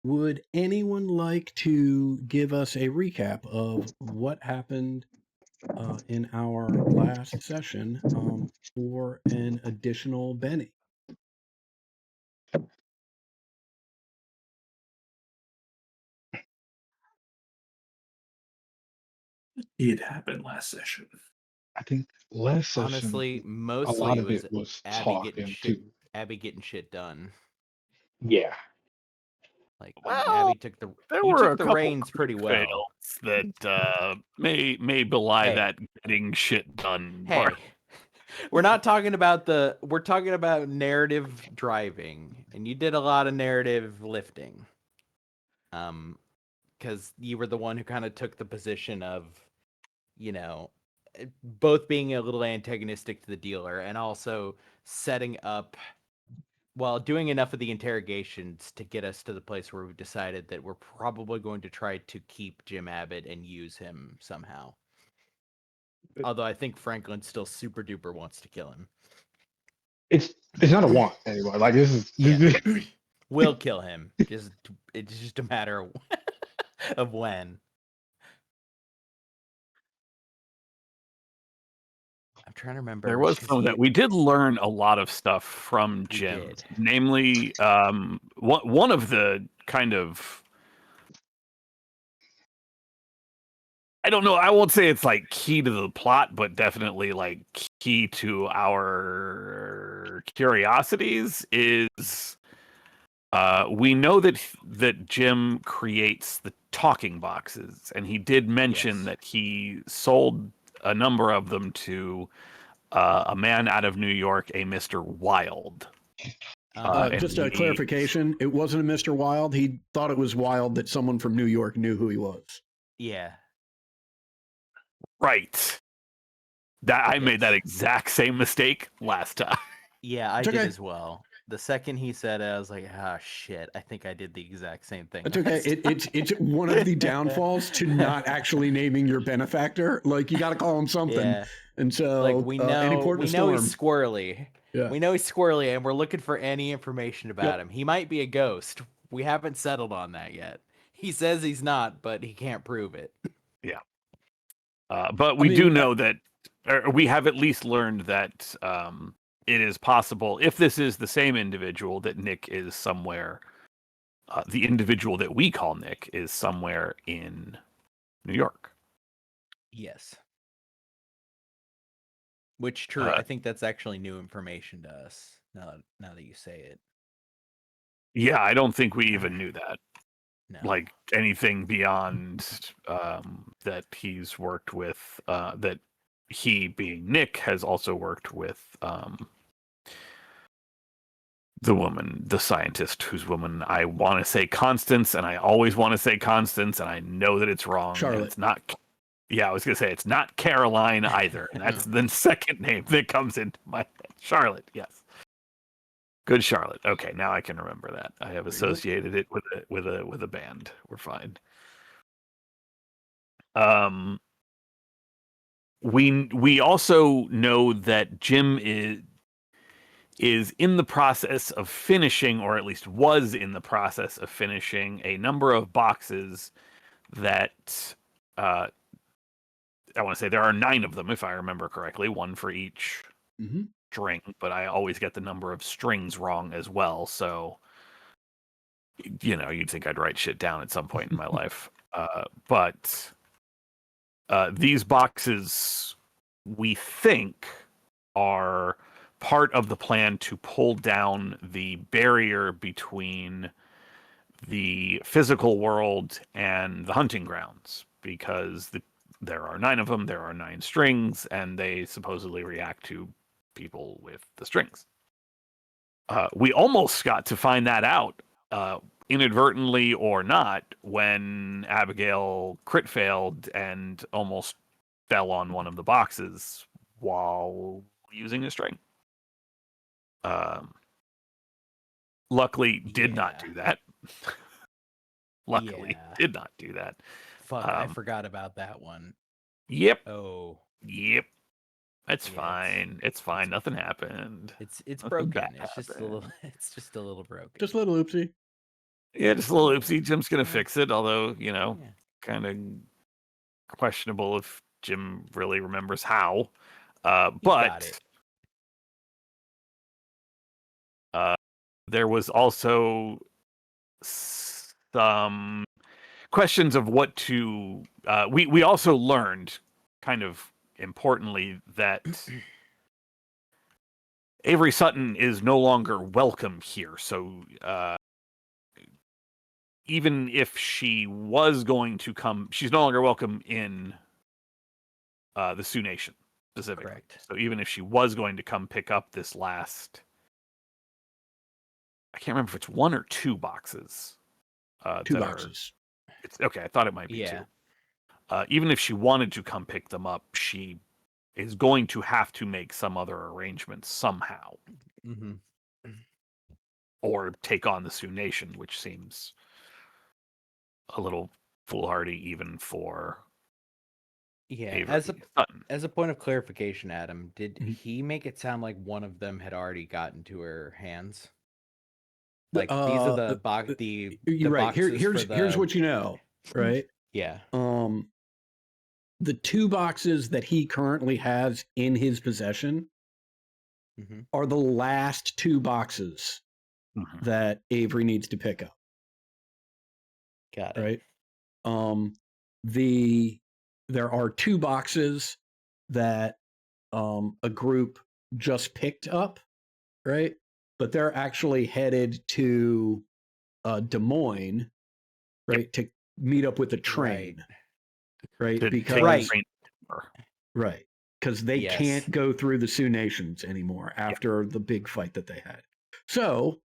Would anyone like to give us a recap of what happened in our last session for an additional Benny? It happened last session. I think last session, Honestly, a mostly lot it of was it was Abby getting talking shit. too. Abby getting shit done. Yeah. Like Well, Abby took the There you were took a the couple reins pretty well. fails that may belie Hey. that getting shit done Hey, part. we're not talking about we're talking about narrative driving, and you did a lot of narrative lifting. Because you were the one who kind of took the position of, you know, both being a little antagonistic to the dealer and also setting up, well, doing enough of the interrogations to get us to the place where we've decided that we're probably going to try to keep Jim Abbott and use him somehow. Although I think Franklin still super duper wants to kill him. It's not a want anymore. Like this is Will kill him. It's just a matter of when. I'm trying to remember. There was some that we did learn a lot of stuff from Jim. did. Namely, one of the kind of, I don't know, I won't say it's like key to the plot, but definitely like key to our curiosities is we know that Jim creates the talking boxes, and he did mention Yes. that he sold a number of them to a man out of New York, a Mr. Wild. And Just a clarification, it wasn't a Mr. Wild. He thought it was wild that someone from New York knew who he was. Yeah. Right. That I made that exact same mistake last time. Yeah, I It's did okay. as well. The second he said it, I was like, "Ah, shit! I think I did the exact same thing." It's okay. last It's one of the downfalls to not actually naming your benefactor. Like you got to call him something. Yeah, And so like we any know, port in we a know storm. he's squirrely. Yeah. We know he's squirrely, and we're looking for any information about Yep. him. He might be a ghost. We haven't settled on that yet. He says he's not, but he can't prove it. But we do mean, know that, or we have at least learned that it is possible, if this is the same individual, that Nick is somewhere. The individual that we call Nick is somewhere in New York. Yes. Which true. I think that's actually new information to us. Now that you say it. Yeah, I don't think we even knew that. No. Like anything beyond that he's worked with, that he, being Nick, has also worked with the woman, the scientist, whose woman I want to say Constance, and I always want to say Constance, and I know that it's wrong. Charlotte. It's not. Yeah, I was gonna say it's not Caroline either. And that's the second name that comes into my head. Charlotte, yes. Good Charlotte. Okay, now I can remember that. I have associated it with a band. We're fine. We also know that Jim is in the process of finishing, or at least was in the process of finishing, a number of boxes that I want to say there are 9 of them, if I remember correctly, one for each string, but I always get the number of strings wrong as well. So, you'd think I'd write shit down at some point in my life. But these boxes, we think, are part of the plan to pull down the barrier between the physical world and the hunting grounds, because there are 9 of them, there are 9 strings, and they supposedly react to people with the strings. We almost got to find that out, inadvertently or not, when Abigail crit failed and almost fell on one of the boxes while using a string. Luckily, did not do that. Luckily, did not do that. Fuck, I forgot about that one. Yep. Oh. Yep. That's fine. It's fine. Nothing happened. It's Nothing broken. bad It's just a happened. little. It's just a little broken. Just a little oopsie. Yeah, just a little oopsie. Jim's gonna fix it, although Yeah. kind of questionable if Jim really remembers how. got But it. there was also some questions of what to. We also learned, kind of importantly, that Avery Sutton is no longer welcome here. So even if she was going to come, she's no longer welcome in the Sioux Nation specifically. Correct. So even if she was going to come pick up this last, I can't remember if it's 1 or 2 boxes. 2 boxes. It's okay. I thought it might be 2. Even if she wanted to come pick them up, she is going to have to make some other arrangements somehow, or take on the Sioux Nation, which seems a little foolhardy even for Avery Sutton. As a point of clarification, Adam, did he make it sound like one of them had already gotten to her hands? Like these are the box. You're right. Boxes Here's what you know, right? Yeah. The 2 boxes that he currently has in his possession are the last 2 boxes that Avery needs to pick up. Got it. Right. There are 2 boxes that a group just picked up, right? But they're actually headed to Des Moines, right, to meet up with the train, right? To Because take the train. Right. Because they Yes. can't go through the Sioux Nations anymore after the big fight that they had. So,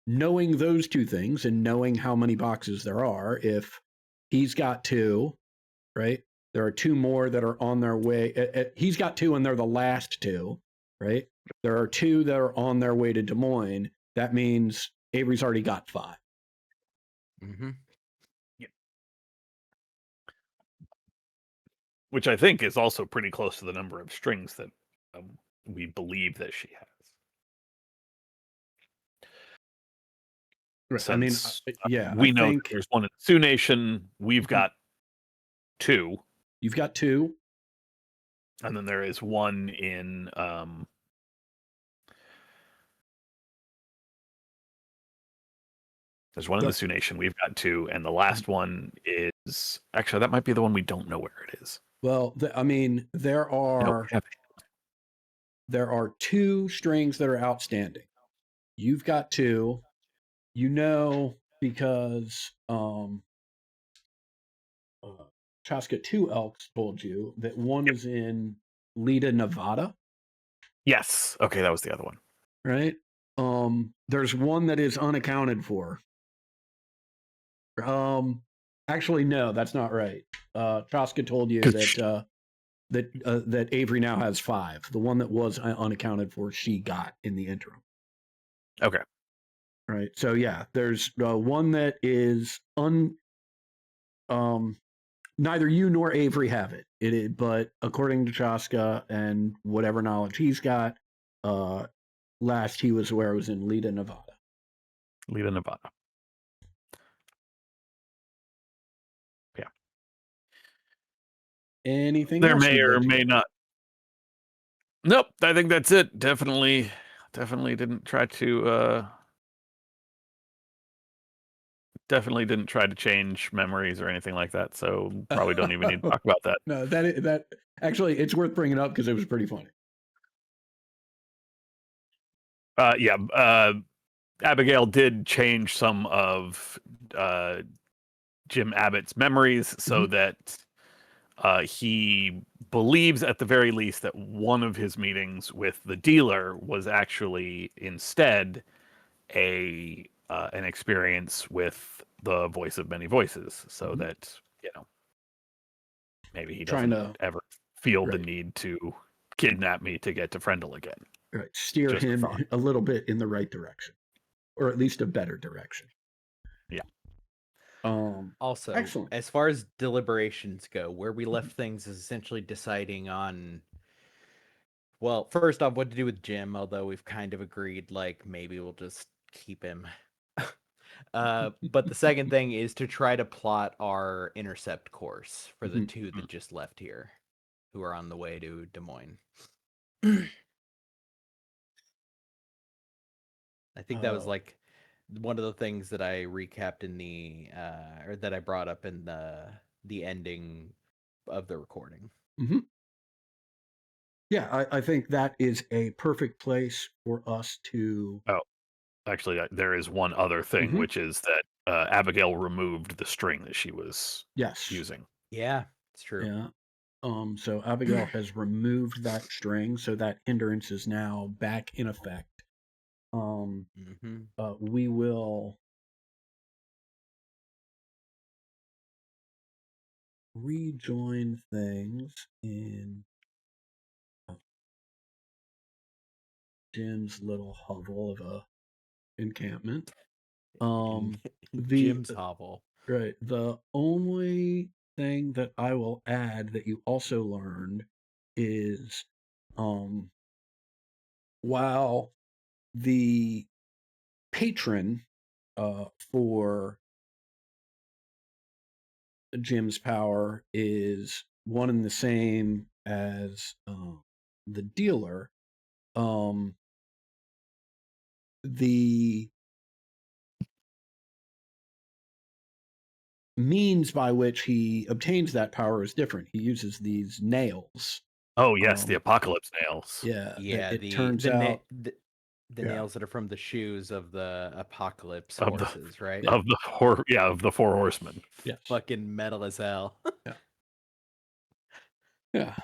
knowing those two things and knowing how many boxes there are, if he's got 2, right? There are 2 more that are on their way. He's got 2, and they're the last 2, right? There are 2 that are on their way to Des Moines. That means Avery's already got 5. Mm-hmm. Which I think is also pretty close to the number of strings that we believe that she has. I mean, Since yeah, we I know that think there's one in the Sioux Nation. We've got 2, you've got 2. and then there is one in there's one in the Sioux Nation. We've got 2, and the last one is actually that might be the one we don't know where it is. Well, I mean, there No, are 2 strings that are outstanding. You've got 2. You know, because Chaska 2 Elks told you that one is in Lita, Nevada, yes. Okay, that was the other one. right? There's one that is unaccounted for. Actually, no, that's not right. Chaska told you that that Avery now has 5. The one that was unaccounted for, she got in the interim. Okay. Right. So yeah, there's one that is neither you nor Avery have it. But according to Chaska and whatever knowledge he's got, last he was aware it was in Lita, Nevada. Lita, Nevada. Yeah. Anything There else may you'd or like to may get? not. Nope, I think that's it. Definitely didn't try to change memories or anything like that. So probably don't even need to talk about that. No, that actually it's worth bringing up because it was pretty funny. Abigail did change some of Jim Abbott's memories so that he believes at the very least that one of his meetings with the dealer was actually instead an experience with the voice of many voices, so that maybe he doesn't ever feel the need to kidnap me to get to Frendel again. Right, steer Just him thought. a little bit in the right direction, or at least a better direction. Yeah. Also, excellent. As far as deliberations go, where we left things is essentially deciding on, well, first off, what to do with Jim, although we've kind of agreed, like, maybe we'll just keep him. But the second thing is to try to plot our intercept course for the 2 that just left here, who are on the way to Des Moines. I think that was like one of the things that I recapped in the or that I brought up in the ending of the recording. Mm-hmm. Yeah, I think that is a perfect place for us to. Oh, actually, there is one other thing, which is that Abigail removed the string that she was using. Yeah, it's true. Yeah. So Abigail has removed that string, so that hindrance is now back in effect. We will rejoin things in Jim's little hovel of a encampment. Jim's hovel. Right. The only thing that I will add that you also learned is while the patron for Jim's power is one and the same as the dealer, the means by which he obtains that power is different. He uses these nails. Oh yes, the apocalypse nails. Yeah. It turns out the nails that are from the shoes of the apocalypse Of horses, right? Of the of the 4 horsemen. Yes. Fucking metal as hell. Yeah.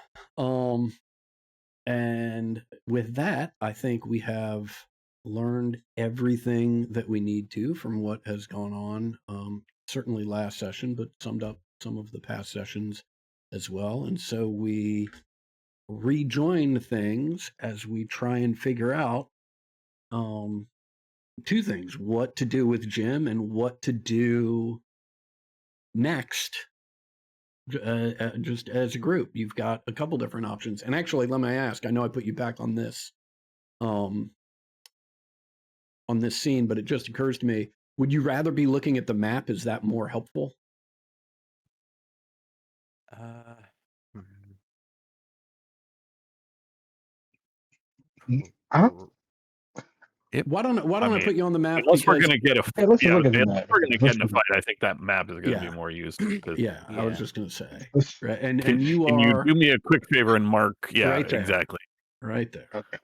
And with that, I think we have learned everything that we need to from what has gone on. Certainly last session, but summed up some of the past sessions as well. And so we rejoin things as we try and figure out two things: what to do with Jim and what to do next. Just as a group, you've got a couple different options. And actually, let me ask, I know I put you back on this scene, but it just occurs to me, would you rather be looking at the map? Is that more helpful? Hmm. I don't, Why don't I mean, put you on the map? Unless we're Because going to get a yeah, let's yeah, look at the unless map. we're going to get Let's in a look fight, at I think that map is going to Yeah. be more used. 'cause- yeah, I was Yeah. just going to say, let's, right? Can, And you can you are do me a quick favor and mark? Yeah, right there. exactly. right there, okay.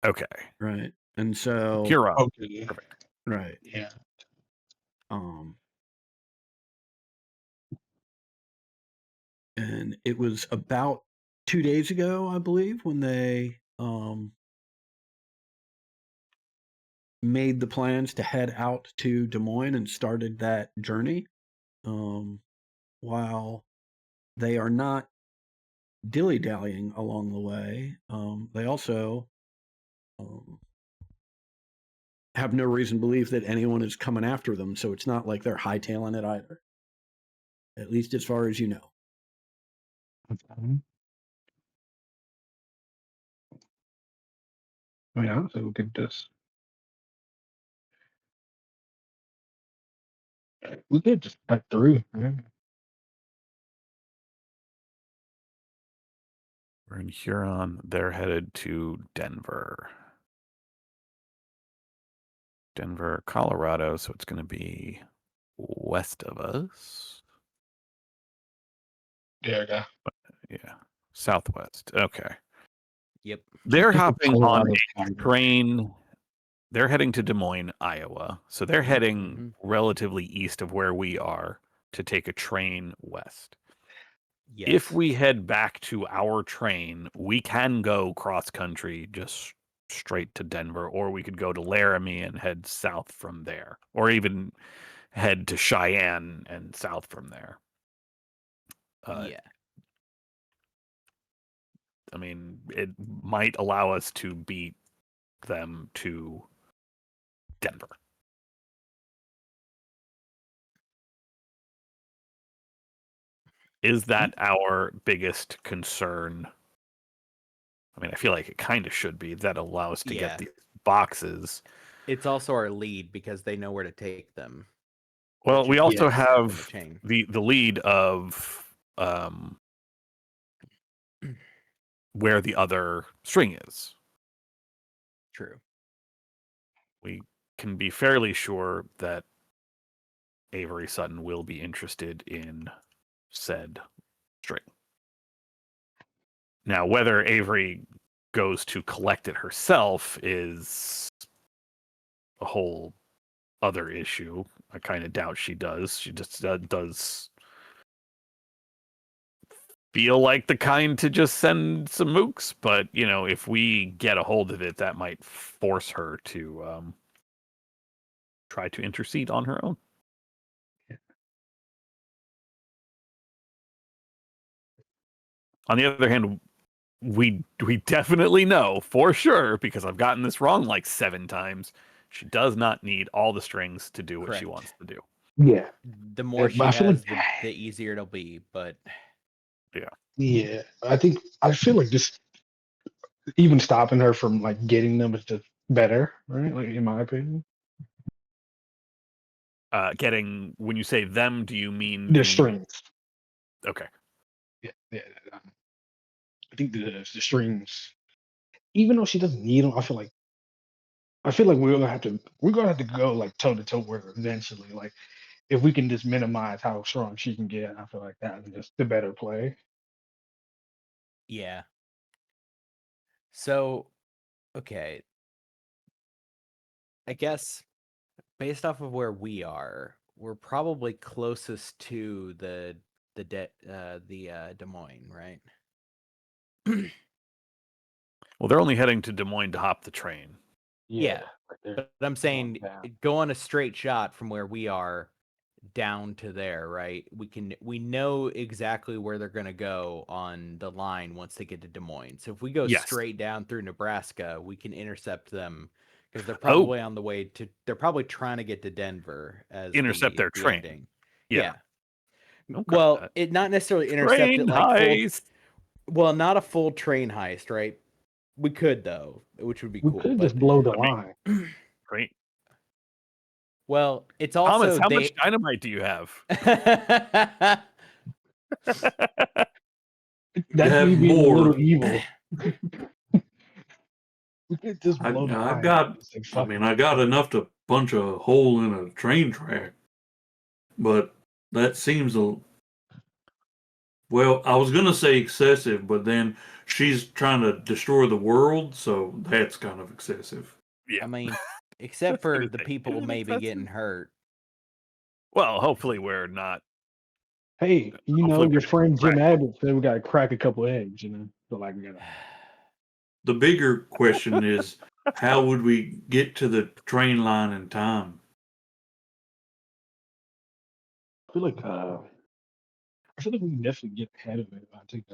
Okay. right? And so Huron. Okay. Perfect. right, Yeah. and it was about 2 days ago, I believe, when they made the plans to head out to Des Moines and started that journey. While they are not dilly-dallying along the way, they also have no reason to believe that anyone is coming after them, so it's not like they're hightailing it either, at least as far as you know. I mean, honestly, we could just cut through. Yeah. We're in Huron. They're headed to Denver. Denver, Colorado. So it's going to be west of us. There you go. Yeah. Southwest. Okay. Yep. They're hopping on Colorado's a kind of- train. They're heading to Des Moines, Iowa. So they're heading Mhm. relatively east of where we are to take a train west. Yes. If we head back to our train, we can go cross country just straight to Denver, or we could go to Laramie and head south from there, or even head to Cheyenne and south from there. Yeah. I mean, it might allow us to beat them to Denver. Is that our biggest concern? I mean, I feel like it kind of should be. That allow us to Yeah. get these boxes. It's also our lead because they know where to take them. Well, which we is also yes, in the have chain. the lead of where the other string is. True. We can be fairly sure that Avery Sutton will be interested in said string. Now, whether Avery goes to collect it herself is a whole other issue. I kind of doubt she does. She just does feel like the kind to just send some mooks, but you know, if we get a hold of it, that might force her to try to intercede on her own. On the other hand, we definitely know for sure, because I've gotten this wrong like 7 times, she does not need all the strings to do what she Correct. wants to do. Yeah. The more but she I feel has, like- the easier it'll be. But Yeah. I feel like just even stopping her from like getting them is just better, right? Like in my opinion. Getting, when you say them, do you mean The strings. Okay. Yeah. I think the strings, even though she doesn't need them, I feel like we're gonna have to go like toe to toe with her eventually. Like if we can just minimize how strong she can get, I feel like that's just the better play. yeah. So, okay. I guess based off of where we are, we're probably closest to the Des Moines, right? Well, they're only heading to Des Moines to hop the train. Yeah. right there. But I'm saying down. go on a straight shot from where we are down to there, right? We know exactly where they're gonna go on the line once they get to Des Moines. So if we go Yes. straight down through Nebraska, we can intercept them because they're Oh. probably on the way to. They're probably trying to get to Denver as Intercept their the train. ending. Yeah. Okay. Well, it not necessarily intercept Train it like full. heist. Well, not a full train heist, right? We could though, which would be We cool. could But just blow the I mean- line. Great. well, it's also Thomas, how much dynamite do you have? That's have me being a more. little evil. We could just blow the I line. got. It's like, I fuck mean, it. I got enough to punch a hole in a train track, but that seems a. Well, I was gonna say excessive, but then she's trying to destroy the world, so that's kind of excessive. Yeah. I mean, except for gonna the say, people is it maybe getting excessive? hurt. Well, hopefully we're not. Hey, you know, Hopefully your we're friend Jim crack. Abbott said we gotta crack a couple eggs, you know. So like we gotta The bigger question is, how would we get to the train line in time? I feel like we can definitely get ahead of it. I think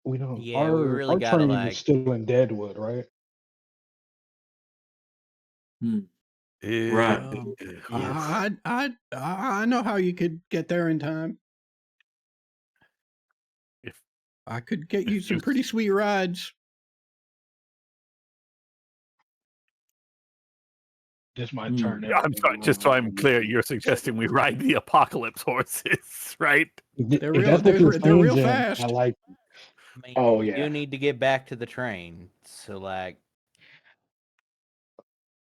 we don't Yeah, we really our gotta, train like- is still in Deadwood, right? Right. I know how you could get there in time. If- I could get if you some you- pretty sweet rides. This might Hmm. turn. Yeah, I'm sorry. Just so I'm clear, you're suggesting we ride the apocalypse horses, right? They're If real- that's what they're- you're they're saying, real Jim, fast. I like. I mean, Oh, we yeah. do need to get back to the train. So like,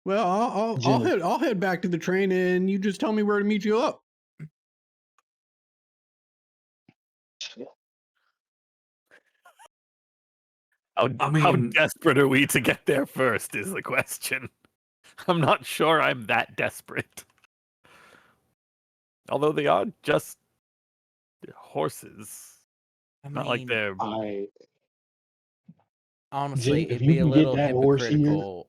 Well, I'll Jimmy. I'll head back to the train, and you just tell me where to meet you up. How I mean- desperate are we to get there first is the question. I'm not sure I'm that desperate. Although they are just horses. I Not like mean, they're honestly, Jim, if it'd you be a can get little that horse here- hypocritical.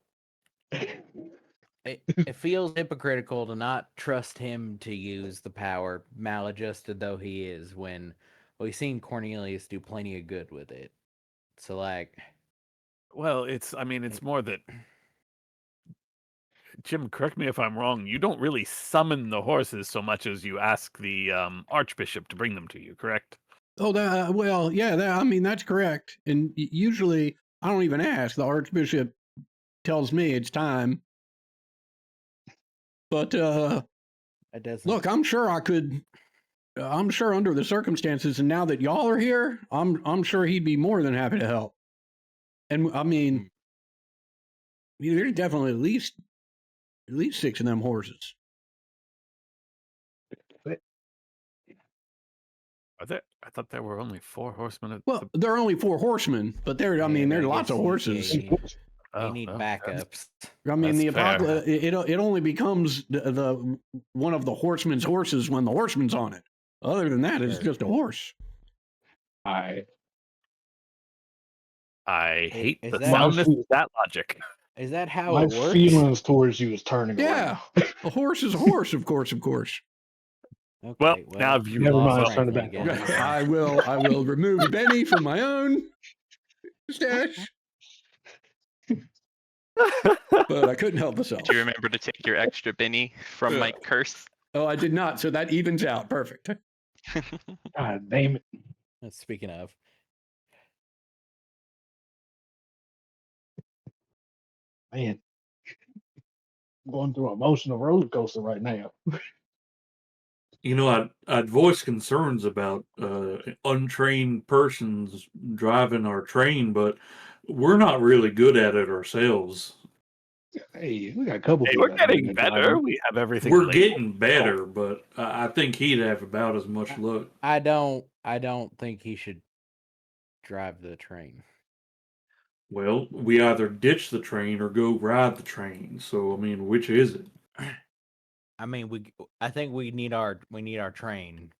It feels hypocritical to not trust him to use the power, maladjusted though he is, when we've seen Cornelius do plenty of good with it. So like, well, it's more that Jim, correct me if I'm wrong, you don't really summon the horses so much as you ask the archbishop to bring them to you, correct? Oh, well, yeah. I mean, that's correct. And usually, I don't even ask. The archbishop tells me it's time. But it doesn't. look, I'm sure I could. I'm sure under the circumstances, and now that y'all are here, I'm sure he'd be more than happy to help. And I mean, there's definitely at least 6 of them horses. Are there? I thought there were only 4 horsemen. Well, there are only 4 horsemen, but there. I Yeah, mean, but there's I lots of guess you- horses. yeah, Oh, you need well, backups. I mean, the That's fair. apocalypse. It only becomes the one of the horseman's horses when the horseman's on it. Other than that, it's Sure. just a horse. I hate is the that- soundness of that logic. Is that how My it works? feelings towards you is turning Yeah. around. A horse is a horse, of course, of course. Okay, Well, now you Never lost mind, Frank turn it back again. on. I will remove Benny from my own stash, but I couldn't help myself. Did you remember to take your extra Benny from my curse? Oh, I did not. So that evens out. Perfect. God damn it. Speaking of, Man. Going through an emotional roller coaster right now. You know, I'd voice concerns about untrained persons driving our train, but we're not really good at it ourselves. Hey, we got a couple Hey, people we're that getting can better. drive. We have everything. We're labeled. getting better, but I think he'd have about as much luck. I don't think he should drive the train. Well, we either ditch the train or go ride the train. So, I mean, which is it? I mean, I think we need our train.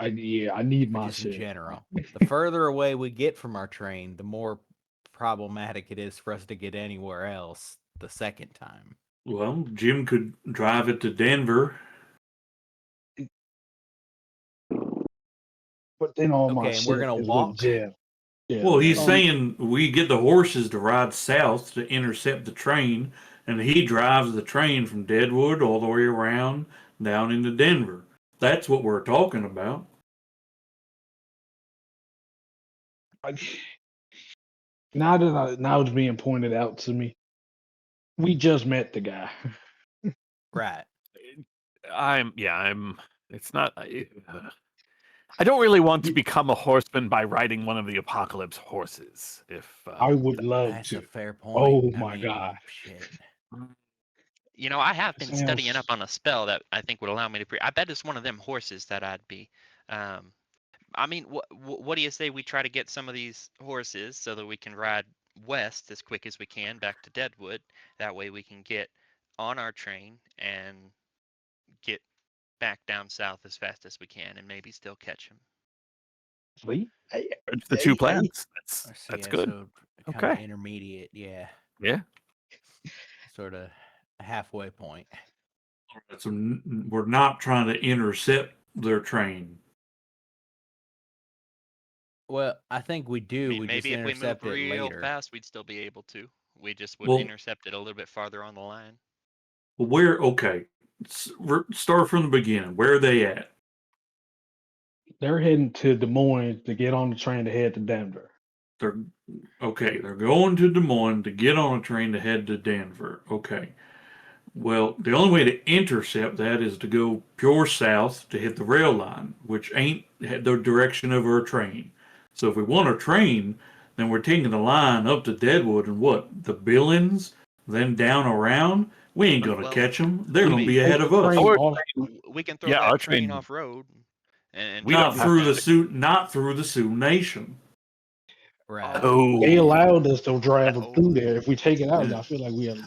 I need my just in shit. general. The further away we get from our train, the more problematic it is for us to get anywhere else the second time. Well, Jim could drive it to Denver. But then all my Okay, and shit we're gonna is walk? with Jim. Yeah. Well, he's um, saying we get the horses to ride south to intercept the train, and he drives the train from Deadwood all the way around down into Denver. That's what we're talking about. now it's being pointed out to me. We just met the guy. Right. It's not. I don't really want to become a horseman by riding one of the apocalypse horses. If I would love That's to. a fair point. Oh I my mean, god. shit. You know, I have been studying Sounds- up on a spell that I think would allow me to. I bet it's one of them horses that I'd be. I mean, what do you say we try to get some of these horses so that we can ride west as quick as we can back to Deadwood? That way we can get on our train and get back down south as fast as we can, and maybe still catch him. See? it's the two plans, that's Yeah, good. So kind of Okay. intermediate, yeah. Yeah. Sort of a halfway point. So we're not trying to intercept their train. Well, I think we I do. mean, We just maybe if we intercept moved it real later. fast, we'd still be able to. We just would Well- intercept it a little bit farther on the line. Well, okay, start from the beginning. Where are they at? They're heading to Des Moines to get on the train to head to Denver. They're going to Des Moines to get on a train to head to Denver. Okay. Well, the only way to intercept that is to go pure south to hit the rail line, which ain't the direction of our train. So if we want a train, then we're taking the line up to Deadwood and the Billings, then down around. We ain't gonna Well, catch them. They're I gonna mean, be ahead of us. Train Our off- we can throw Yeah, our that train train- off road. And We Not don't through have not through the Sioux Nation. Right. Oh, They allowed us to drive Oh. through there. If we take it out, Yeah. I feel like we have.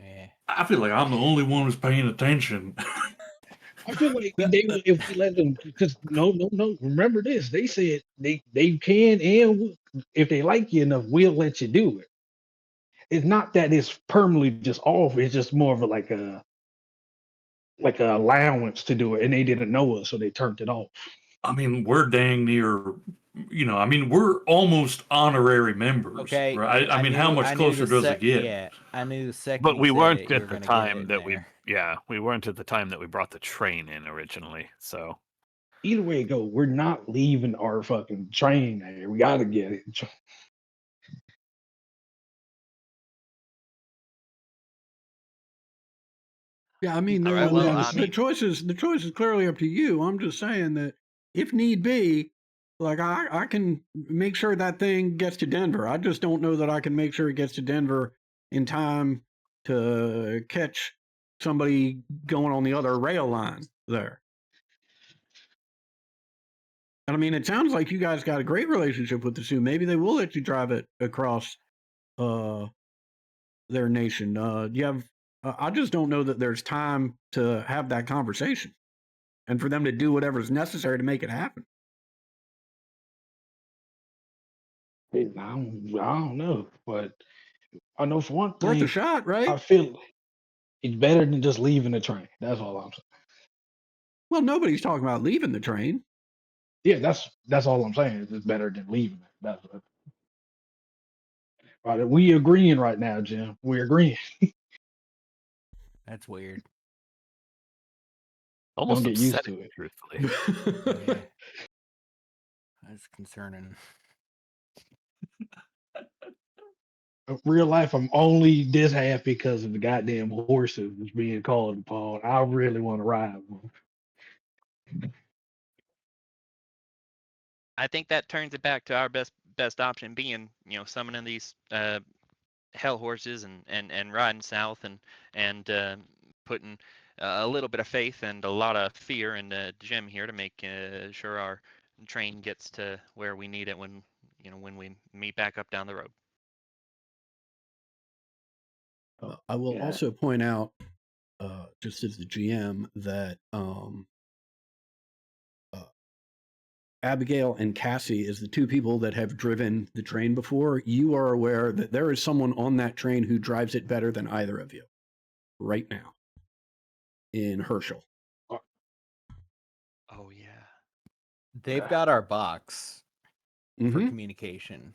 Yeah. I feel like I'm the only one who's paying attention. I feel like if we let them, because no. Remember this? They said they can, and if they like you enough, we'll let you do it. It's not that it's permanently just off. It's just more of a like a allowance to do it, and they didn't know us, so they turned it off. I mean, we're dang near, we're almost honorary members. Okay. Right? I mean, how knew- much I knew closer the does it get? Yeah, I knew the second. but you we said weren't it, you were at the gonna get time it that there. we weren't at the time that we brought the train in originally. So Either way it go, we're not leaving our fucking train there. We gotta get it. Yeah, I mean, All right, well, I the mean- choice is clearly up to you. I'm just saying that if need be, like I can make sure that thing gets to Denver. I just don't know that I can make sure it gets to Denver in time to catch somebody going on the other rail line there. And I mean, it sounds like you guys got a great relationship with the Sioux. Maybe they will let you drive it across their nation. You have. I just don't know that there's time to have that conversation, and for them to do whatever's necessary to make it happen. I don't know, but I know for one Worth a thing, shot, right? I feel it's better than just leaving the train. That's all I'm saying. Well, nobody's talking about leaving the train. Yeah, that's all I'm saying. It's better than leaving it. That's what. Right, we agreeing right now, Jim. We're agreeing. That's weird. almost get used upsetting, to it. truthfully. Yeah. That's concerning. Real life, I'm only this happy because of the goddamn horses that's being called upon. I really want to ride one. I think that turns it back to our best option being, summoning these hell horses and riding south and putting a little bit of faith and a lot of fear in Jim here to make sure our train gets to where we need it when we meet back up down the road. I will Yeah. also point out, just as the GM, that Abigail and Cassie, as the two people that have driven the train before, you are aware that there is someone on that train who drives it better than either of you right now in Herschel. Oh yeah. They've got our box for Mhm. communication.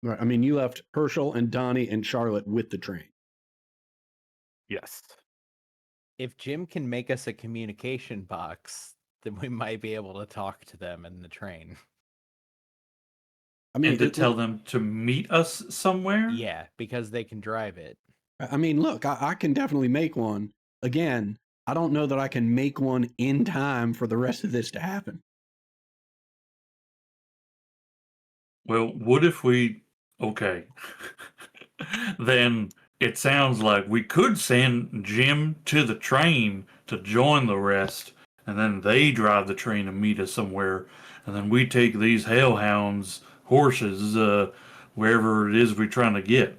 Right. I mean, you left Herschel and Donnie and Charlotte with the train. Yes. If Jim can make us a communication box, then we might be able to talk to them in the train. I mean, And to tell them to meet us somewhere? Yeah, because they can drive it. I mean, look, I can definitely make one. Again, I don't know that I can make one in time for the rest of this to happen. Well, what if we. Okay. Then it sounds like we could send Jim to the train to join the rest, and then they drive the train and meet us somewhere, and then we take these hellhounds horses wherever it is we're trying to get.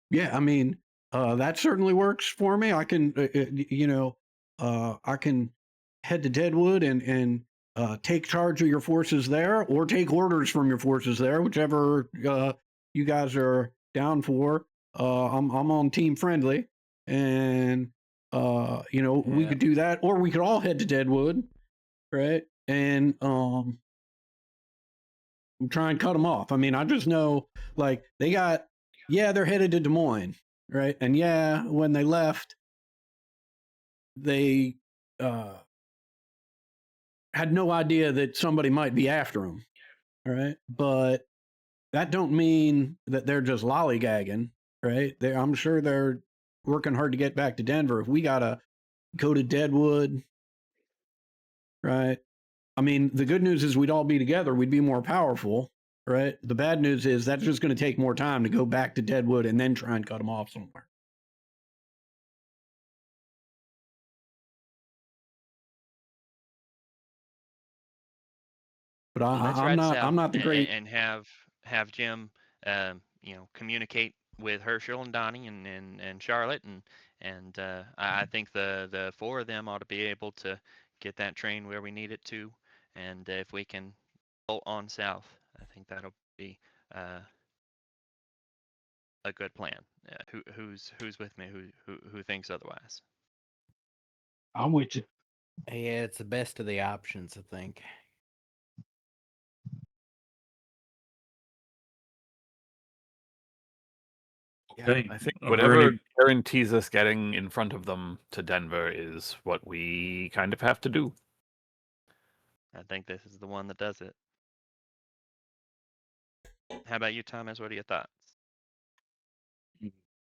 Yeah, I mean, that certainly works for me. I can, I can head to Deadwood and take charge of your forces there, or take orders from your forces there, whichever you guys are down for. I'm on Team Friendly, and we could do that, or we could all head to Deadwood, right? And try and cut them off. I mean, I just know, like, they're headed to Des Moines, right? And yeah, when they left, they had no idea that somebody might be after them, all right? But that don't mean that they're just lollygagging, right? I'm sure they're working hard to get back to Denver. If we gotta go to Deadwood, right? I mean, the good news is we'd all be together. We'd be more powerful, right? The bad news is that's just going to take more time to go back to Deadwood and then try and cut them off somewhere. But Let's ride south I'm not the great. and have Jim, communicate with Herschel and Donnie and Charlotte and I think the four of them ought to be able to get that train where we need it to, and if we can bolt on south, I think that'll be a good plan. Who's with me? Who thinks otherwise? I'm with you. Yeah, it's the best of the options, I think. Okay. I think Are there whatever any- guarantees us getting in front of them to Denver is what we kind of have to do. I think this is the one that does it. How about you, Thomas? What are your thoughts?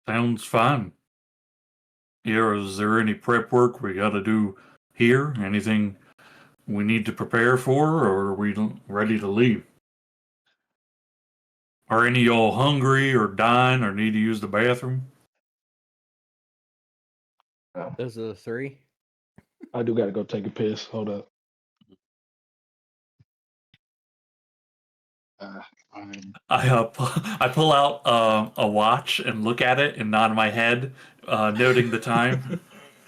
Sounds fine. Yeah, is there any prep work we got to do here? Anything we need to prepare for, or are we ready to leave? Are any of y'all hungry or dying or need to use the bathroom? Those are the three. I do got to go take a piss. Hold up. I pull out a watch and look at it and nod my head, noting the time.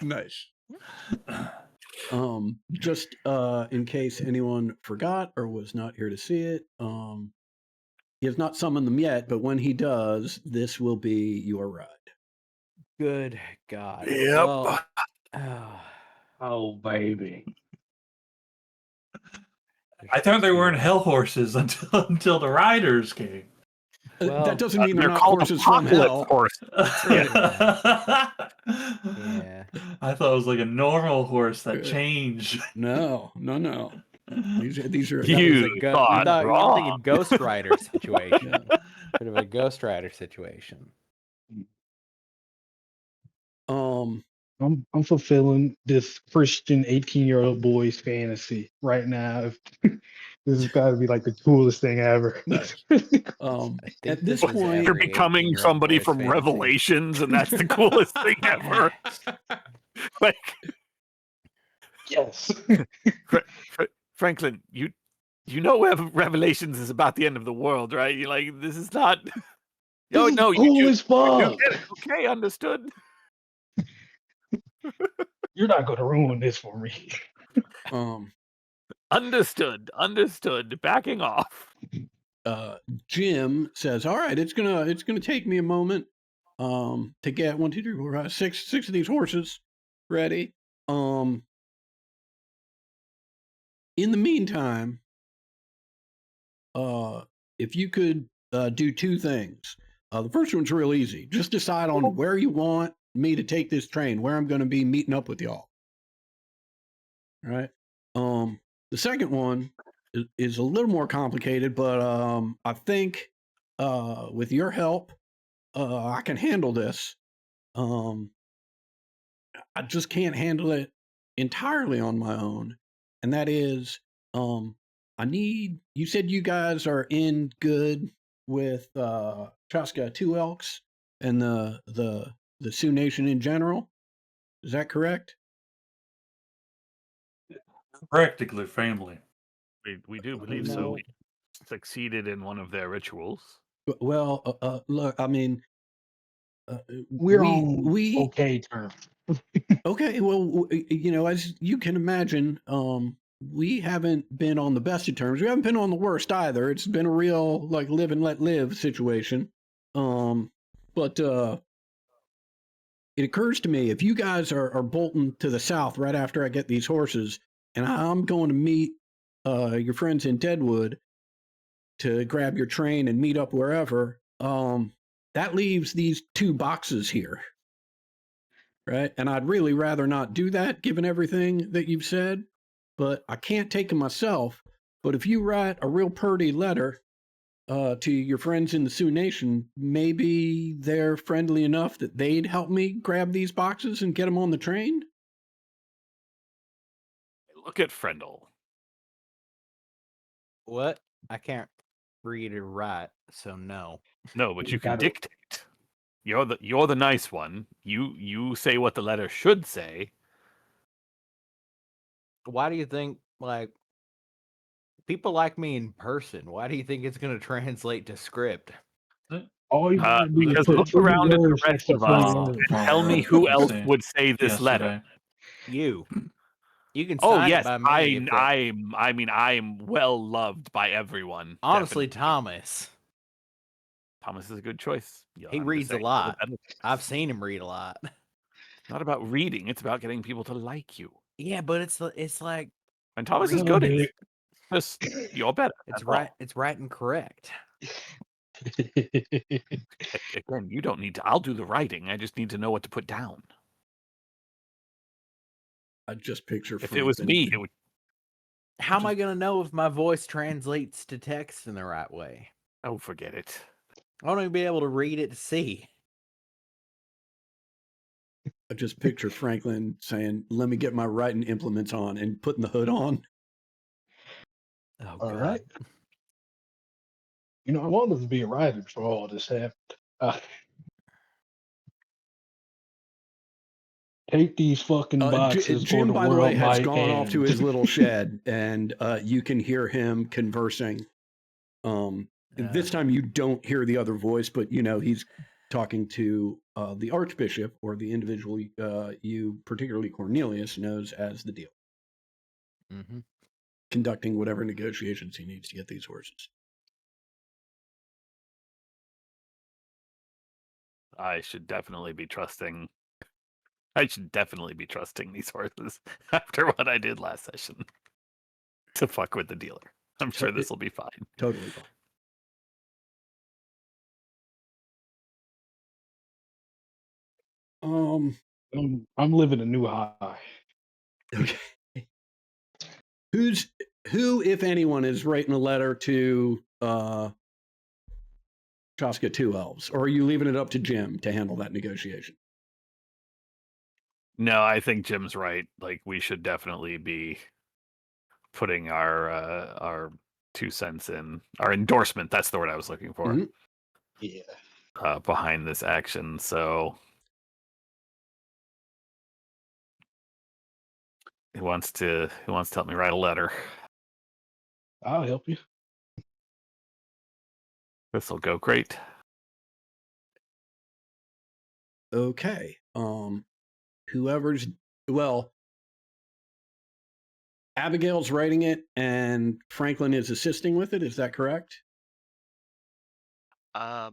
Nice. Just in case anyone forgot or was not here to see it, he has not summoned them yet, but when he does, this will be your ride. Good God. Yep. Well, Oh, baby. I thought they weren't hell horses until the riders came. Well, that doesn't mean they're not called horses from hell. apocalypse horses. Yeah. I thought it was like a normal horse that changed. No. These are You You're thought wrong. thinking Ghost Rider situation. Bit of a Ghost Rider situation. I'm fulfilling this Christian 18-year-old boy's fantasy right now. This has got to be like the coolest thing ever. Nice. I think At this this is point, You're every becoming 18-year-old somebody boy's from fantasy. Revelations, and that's the coolest thing ever. Like, Yes. Franklin, you know Revelations is about the end of the world, right? You're like, this is not. Oh This is no, cool you as fuck. get it. Okay, understood. You're not going to ruin this for me. Um, Understood. Understood. Backing off. Jim says, "All right, it's gonna take me a moment to get 1, 2, 3, 4, 5, 6 of these horses ready. In the meantime, if you could do two things. The first one's real easy. Just decide on where you want me to take this train, where I'm going to be meeting up with y'all. All right. The second one is a little more complicated, but I think with your help, I can handle this. I just can't handle it entirely on my own, and that is, I need. You said you guys are in good with Chaska Two Elks and the Sioux Nation in general. Is that correct? Practically family. We do believe so. No. We succeeded in one of their rituals. Well, look, I mean, We're we on we okay terms. okay. Well, you know, as you can imagine, we haven't been on the best of terms. We haven't been on the worst either. It's been a real like live and let live situation. But it occurs to me if you guys are bolting to the south right after I get these horses, and I'm going to meet your friends in Deadwood to grab your train and meet up wherever, that leaves these 2 boxes here. Right? And I'd really rather not do that given everything that you've said, but I can't take them myself. But if you write a real purty letter to your friends in the Sioux Nation, maybe they're friendly enough that they'd help me grab these boxes and get them on the train? Look at Frendel. What? I can't read or write, so no. No, but you can Gotta- dictate. You're the nice one. You say what the letter should say. Why do you think like people like me in person? Why do you think it's going to translate to script? All you gotta do is Because put look 3 around at the words rest except of for us words. and tell me who else would say this letter. Yesterday. You. You can Oh sign yes, it by me. if that- I'm well loved by everyone. Honestly, definitely. Thomas, Thomas is a good choice. Yeah, he I'm just reads a saying, you're the lot. better- I've seen him read a lot. It's not about reading; it's about getting people to like you. Yeah, but it's like And Thomas is Read good. it. It's just you're better. it's that's right. all. It's right and correct. Again, you don't need to. I'll do the writing. I just need to know what to put down. I just picture If it was Franklin. me, it would. How am I going to know if my voice translates to text in the right way? Oh, forget it. I don't even be able to read it to see. I just picture Franklin saying, "Let me get my writing implements on," and putting the hood on. Oh, All God. right. You know, I wanted to be a writer before all this happened. Take these fucking boxes. Jim, or the by the world way, has might gone off to end. his little shed, and you can hear him conversing. This time you don't hear the other voice, but you know he's talking to the Archbishop, or the individual you, particularly Cornelius, knows as the deal, Mm-hmm. conducting whatever negotiations he needs to get these horses. I should definitely be trusting. I should definitely be trusting these horses after what I did last session to fuck with the dealer. I'm sure this will be fine. Totally fine. I'm living a new high. Okay. Who, if anyone, is writing a letter to Chaska Two Elves, or are you leaving it up to Jim to handle that negotiation? No, I think Jim's right. Like we should definitely be putting our 2 cents in, our endorsement. That's the word I was looking for. Mhm. Yeah. Behind this action. So he wants to help me write a letter. I'll help you. This will go great. Okay. Whoever's well, Abigail's writing it and Franklin is assisting with it. Is that correct? I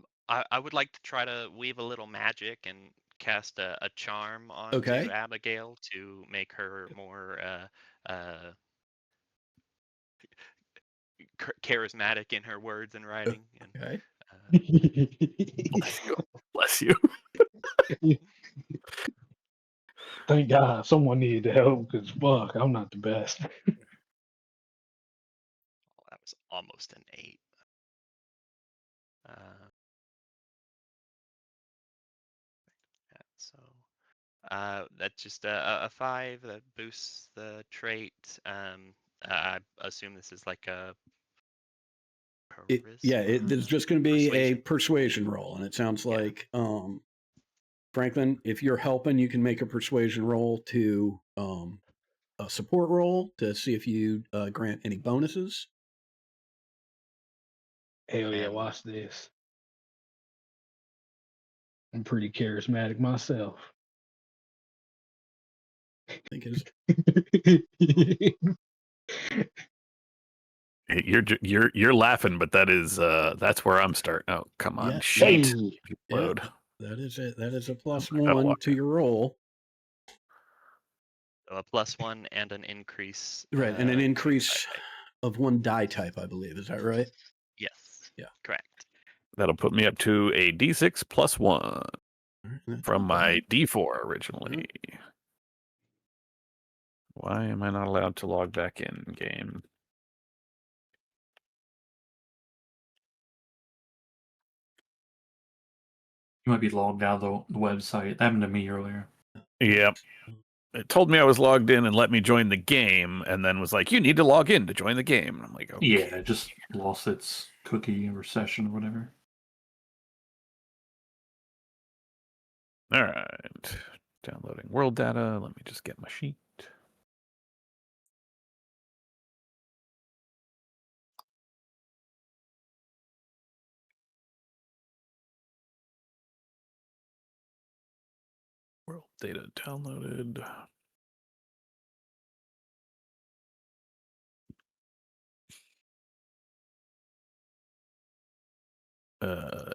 would like to try to weave a little magic and cast a charm onto Okay. Abigail to make her more charismatic in her words and writing. And Okay. Bless you. Bless you. Thank God someone needed to help because fuck, I'm not the best. that was almost an 8. So that's just a 5 that boosts the trait. I assume this is like a There's just going to be a persuasion. persuasion roll, and it sounds Yeah. like Franklin, if you're helping, you can make a persuasion roll to a support roll to see if you grant any bonuses. Hell yeah, And- watch this. I'm pretty charismatic myself. I think is You're laughing, but that's where I'm starting. Oh, come on, Yeah. sheet. Hey, Load. that is it. That is a plus I gotta 1 walk to your roll, a +1 and an increase. right? And an to increase die type. of 1 die type, I believe. Is that right? Yes. Yeah. Correct. That'll put me up to a D6 plus 1 All right, that's from not my bad. D4 originally. Why am I not allowed to log back in game? You might be logged out of the website. That happened to me earlier. Yep. It told me I was logged in and let me join the game, and then was like, "You need to log in to join the game." And I'm like, "Okay." Yeah, it just lost its cookie or session or whatever. All right. Downloading world data. Let me just get my sheet. World data downloaded.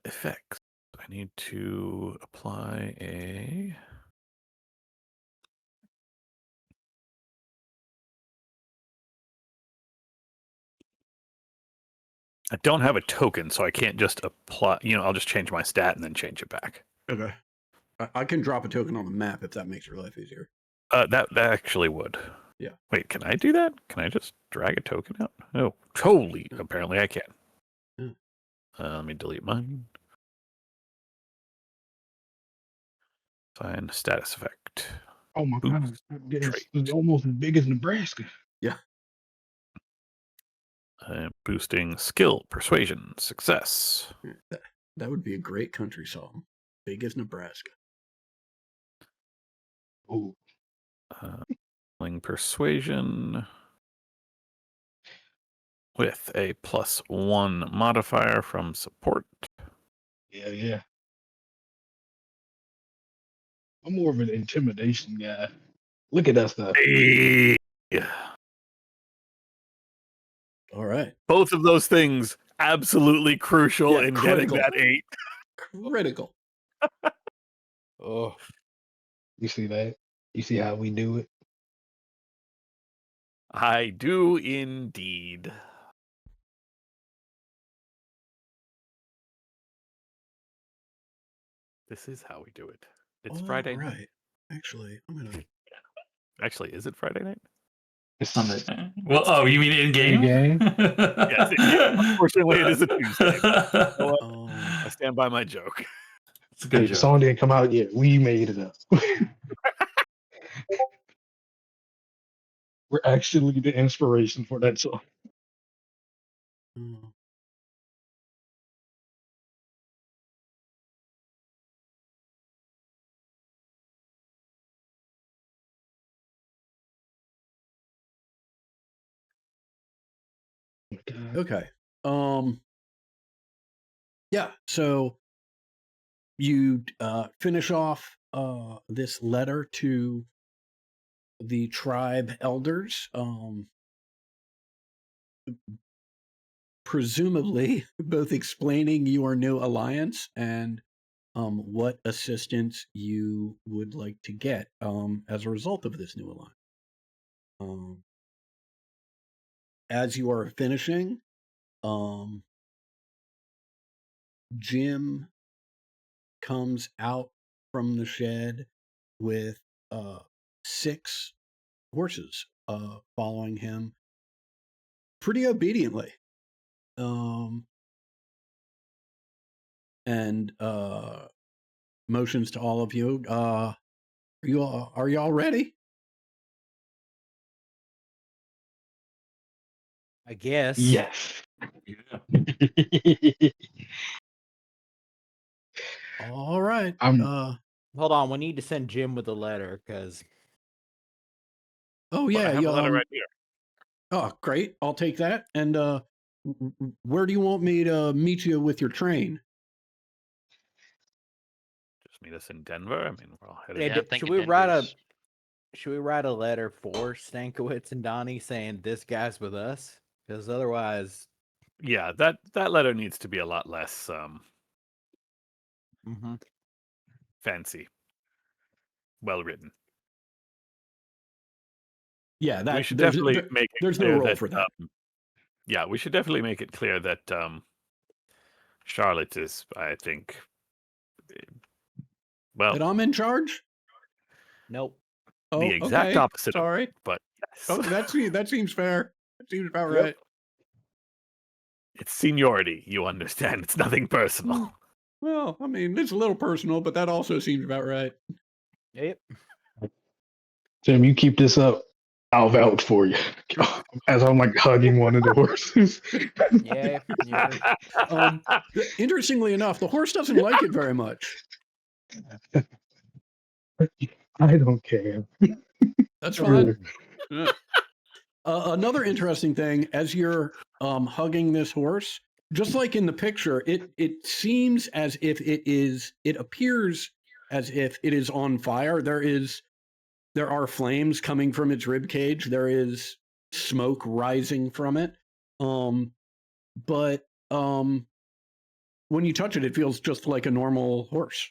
Effects. I need to apply a I don't have a token, so I can't just apply. I'll just change my stat and then change it back. Okay. I can drop a token on the map if that makes your life easier. That actually would. Yeah. Wait, can I do that? Can I just drag a token out? Oh, totally. Apparently, I can. Yeah. Let me delete mine. Find status effect. oh my God, Boost it's trait. almost as big as Nebraska. Boosting skill, persuasion, success. That would be a great country song. Big as Nebraska. Oh, Persuasion with a +1 modifier from support. yeah. I'm more of an intimidation guy. Look at us though. Hey. All right. Both of those things absolutely crucial Yeah, in critical. getting that 8. Critical. Oh, you see that? You see how we do it? I do indeed. This is how we do it. It's Friday night. Right. Actually, I'm gonna. Actually, is it Friday night? It's Sunday. Well, oh, you mean in game? In-game? Yes, unfortunately, it is a Tuesday. Well, Oh, I stand by my joke. It's a Hey, good the joke. song didn't come out yet. We made it up. We're actually the inspiration for that song. oh. Okay. Yeah. So you finish off this letter to the tribe elders, presumably both explaining your new alliance and what assistance you would like to get as a result of this new alliance. As you are finishing, Jim comes out from the shed with 6 horses following him pretty obediently. And motions to all of you. Are y'all ready? I guess. Yes. Yeah. All right. Hold on, we need to send Jim with a letter because Oh Well, yeah, I have a letter right here. Oh, great. I'll take that. And where do you want me to meet you with your train? Just meet us in Denver. I mean, we're all headed. Yeah, Yeah, I'm should thinking we write a Denver's- should we write a letter for Stankiewicz and Donnie saying this guy's with us? Because otherwise, Yeah, that letter needs to be a lot less fancy, well written. Yeah, We should definitely make it there's no clear role that, for that. yeah, we should definitely make it clear that Charlotte is, I think, well, That I'm in charge? nope. Oh, the exact okay. opposite. Sorry. But yes. Oh, that seems fair. That seems about Yep. right. It's seniority. You understand? It's nothing personal. Well, I mean, it's a little personal, but that also seems about right. Yep. Jim, you keep this up. I'll vouch for you. As I'm like hugging one of the horses. Yeah. Interestingly enough, the horse doesn't like it very much. I don't care. That's fine. Yeah. Another interesting thing, as you're hugging this horse, just like in the picture, it seems as if it appears as if it is on fire. There are flames coming from its rib cage. There is smoke rising from it. But when you touch it, it feels just like a normal horse.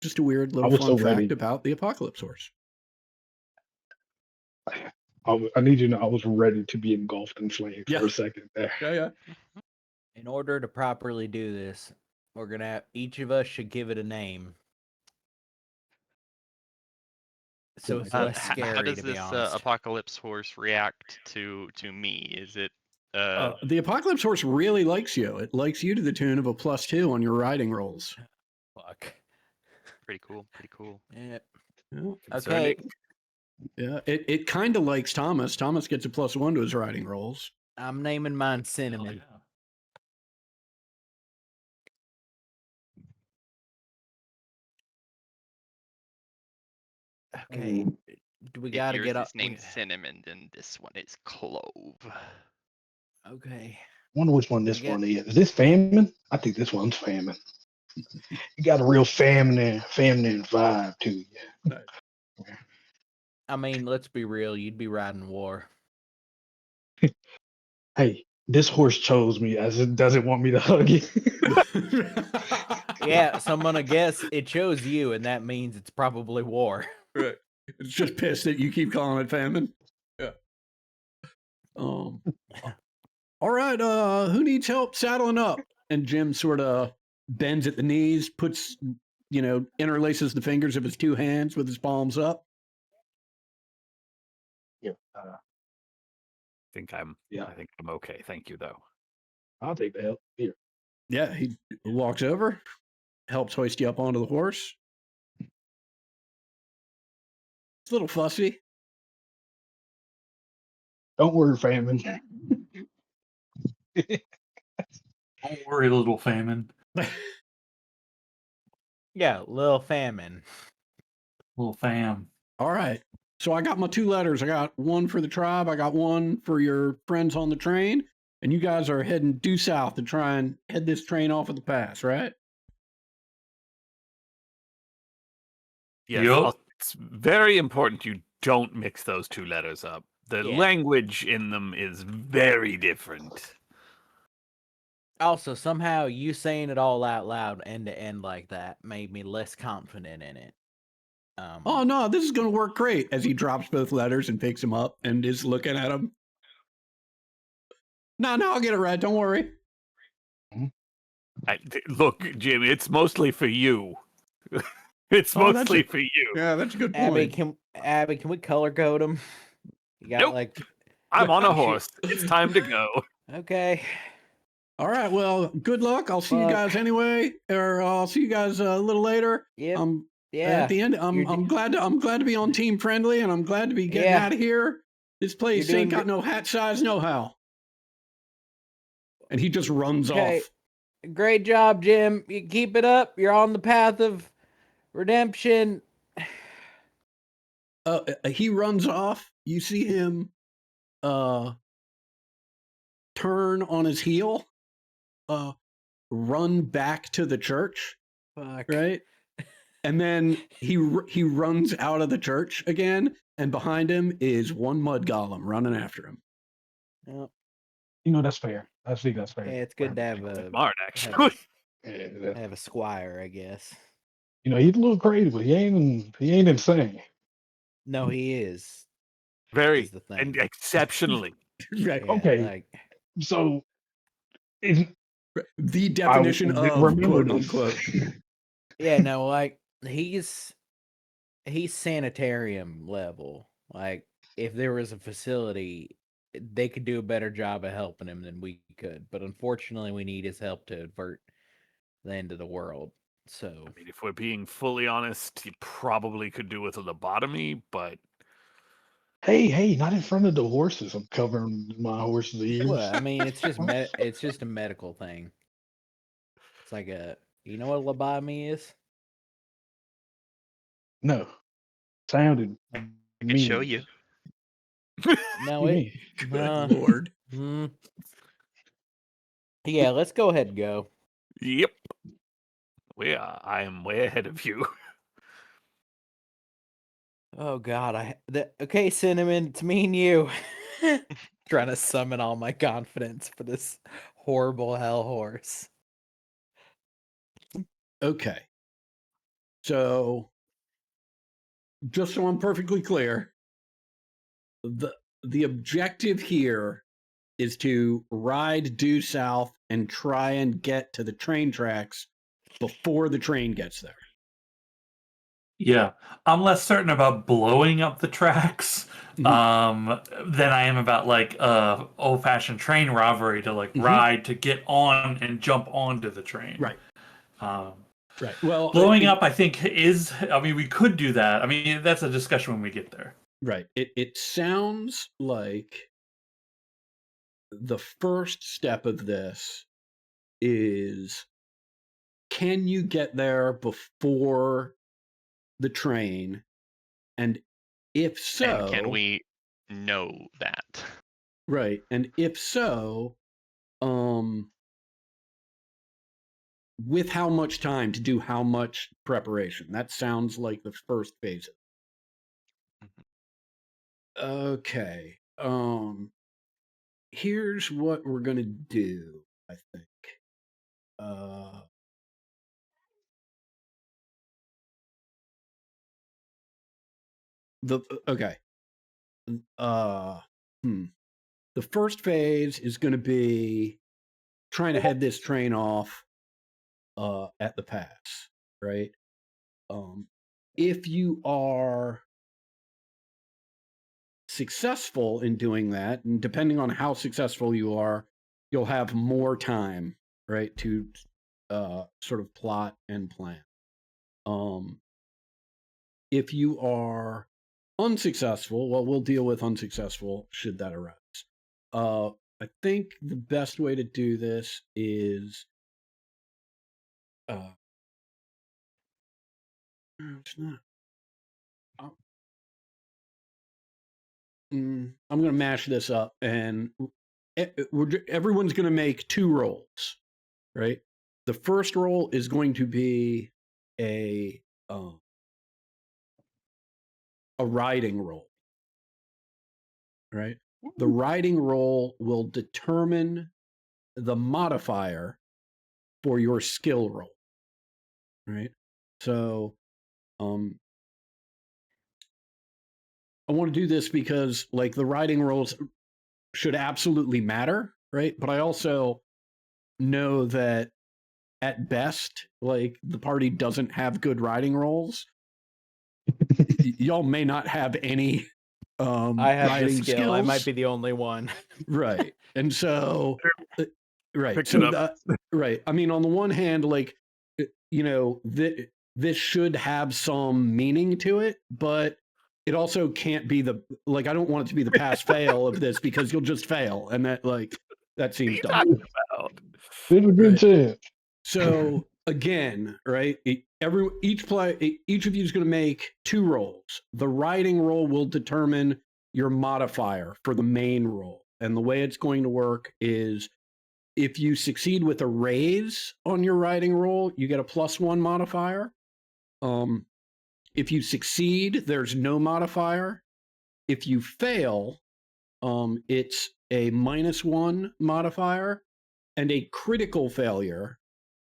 Just a weird little was fun so fact ready. about the apocalypse horse. I need you to know I was ready to be engulfed in flames Yeah. for a second there. Yeah. In order to properly do this, we're gonna have, each of us should give it a name. So it's less scary, how does to be this honest. apocalypse horse react to me? Is it The apocalypse horse really likes you. It likes you to the tune of a +2 on your riding rolls. Fuck. pretty cool? Pretty cool. Yeah. Yeah. Okay. Yeah. It kind of likes Thomas. Thomas gets a +1 to his riding rolls. I'm naming mine Cinnamon. Okay. Do we If gotta yours get up? is named Cinnamon, then this one is Clove. Okay. Wonder which one this Again. one is. Is this Famine? I think this one's Famine. You got a real feminine vibe to you. I mean, let's be real. You'd be riding war. Hey, this horse chose me as it doesn't want me to hug it. Yeah, so I'm gonna guess it chose you, and that means it's probably war. Right. It's just pissed that you keep calling it famine. Yeah. All right. Who needs help saddling up? And Jim sort of bends at the knees, puts, interlaces the fingers of his 2 hands with his palms up. Yeah. I think I'm okay. Thank you, though. I'll take the help. Here. Yeah. He walks over, helps hoist you up onto the horse. It's a little fussy. Don't worry, Famine. Don't worry, little Famine. Yeah, Lil Famine. Little fam. All right. So I got my 2 letters. I got one for the tribe. I got one for your friends on the train. And you guys are heading due south to try and head this train off of the pass, right? Yes, Yup. I'll it's very important you don't mix those two letters up. The Yeah. language in them is very different. Also, somehow you saying it all out loud end to end like that made me less confident in it. Oh no, this is going to work great. As he drops both letters and picks them up and is looking at them. No, I'll get it right. Don't worry. Look, Jim, it's mostly for you. It's Oh, that's mostly a- for you. Yeah, that's a good Abby, point. can we color code them? You got Nope. like I'm on a Shit. horse. It's time to go. okay. All right. Well, good luck. I'll see you Fuck. guys anyway, or I'll see you guys a little later. Yep. At Yeah. the end, You're I'm glad to be on Team Friendly, and I'm glad to be getting Yeah. out of here. This place You're ain't doing got no hat size, no how. And he just runs Okay. off. Great job, Jim. You keep it up. You're on the path of redemption. He runs off. You see him turn on his heel, run back to the church, Fuck. right? And then he runs out of the church again, and behind him is one mud golem running after him. Well, You know, that's fair. I think that's fair. yeah, it's good to have a Smart, actually. Yeah, squire, I guess. you know, he's a little crazy, but he ain't insane. No, he is. Very Is the thing. and exceptionally. Right. Yeah, Okay. like, So, is, The definition I of remember quote this. unquote. yeah, no, like he's sanitarium level. Like, if there was a facility, they could do a better job of helping him than we could. But unfortunately, we need his help to avert the end of the world. So I mean, if we're being fully honest, you probably could do with a lobotomy, but Hey, not in front of the horses. I'm covering my horse's ears. well, I mean, it's just it's just a medical thing. It's like you know what lobotomy is? No, sounded. I can show you. No, What do it. you mean? Good Lord. Yeah, let's go ahead and go. yep. I am way ahead of you. Oh God, okay, Cinnamon, it's me and you. Trying to summon all my confidence for this horrible hell horse. Okay. So, just so I'm perfectly clear, the objective here is to ride due south and try and get to the train tracks before the train gets there. Yeah, I'm less certain about blowing up the tracks than I am about like old-fashioned train robbery to like ride to get on and jump onto the train. Right. Right. Well, Blowing up, I think, is. I mean, we could do that. I mean, that's a discussion when we get there. Right. It sounds like the first step of this is, can you get there before the train? And if so, And can we know that? right. And if so, with how much time to do how much preparation? That sounds like the first phase. Okay. Here's what we're gonna do, I think. Okay. The first phase is gonna be trying to head this train off at the pass, right? If you are successful in doing that, and depending on how successful you are, you'll have more time, right, to sort of plot and plan. If you are unsuccessful, well, we'll deal with unsuccessful should that arise. I think the best way to do this is it's not. I'm going to mash this up, and everyone's going to make 2 rolls, right? The first roll is going to be a a riding roll. Right? The riding roll will determine the modifier for your skill roll. Right? So I want to do this because like the riding rolls should absolutely matter, right? But I also know that at best, like the party doesn't have good riding rolls. Y'all may not have any I have the riding skill. I might skills. be the only one. Right. And so right. Picked So it up. right. I mean, on the one hand, like you know, this should have some meaning to it, but it also can't be the like I don't want it to be the pass fail of this because you'll just fail, and that like that seems dumb. There's a good Right. chance. So again, right? Each of you is going to make 2 rolls. The riding roll will determine your modifier for the main roll, and the way it's going to work is if you succeed with a raise on your riding roll, you get a +1 modifier. If you succeed, there's no modifier. If you fail, it's a -1 modifier, and a critical failure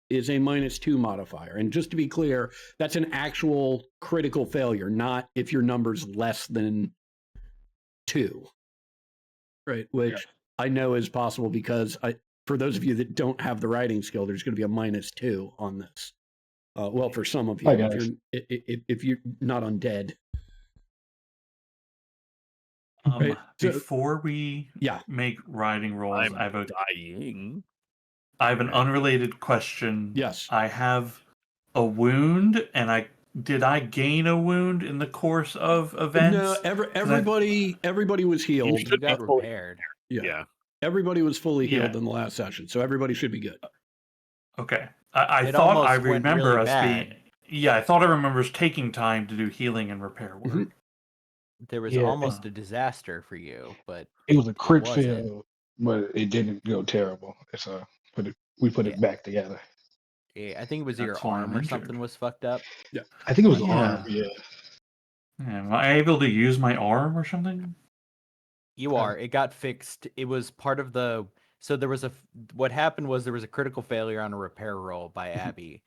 is a -2 modifier. And just to be clear, that's an actual critical failure, not if your number's less than 2. Right, which I know is possible because for those of you that don't have the writing skill, there's going to be a -2 on this. Well, for some of you, Hi, if guys. you're not undead. Right, so- Before we Yeah. make riding rolls, I'm I have dying. an unrelated question. Yes. I have a wound, and did I gain a wound in the course of events? No, everybody was healed. You got repaired. Yeah. Everybody was fully healed Yeah. in the last session, so everybody should be good. Okay. I It thought I almost went remember really us bad. being. Yeah, I thought I remember us taking time to do healing and repair work. Mhm. There was Yeah. almost a disaster for you, but It was a crit wasn't. fail, but it didn't go terrible. It's we put Yeah. it back together. I think it was That's your why I'm arm or injured. something was fucked up. I think it was Oh, the arm. yeah. Yeah. Am I able to use my arm or something? You are. It got fixed. It was part of the. So there was what happened was there was a critical failure on a repair roll by Abby.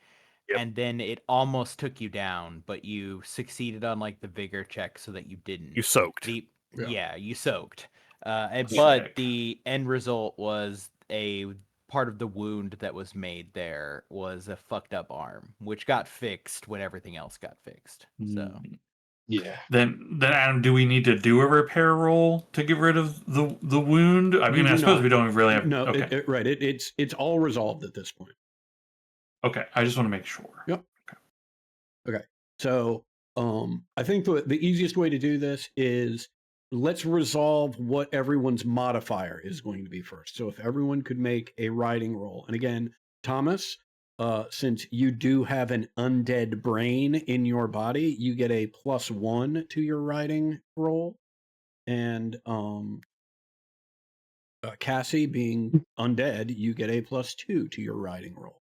Yep. And then it almost took you down, but you succeeded on like the vigor check so that you didn't. You soaked. Yeah. You soaked. But Sick. the end result was a part of the wound that was made there was a fucked up arm, which got fixed when everything else got fixed. So Yeah. Then Adam, do we need to do a repair roll to get rid of the wound? I You mean, do I suppose not. we don't really have. No, Okay. right. It's all resolved at this point. Okay. I just want to make sure. Yep. Okay. So I think the easiest way to do this is let's resolve what everyone's modifier is going to be first. So if everyone could make a riding roll, and again, Thomas, since you do have an undead brain in your body, you get a +1 to your riding roll, and Cassie, being undead, you get a +2 to your riding roll.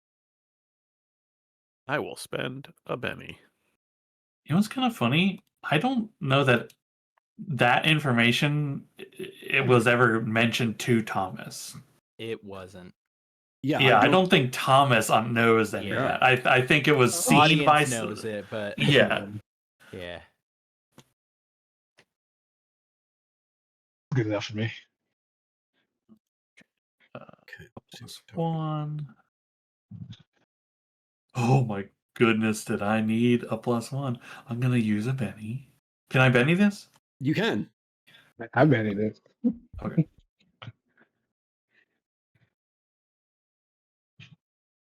I will spend a Benny. You know what's kind of funny? I don't know that information it was ever mentioned to Thomas. it wasn't. Yeah, I don't think Thomas knows that. Yeah. I think it was The seen by audience knows it, but Yeah. yeah. Good enough for me. Okay, let's see Plus what we're talking about. 1. Oh my goodness, did I need a +1? I'm gonna use a Benny. Can I Benny this? You can. I bet it is. Okay.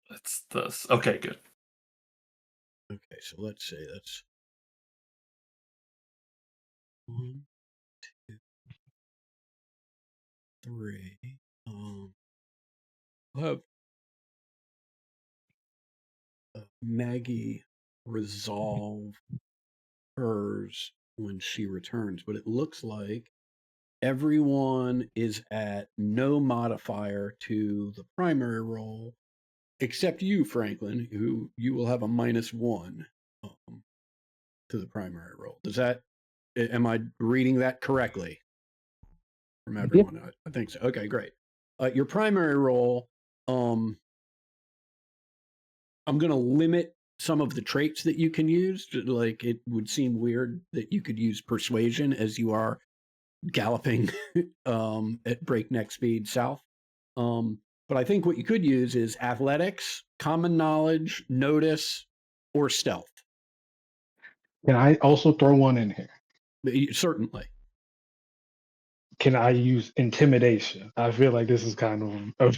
That's this. Okay, good. Okay, so let's say that's 1, 2, 3. I'll have Maggie resolve hers when she returns, but it looks like everyone is at no modifier to the primary roll, except you, Franklin, who you will have a -1 to the primary roll. Does that Am I reading that correctly from everyone? I think so. Okay, great. Your primary role, I'm going to limit some of the traits that you can use. Like, it would seem weird that you could use persuasion as you are galloping at breakneck speed south. But I think what you could use is athletics, common knowledge, notice, or stealth. Can I also throw one in here? Certainly. Can I use intimidation? I feel like this is kind of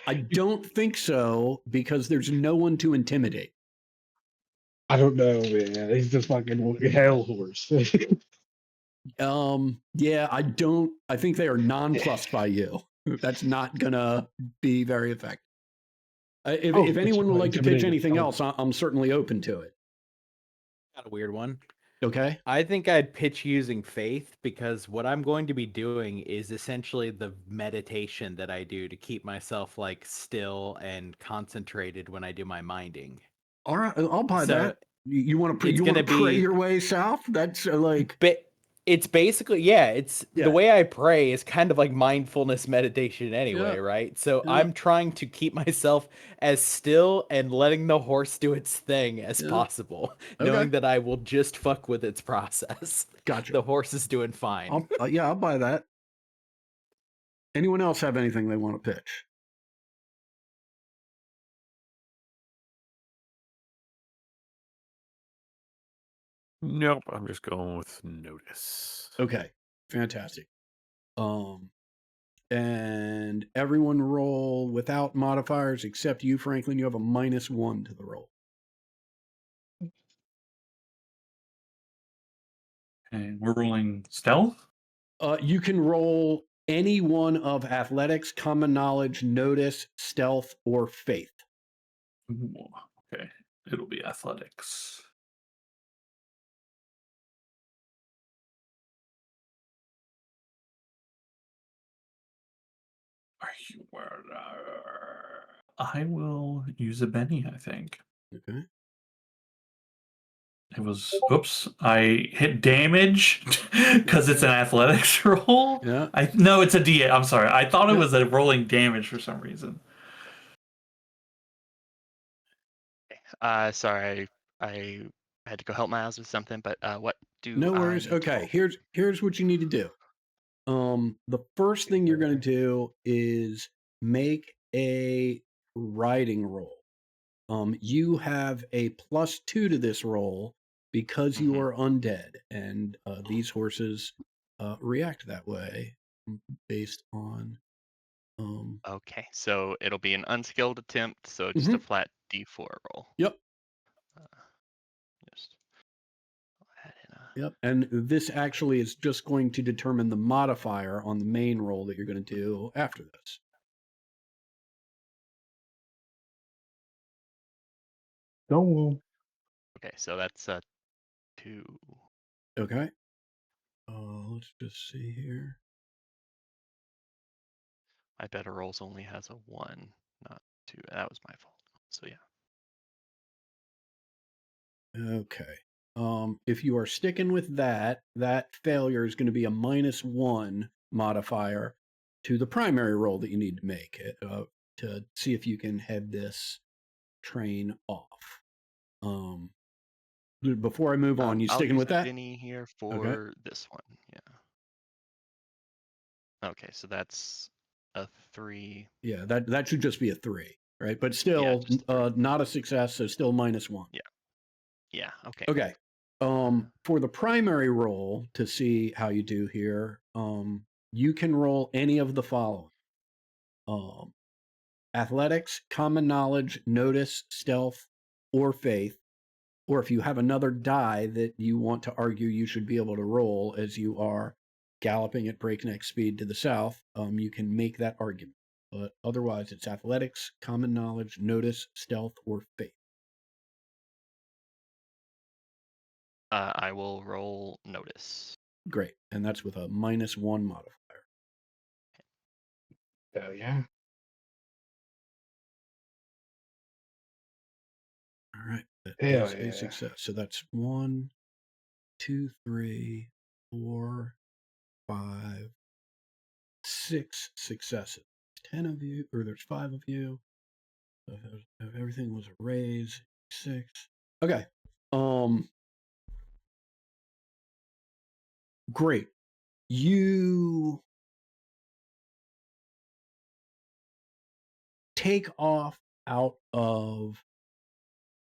I don't think so because there's no one to intimidate. I don't know, man. He's just fucking hell horse. Yeah, I think they are nonplussed by you. That's not gonna be very effective. If Oh, anyone would like to pitch intimidating. anything else, I'm certainly open to it. Got a weird one. Okay. I think I'd pitch using faith because what I'm going to be doing is essentially the meditation that I do to keep myself like still and concentrated when I do my minding. All right, I'll buy So that. You want to it's you want to gonna pray be- your way south? That's like But it's basically it's Yeah. the way I pray is kind of like mindfulness meditation anyway, Yeah. right? So Yeah. I'm trying to keep myself as still and letting the horse do its thing as Yeah. possible, Okay. knowing that I will just fuck with its process. Gotcha. The horse is doing fine. I'll buy that. Anyone else have anything they want to pitch? Nope, I'm just going with notice. Okay, fantastic. And everyone roll without modifiers except you, Franklin. You have a -1 to the roll. And we're rolling stealth. You can roll any one of athletics, common knowledge, notice, stealth, or faith. Ooh, okay, it'll be athletics. Are you? I will use a Benny. I think Okay. it was. Oops! I hit damage because it's an athletics roll. Yeah. No, it's a D8. I'm sorry. I thought it Yeah. was a rolling damage for some reason. Sorry, I had to go help Miles with something, but what do No I worries. need to Okay, roll? here's what you need to do. The first thing you're going to do is make a riding roll. You have a +2 to this roll because you Mhm. are undead, and these horses react that way based on. Okay, so it'll be an unskilled attempt, so just a flat D4 roll. Yep. Just add in a- Yep. And this actually is just going to determine the modifier on the main roll that you're going to do after this. No. Okay, so that's a 2. Okay. Let's just see here. My better rolls only has a 1, not 2. That was my fault. So yeah. Okay. If you are sticking with that, that failure is going to be a -1 modifier to the primary roll that you need to make to see if you can head this train off. Before I move on, you I'll sticking use with a that? Benny here for this one. Yeah. Okay, so that's a 3. Yeah, that should just be a 3, right? But still, just a 3. not a success, so still -1. Yeah. Okay. Okay. For the primary roll to see how you do here, you can roll any of the following: athletics, common knowledge, notice, stealth, or faith. Or if you have another die that you want to argue you should be able to roll as you are galloping at breakneck speed to the south, you can make that argument. But otherwise, it's athletics, common knowledge, notice, stealth, or faith. I will roll notice. Great. And that's with a -1 modifier. Hell yeah. All right. That Hell is a yeah. success. So that's 1, 2, 3, 4, 5, 6 successes. 10 of you, or there's 5 of you. So if everything was a raise, 6. Okay. Great. You take off out of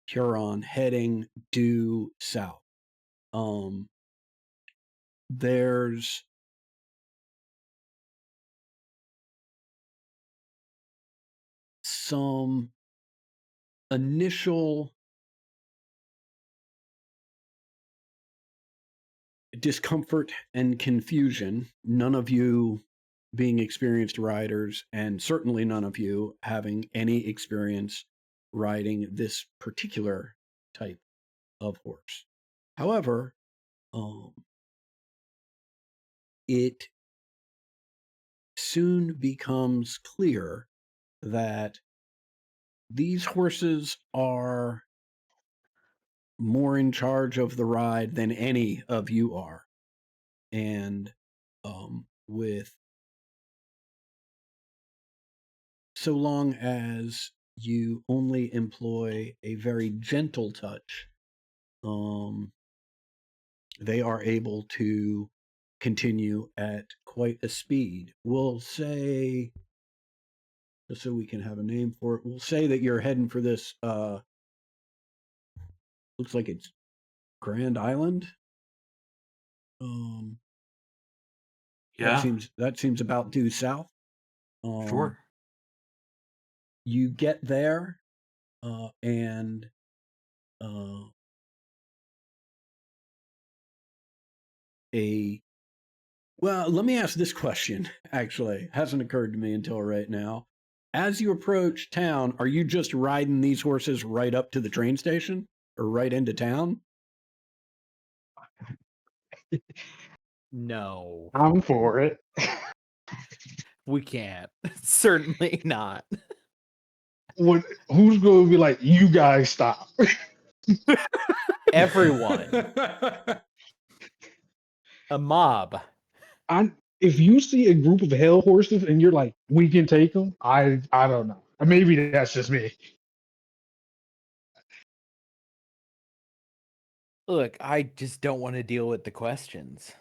Huron, heading due south. There's some initial discomfort and confusion, none of you being experienced riders, and certainly none of you having any experience riding this particular type of horse. However, it soon becomes clear that these horses are more in charge of the ride than any of you are. And with so long as you only employ a very gentle touch, they are able to continue at quite a speed. We'll say, just so we can have a name for it, we'll say that you're heading for this, looks like it's Grand Island. Yeah, That seems about due south. sure. You get there, and well, let me ask this question. Actually, hasn't occurred to me until right now. As you approach town, are you just riding these horses right up to the train station or right into town? No, I'm for it. we can't. Certainly not. Who's going to be like, you guys stop? Everyone. A mob. If you see a group of hell horses and you're like, we can take them, I don't know. Maybe that's just me. Look, I just don't want to deal with the questions.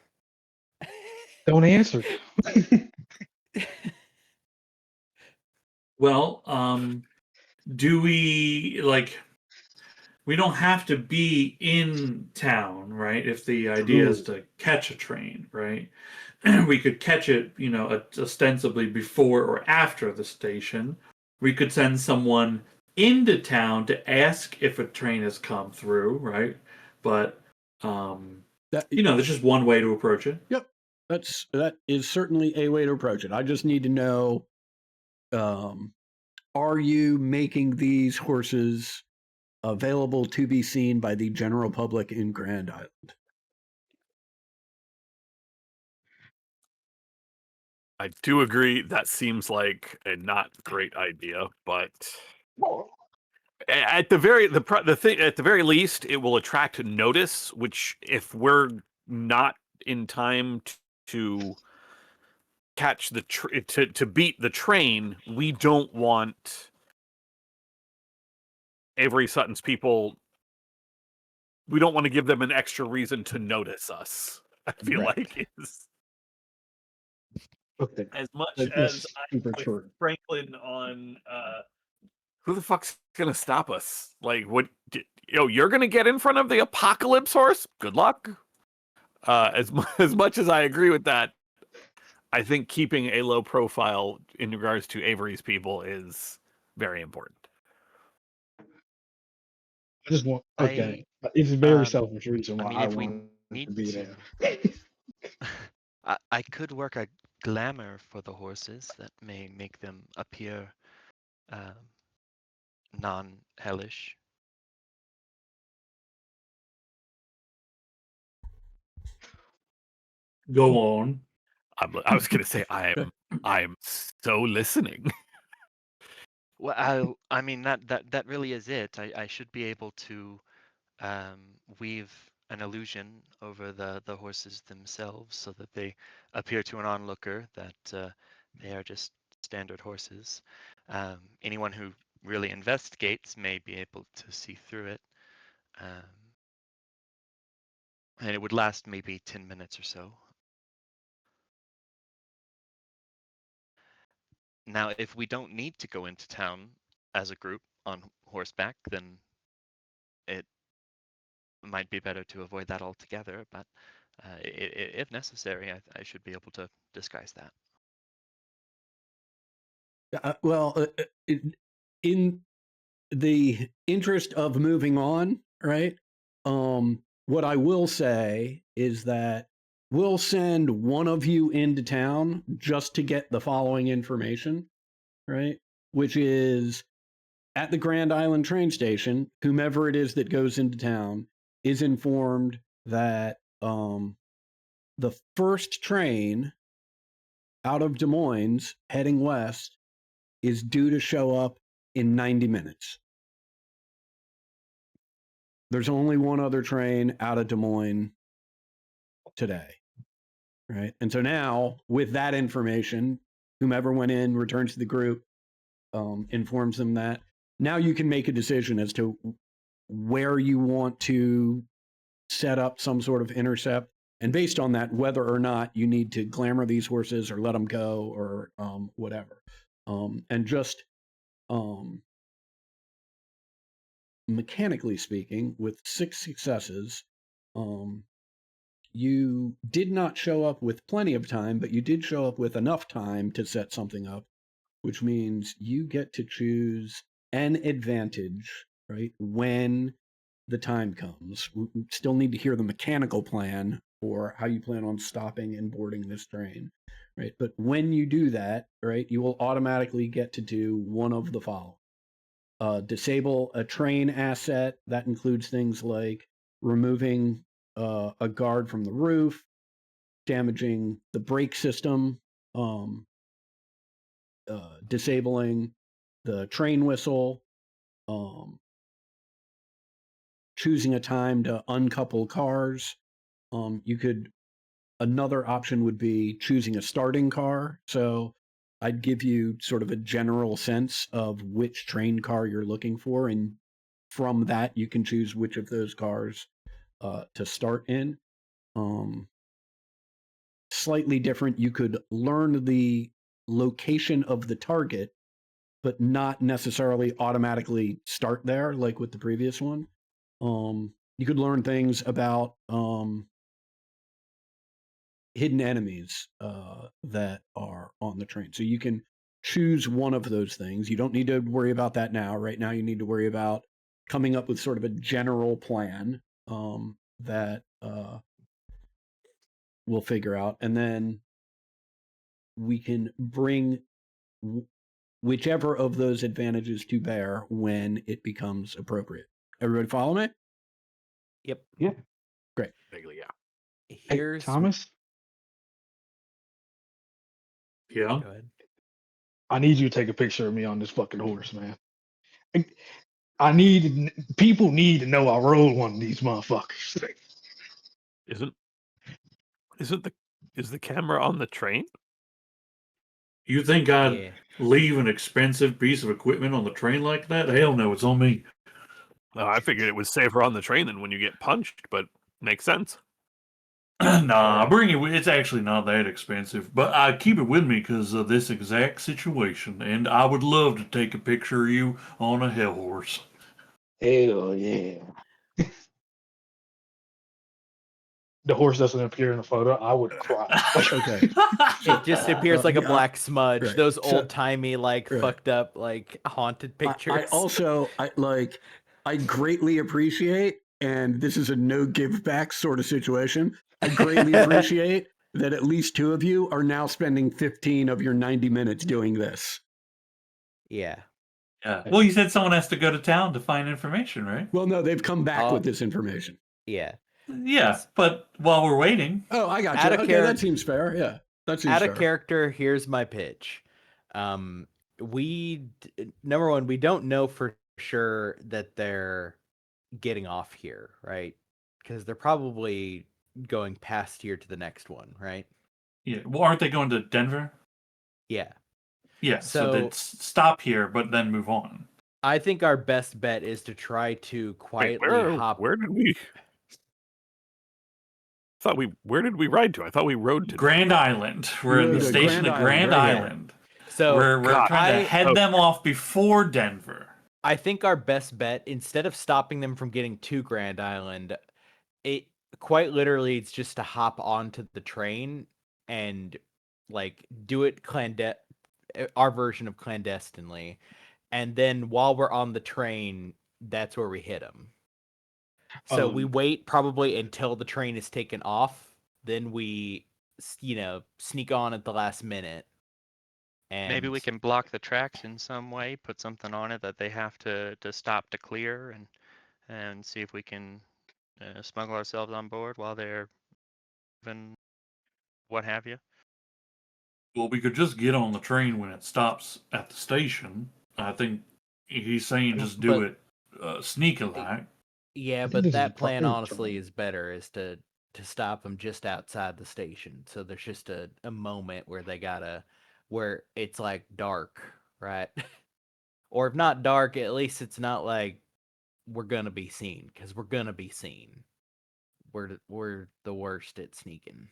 Don't answer. Well, do we like? We don't have to be in town, right? If the idea is to catch a train, right? We could catch it, ostensibly before or after the station. We could send someone into town to ask if a train has come through, right? But there's just one way to approach it. Yep, that is certainly a way to approach it. I just need to know: are you making these horses available to be seen by the general public in Grand Island? I do agree that seems like a not great idea, but at the very least, it will attract notice. Which, if we're not in time to catch the to beat the train, we don't want Avery Sutton's people. We don't want to give them an extra reason to notice us. I feel like is. Okay. As much That's as super I'm true. with Franklin on who the fuck's gonna stop us? Like, what? You're gonna get in front of the apocalypse horse? Good luck. As much as I agree with that, I think keeping a low profile in regards to Avery's people is very important. I just want. Okay. It's a very selfish reason why I if we want to need be to, there. I could work a glamour for the horses that may make them appear non-hellish. Go on. I was gonna say I am so listening. Well, I mean that really is it. I should be able to weave an illusion over the horses themselves, so that they appear to an onlooker that they are just standard horses. Anyone who really investigates may be able to see through it. And it would last maybe 10 minutes or so. Now, if we don't need to go into town as a group on horseback, then it might be better to avoid that altogether. But if necessary, I should be able to disguise that. In the interest of moving on, right? What I will say is that we'll send one of you into town just to get the following information, right? Which is at the Grand Island train station, whomever it is that goes into town is informed that the first train out of Des Moines heading west is due to show up in 90 minutes. There's only one other train out of Des Moines today, right? And so now, with that information, whomever went in returns to the group, informs them that. Now you can make a decision as to where you want to set up some sort of intercept, and based on that, whether or not you need to glamour these horses or let them go or whatever. And just mechanically speaking, with 6 successes, you did not show up with plenty of time, but you did show up with enough time to set something up, which means you get to choose an advantage, right, when the time comes. We still need to hear the mechanical plan for how you plan on stopping and boarding this train, right? But when you do that, right, you will automatically get to do one of the following. Disable a train asset. That includes things like removing a guard from the roof, damaging the brake system, disabling the train whistle, choosing a time to uncouple cars. Another option would be choosing a starting car. So I'd give you sort of a general sense of which train car you're looking for, and from that you can choose which of those cars to start in. Slightly different, you could learn the location of the target, but not necessarily automatically start there like with the previous one. You could learn things about hidden enemies that are on the train. So you can choose one of those things. You don't need to worry about that now. Right now, you need to worry about coming up with sort of a general plan that we'll figure out. And then we can bring whichever of those advantages to bear when it becomes appropriate. Everybody follow me? Yep. Yeah. Great. Vaguely, yeah. Hey, Here's Thomas, Yeah. Go ahead. I need you to take a picture of me on this fucking horse, man. I need people need to know I rode one of these motherfuckers. Is the camera on the train? You think I'd Yeah. leave an expensive piece of equipment on the train like that? Hell no, it's on me. No, I figured it was safer on the train than when you get punched, but makes sense. Nah, I bring it. It's actually not that expensive, but I keep it with me because of this exact situation, and I would love to take a picture of you on a hell horse. Hell yeah. The horse doesn't appear in the photo, I would cry. Okay. It just appears like a yeah, black smudge. right. Those So- old timey, like right. fucked up, like haunted pictures. I also I greatly appreciate, and this is a no give back sort of situation. I greatly appreciate that at least 2 of you are now spending 15 of your 90 minutes doing this. Yeah. Yeah. Well, you said someone has to go to town to find information, right? Well, no, they've come back Oh. with this information. Yeah. Yeah, but while we're waiting, Oh, I got Add you. a Okay, charac- that seems fair. Yeah, that seems Add a fair. character, here's my pitch. Number one, we don't know for sure that they're getting off here, right? because they're probably going past here to the next one, right? Yeah. Well, aren't they going to Denver? Yeah. Yeah. So, So- they'd stop here, but then move on. I think our best bet is to try to Wait, quietly hop. where did we? Where did we ride to? I thought we rode to Grand Island. We're in rode the to station Grand of Grand Island, right? Island. So we're God, trying to head okay. them off before Denver. I think our best bet, instead of stopping them from getting to Grand Island, it quite literally it's just to hop onto the train and like do it our version of clandestinely, and then while we're on the train, that's where we hit them. So we wait probably until the train is taken off, then we sneak on at the last minute. And Maybe we can block the tracks in some way, put something on it that they have to stop to clear, and see if we can smuggle ourselves on board while they're even what have you. Well, we could just get on the train when it stops at the station. I think he's saying just do it sneaky like. Yeah, think but this is that a plan private honestly train. is better, is to stop them just outside the station. So there's just a moment where where it's like dark, right? Or if not dark, at least it's not like we're gonna be seen, because we're gonna be seen. We're the worst at sneaking.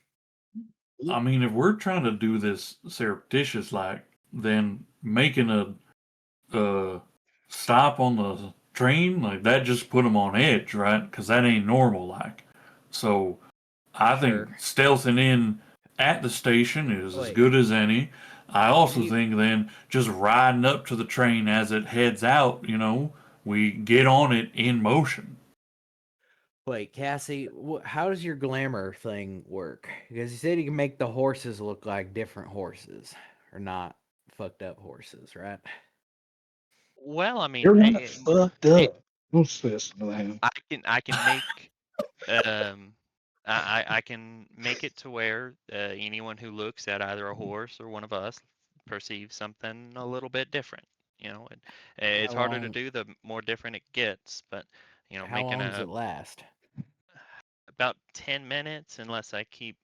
I mean, if we're trying to do this surreptitious like, then making a stop on the train like that just put them on edge, right? Because that ain't normal like. So I think Sure. stealthing in at the station is as Wait. good as any. I also You- think then just riding up to the train as it heads out, we get on it in motion. Wait, Cassie, how does your glamour thing work? Because you said you can make the horses look like different horses, or not fucked up horses, right? Well, I mean, You're not fucked up. What's this, man? I can make I can make it to where anyone who looks at either a horse or one of us perceives something a little bit different. It's How harder to long- do the more different it gets, but How making long does it last? about 10 minutes unless I keep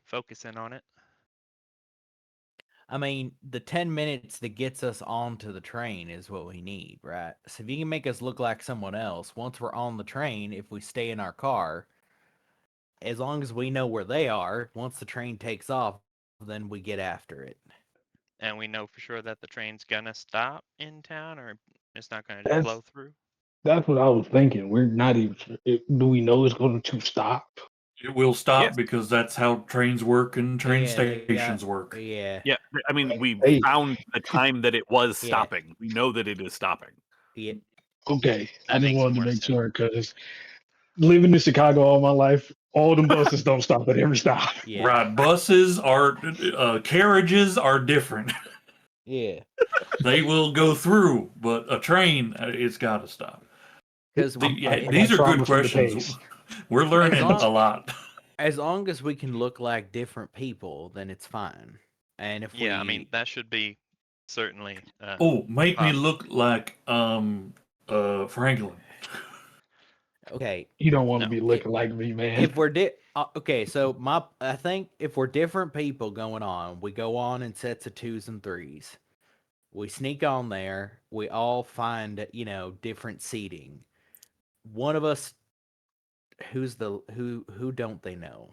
focusing on it. I mean, the 10 minutes that gets us onto the train is what we need, right? So if you can make us look like someone else, once we're on the train, if we stay in our car, as long as we know where they are, once the train takes off, then we get after it. And we know for sure that the train's gonna stop in town, or it's not gonna just That's- blow through. That's what I was thinking. We're not even. Do we know it's going to stop? It will stop Yes. because that's how trains work and train Yeah, they stations got- work. Yeah. Yeah, I mean, we Hey. found the time that it was Yeah. stopping. We know that it is stopping. Yeah. Okay, I That just makes wanted to more make sense. sure because living in Chicago all my life, all the buses don't stop at every stop. Yeah. Right, buses are carriages are different. Yeah. They will go through, but a train, it's got to stop. Because These are good questions. We're learning long- a lot. as long as we can look like different people, then it's fine. And if Yeah, I mean that should be certainly. Oh, make me Um, look like Franklin. okay, You don't want to No. be looking like me, man. if we're okay, so I think if we're different people going on, we go on in sets of 2s and 3s. We sneak on there. We all find different seating. One of us, who don't they know?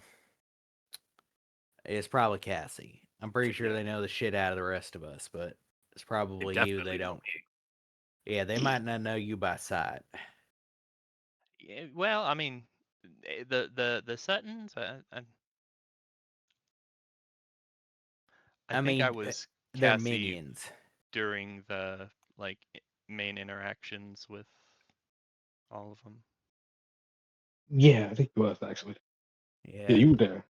It's probably Cassie. I'm pretty sure they know the shit out of the rest of us, but it's probably you. Definitely They not don't. Yeah, they might not know you by sight. yeah, well, I mean, the Suttons. I think mean, I was they're Cassie minions. during the main interactions with all of them. Yeah, I think it was actually. Yeah. Yeah, you were there.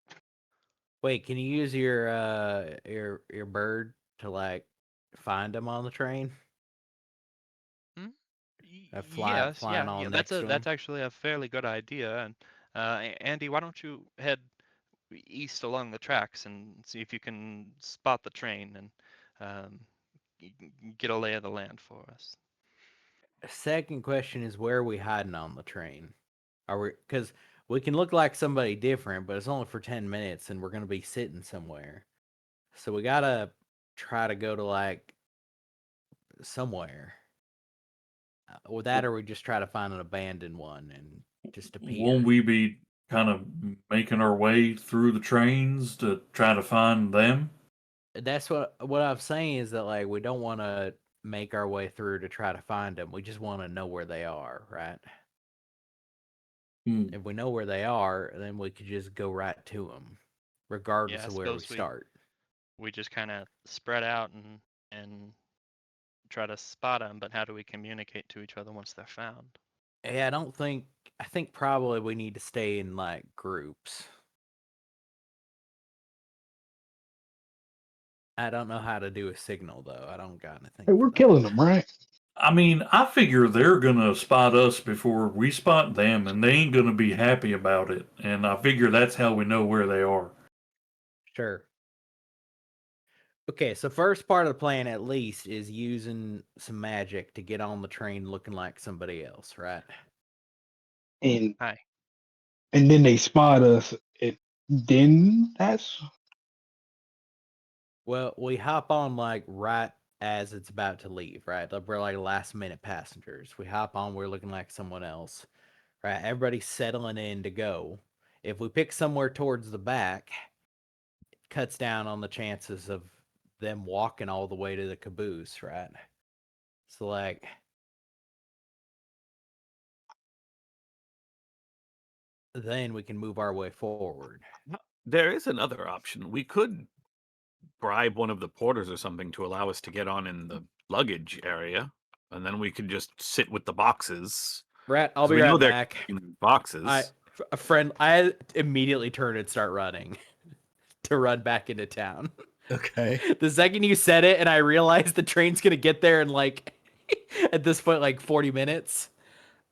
Wait, can you use your bird to like find them on the train? Yes, flying yeah, on yeah. next to That's 'em? actually a fairly good idea. And Andy, why don't you head east along the tracks and see if you can spot the train and get a lay of the land for us. Second question is, where are we hiding on the train? Are we? Because we can look like somebody different, but it's only for 10 minutes, and we're gonna be sitting somewhere. So we gotta try to go to like somewhere. With that, or we just try to find an abandoned one and just appear. Won't we be kind of making our way through the trains to try to find them? That's what I'm saying is that like we don't want to make our way through to try to find them. We just want to know where they are, right? Hmm. If we know where they are, then we could just go right to them, regardless Yeah, I of where we suppose we- start. We just kind of spread out and try to spot them, but how do we communicate to each other once they're found? Yeah, I think probably we need to stay in like groups. I don't know how to do a signal though. I don't got anything. Hey, for we're that. killing them, right? I mean, I figure they're gonna spot us before we spot them, and they ain't gonna be happy about it. And I figure that's how we know where they are. Sure. Okay, so first part of the plan at least is using some magic to get on the train looking like somebody else, right? And Hi. and then they spot us. Then that's Well, we hop on like right as it's about to leave, right? Like, we're like last minute passengers. We hop on, we're looking like someone else, right? Everybody's settling in to go. If we pick somewhere towards the back, it cuts down on the chances of them walking all the way to the caboose, right? So like then we can move our way forward. There is another option. We could bribe one of the porters or something to allow us to get on in the luggage area, and then we could just sit with the boxes. Right, I'll 'cause be we know right they're back. in boxes. I immediately turn and start running to run back into town. Okay. The second you said it, and I realized the train's gonna get there in like at this point like 40 minutes.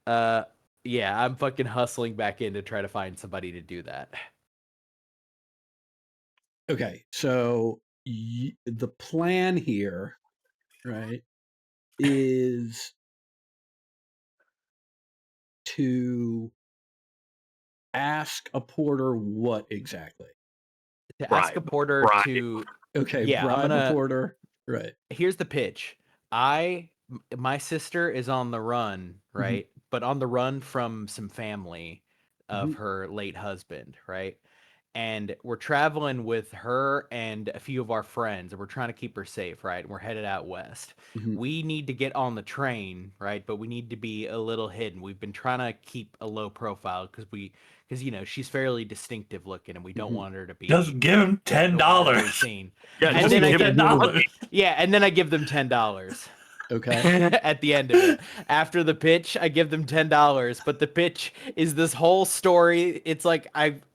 Yeah, I'm fucking hustling back in to try to find somebody to do that. Okay. So the plan here, right, is to ask a porter what exactly? To ask a Bribe. porter Bribe. to Okay, Yeah, I'm bribe a gonna- porter. Right. here's the pitch. My sister is on the run, right? But on the run from some family of Mhm. her late husband, right? And we're traveling with her and a few of our friends, and we're trying to keep her safe, right? And we're headed out west. Mhm. We need to get on the train, right? But we need to be a little hidden. We've been trying to keep a low profile because you know she's fairly distinctive looking, and we don't Mhm. want her to be Just give him easily $10. seen. Yeah, And just then I give get- it- $10. Yeah, and then I give them $10. Okay. At the end of it. After the pitch, I give them $10. But the pitch is this whole story. It's like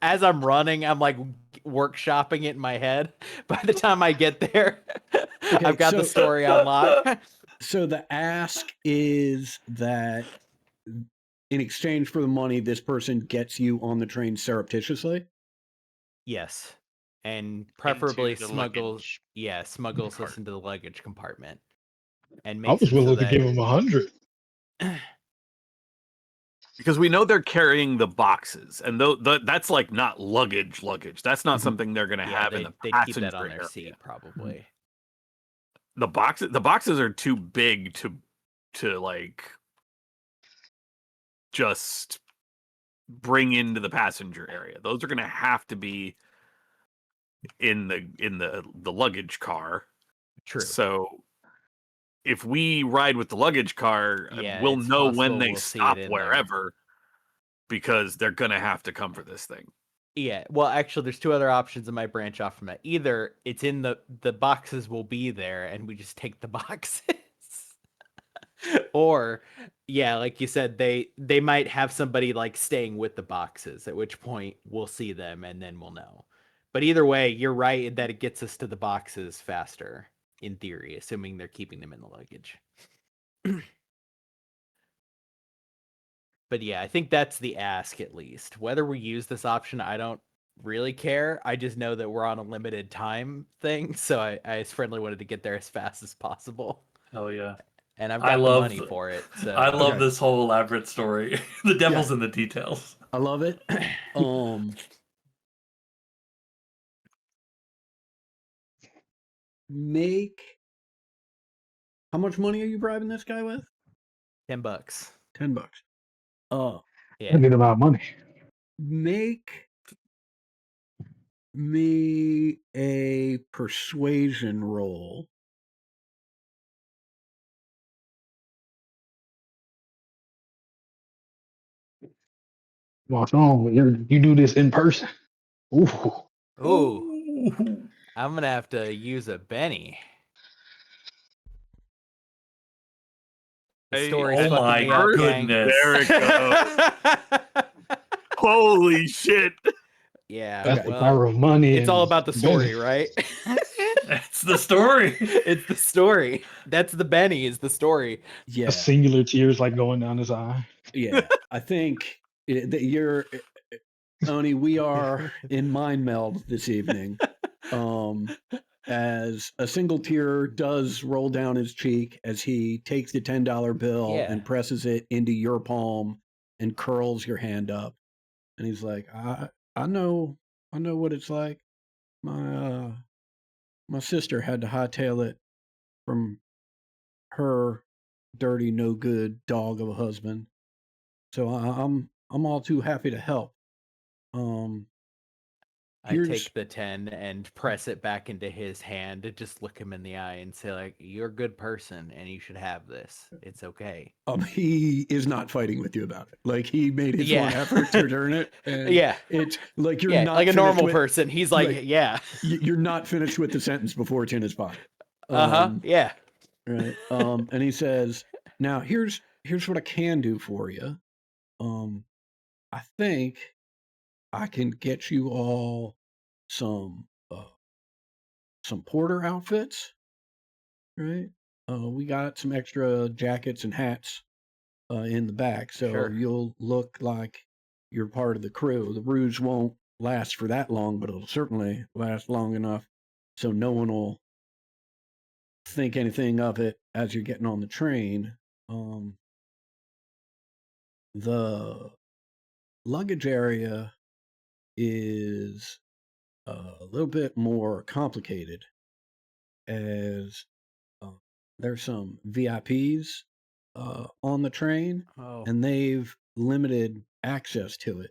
as I'm running, I'm like workshopping it in my head. By the time I get there, Okay, I've got the so- story on lock. So the ask is that in exchange for the money, this person gets you on the train surreptitiously? Yes. And preferably Into the smuggles luggage smuggles us cart. into the luggage compartment. And I makes was it so willing to that give him 100. because we know they're carrying the boxes, and that's like not luggage. That's not Mhm. something they're gonna have in the they'd passenger keep that on their area. seat probably. The boxes are too big to like just bring into the passenger area. Those are gonna have to be in the luggage car. True. So if we ride with the luggage car, Yeah, we'll it's know when possible they we'll see stop it in there. wherever, because they're gonna have to come for this thing. Yeah, well, actually, there's two other options that might branch off from that. Either it's in the boxes will be there, and we just take the boxes, or yeah, like you said, they might have somebody like staying with the boxes. At which point we'll see them, and then we'll know. But either way, you're right in that it gets us to the boxes faster, in theory, assuming they're keeping them in the luggage. But yeah, I think that's the ask at least. Whether we use this option, I don't really care. I just know that we're on a limited time thing, so I as friendly wanted to get there as fast as possible. Hell yeah. and I've I got the love money the- for it. So I love Okay. this whole elaborate story. The devil's in the details. I love it. Make how much money are you bribing this guy with? $10. $10. I Yeah. need about money. Make me a persuasion roll. What's wrong? You do this in person. Ooh. Ooh, I'm gonna have to use a Benny. The Hey, story's oh fucking my me up, gang. goodness. There it goes. Holy shit! Yeah, That's Okay. the well, power of money. it's all and about the Benny. story, right? That's the story. It's the story. That's the Benny. Is the story. Yeah, A singular tears like going down his eye. yeah. I think that you're, Oni. We are in mind meld this evening. As a single tear does roll down his cheek as he takes the $10 bill Yeah. and presses it into your palm and curls your hand up, and he's like, I know what it's like. My sister had to hightail it from her dirty, no good dog of a husband. So I'm all too happy to help. I Here's- take the 10 and press it back into his hand and just look him in the eye and say, like, you're a good person and you should have this. It's okay. He is not fighting with you about it. Like, he made his Yeah. one effort to turn it. And Yeah. it's like you're Yeah, not like a finished normal with- person. He's like, like, yeah. You're not finished with the sentence before it's in his pocket. Yeah. Right. And he says, "Now here's what I can do for you. I think I can get you all some porter outfits. Right. We got some extra jackets and hats in the back, so Sure. you'll look like you're part of the crew. The ruse won't last for that long, but it'll certainly last long enough so no one will think anything of it as you're getting on the train. The luggage area is a little bit more complicated, as there's some VIPs on the train, Oh. and they've limited access to it.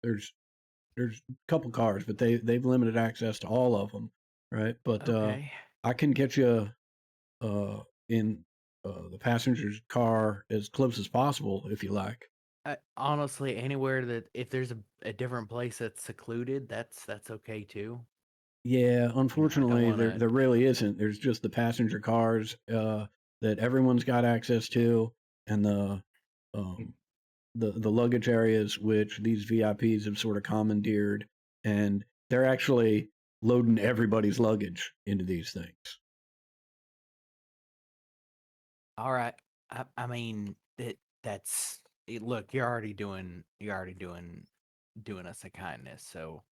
There's a couple cars, but they've limited access to all of them, right? But Okay. I can get you in the passenger's car as close as possible if you like. Honestly, anywhere that if there's a different place that's secluded, that's okay too. Yeah, unfortunately, wanna- there really isn't. There's just the passenger cars that everyone's got access to, and the luggage areas which these VIPs have sort of commandeered, and they're actually loading everybody's luggage into these things. All right. I mean, look, you're already doing us a kindness, so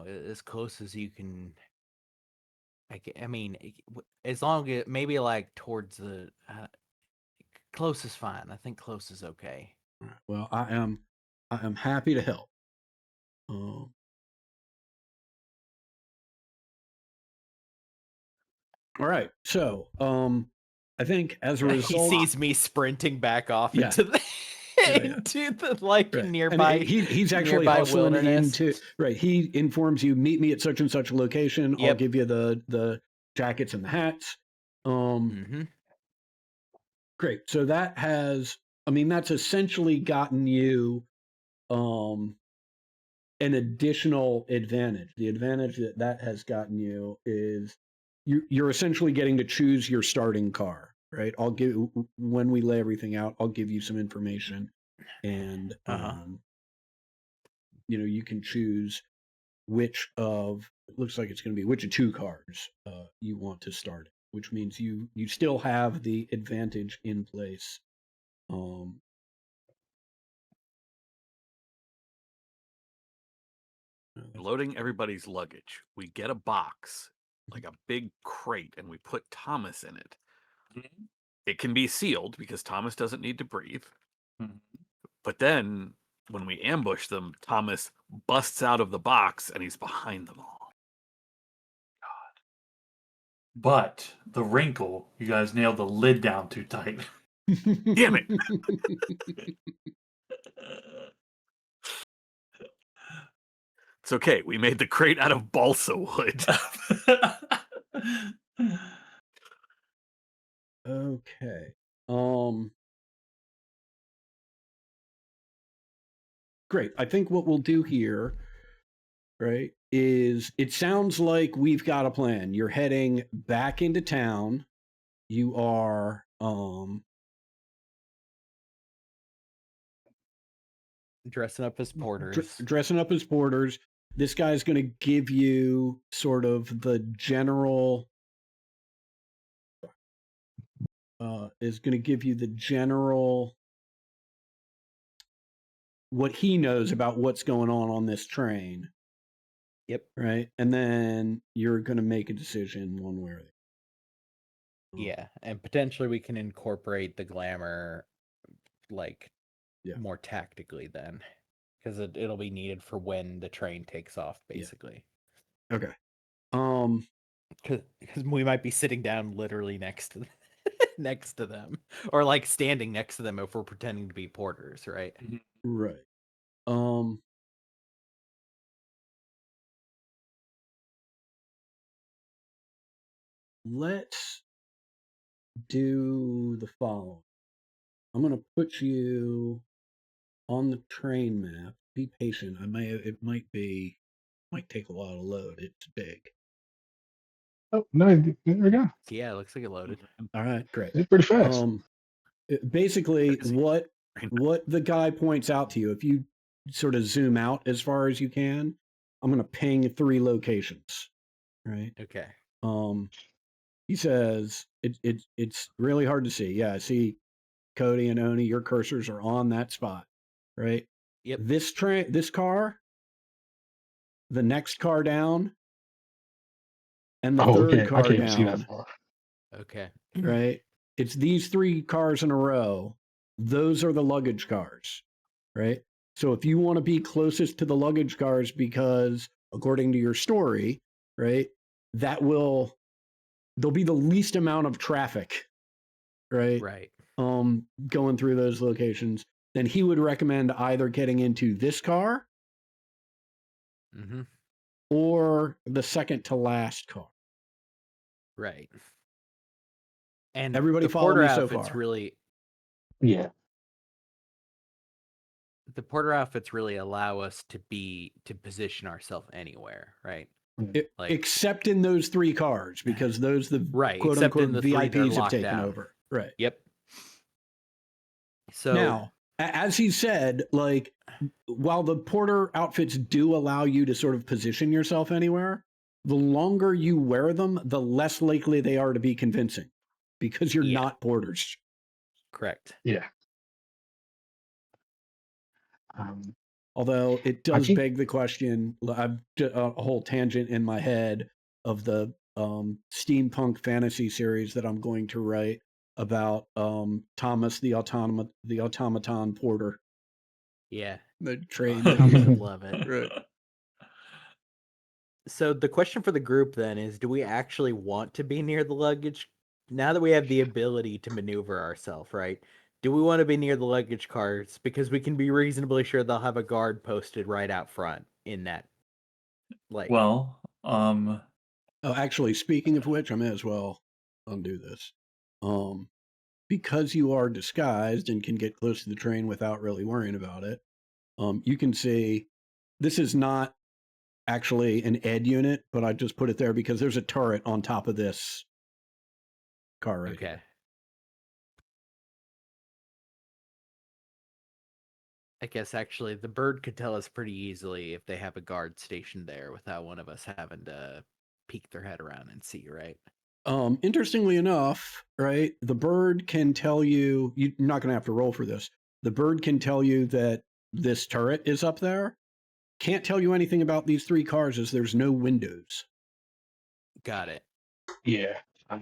as close as you can. I mean, as long as maybe like towards the close is fine. I think close is okay. Well, I am happy to help. All right, so I think as a He result, sees me sprinting back off Yeah. into the Yeah. into the like right. nearby. And he's actually nearby hustling wilderness. into right. He informs you, meet me at such and such a location. I'll Yep. give you the jackets and the hats. Mm-hmm. Great. So that has, I mean, that's essentially gotten you an additional advantage. The advantage that has gotten you is you're essentially getting to choose your starting car, right? When we lay everything out, I'll give you some information, and you can choose which of, it looks like it's going to be which of two cars you want to start, which means you still have the advantage in place. Loading everybody's luggage. We get a box. like a big crate and we put Thomas in it, Mhm. it can be sealed because Thomas doesn't need to breathe. Mhm. But then when we ambush them, Thomas busts out of the box and he's behind them all. But the wrinkle, you guys nailed the lid down too tight. Damn it. It's okay. We made the crate out of balsa wood. Okay. Great. I think what we'll do here, right, is it sounds like we've got a plan. You're heading back into town. You are Dressing up as porters. dressing up as porters. This guy's going to give you sort of the general what he knows about what's going on this train. Yep. Right. And then you're going to make a decision one way or the other. Yeah, and potentially we can incorporate the glamour, like, Yeah. more tactically then, because it'll be needed for when the train takes off, Yeah. basically. Okay. Because we might be sitting down literally next to next to them, or like standing next to them if we're pretending to be porters, right? Right. Let's do the following. I'm going to put you on the train map. Be patient. It might take a while to load. It's big. Oh no, there we go. Yeah, it looks like it loaded. All right, great. It's pretty fast. Basically what the guy points out to you, if you sort of zoom out as far as you can, I'm going to ping 3 locations, right? Okay. He says it's really hard to see. Yeah, I see Cody and Oni, your cursors are on that spot, right? Yep. This car, the next car down, and the third okay. car I can't even down. see that far. Okay. Right? It's these 3 cars in a row. Those are the luggage cars, right? So if you want to be closest to the luggage cars, because according to your story, right, there'll be the least amount of traffic, right? Right. Going through those locations, then he would recommend either getting into this car Mm-hmm. or the second to last car. Right. And Everybody the follow porter me so outfits far? really Yeah. the porter outfits really allow us to position ourselves anywhere, right? Like- Except in those 3 cars, because those the Right, quote except unquote in the 3 that are VIPs have locked taken down. over. Right. Yep. So Now, as he said, like, while the porter outfits do allow you to sort of position yourself anywhere, the longer you wear them, the less likely they are to be convincing, because you're Yeah. not porters. correct. Yeah. Although it does think- beg the question, I've a whole tangent in my head of the steampunk fantasy series that I'm going to write about Thomas the automaton porter. Yeah. The train. I would love it. Right. So the question for the group then is, do we actually want to be near the luggage? Now that we have the ability to maneuver ourselves, right? Do we want to be near the luggage cars? Because we can be reasonably sure they'll have a guard posted right out front in that. Like, Well, Oh, actually, speaking of which, I may as well undo this. Because you are disguised and can get close to the train without really worrying about it, you can see this is not actually an ed unit, but I just put it there because there's a turret on top of this car right okay. here. I guess actually the bird could tell us pretty easily if they have a guard stationed there without one of us having to peek their head around and see, right? Interestingly enough, right, the bird can tell you, you're not going to have to roll for this. The bird can tell you that this turret is up there. Can't tell you anything about these 3 cars as there's no windows. Got it. Yeah. I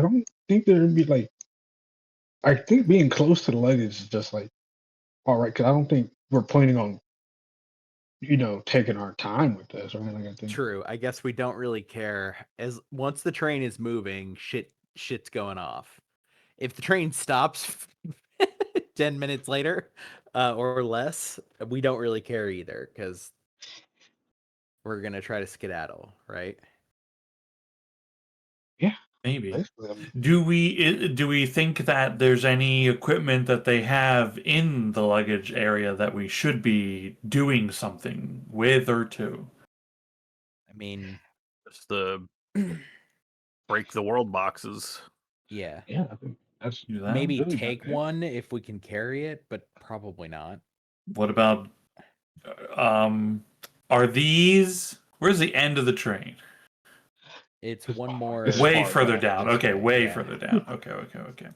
don't think there'd be like. I think being close to the luggage is just like all right, because I don't think we're planning on taking our time with this, right? Like I think. True. I guess we don't really care as once the train is moving, shit's going off. If the train stops 10 minutes later or less, we don't really care either because we're gonna try to skedaddle, right? Maybe. Basically, I mean, Do we think that there's any equipment that they have in the luggage area that we should be doing something with or to? I mean, Just the break the world boxes. yeah. yeah, I think that's Do that? Maybe really take about it. one if we can carry it, but probably not. What about are these where's the end of the train? It's It's one far- more it's Way far further back. down. It's Okay, far way yeah. further down. Okay.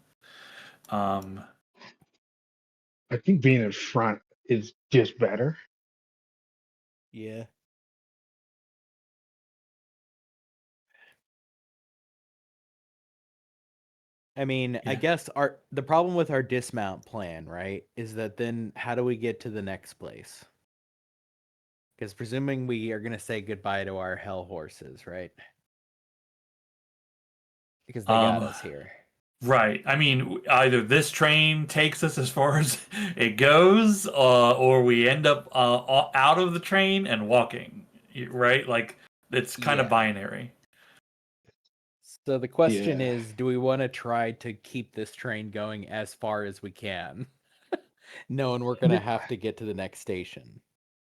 I think being in front is just better. Yeah. I mean, I Yeah. guess the problem with our dismount plan, right, is that then how do we get to the next place? Because presuming we are going to say goodbye to our hell horses, right? Because they got us here. Right. I mean, either this train takes us as far as it goes, or we end up out of the train and walking. Right? Like it's kind of Yeah. binary. So the question Yeah. is, do we want to try to keep this train going as far as we can, knowing we're going to have to get to the next station?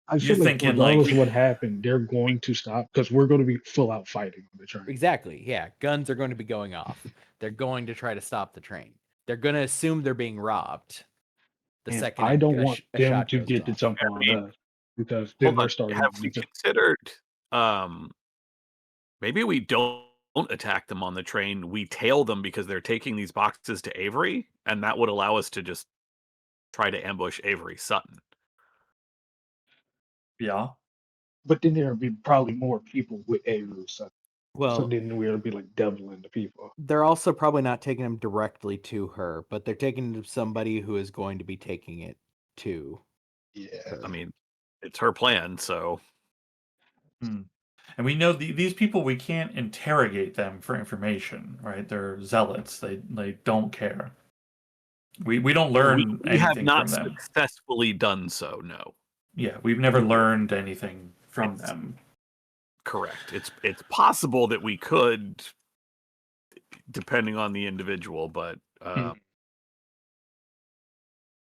I You're feel like thinking, regardless like- of what happened, they're going to stop because we're going to be full out fighting on the train. Exactly. Yeah. Guns are going to be going off. They're going to try to stop the train. They're going to assume they're being robbed. The And second I don't a want a them shot to goes get the off. jump I on mean, us because then Hold they're on. starting. Have we to- considered maybe we don't attack them on the train, we tail them because they're taking these boxes to Avery, and that would allow us to just try to ambush Avery Sutton. Yeah. But then there would be probably more people with Avery, so Well, then we'll be like doubling the people. they're also probably not taking them directly to her, but they're taking it to somebody who is going to be taking it to Yeah. her. I mean, it's her plan, so And we know these people, we can't interrogate them for information, right? They're zealots. They don't care. We don't learn we have anything not from them. successfully done so. No, Yeah, we've never learned anything from them. correct. It's possible that we could, depending on the individual, but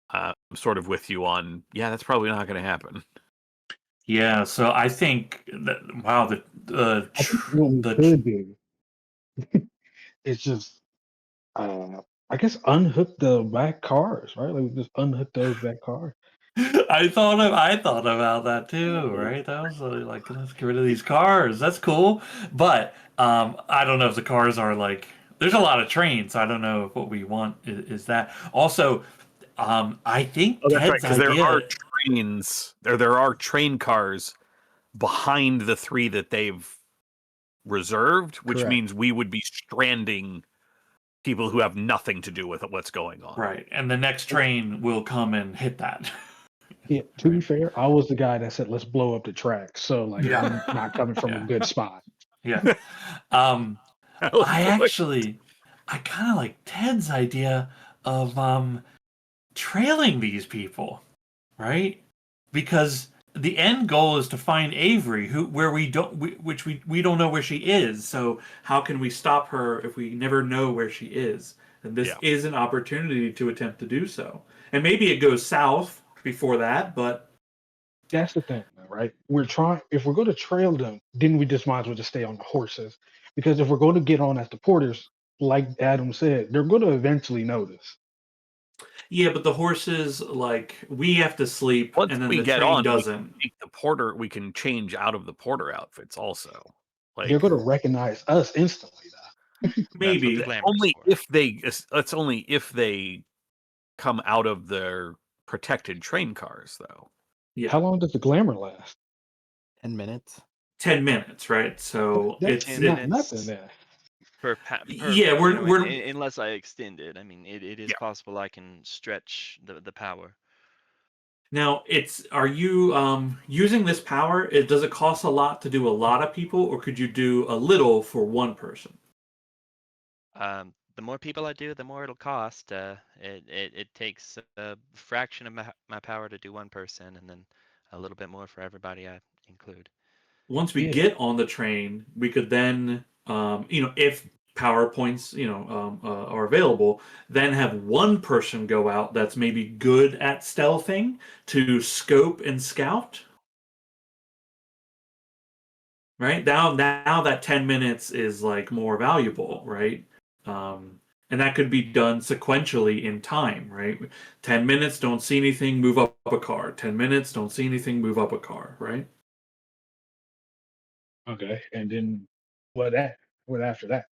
I'm sort of with you on. Yeah, that's probably not going to happen. Yeah, so I think that wow, I think what we could do is just, I guess, unhook the back cars, right? Like just unhook those back cars. I thought about that too, right? That was like let's get rid of these cars. That's cool, but I don't know if the cars are like. There's a lot of trains. I don't know if what we want is that. Also, I think Oh, that's right, Ted's because idea. there are trains. There are train cars behind the 3 that they've reserved, which Correct. means we would be stranding people who have nothing to do with what's going on. Right, and the next train will come and hit that. Yeah, to be fair, I was the guy that said let's blow up the track. So like Yeah. I'm not coming from Yeah. a good spot. Yeah. I kind of like Ted's idea of trailing these people, right? Because the end goal is to find Avery, we don't know where she is. So how can we stop her if we never know where she is? And this is an opportunity to attempt to do so. And maybe it goes south before that, but That's the thing, right? If we're going to trail them, then we just might as well just stay on the horses. Because if we're going to get on as the porters, like Adam said, they're going to eventually notice. yeah, but the horses, like, we have to sleep, Once and then we the get train on, doesn't. we can change out of the porter outfits also. Like They're going to recognize us instantly, though. Maybe. That's what the glamour's only for. if they. It's only if they come out of their protected train cars, though. Yeah. How long does the glamour last? 10 minutes. 10 minutes, right? So That's 10 not minutes. nothing there. Per yeah, you know, we're unless I extend it. I mean, it is Yeah. possible I can stretch the power. now are you using this power? Does it cost a lot to do a lot of people, or could you do a little for one person? The more people I do, the more it'll cost. It takes a fraction of my power to do one person, and then a little bit more for everybody I include. Once we Yeah. get on the train, we could then, if PowerPoints, are available, then have one person go out that's maybe good at stealthing to scope and scout. Right now that 10 minutes is like more valuable, right? And that could be done sequentially in time, right? 10 minutes, don't see anything, move up a car. 10 minutes, don't see anything, move up a car, right? Okay, and then what after that?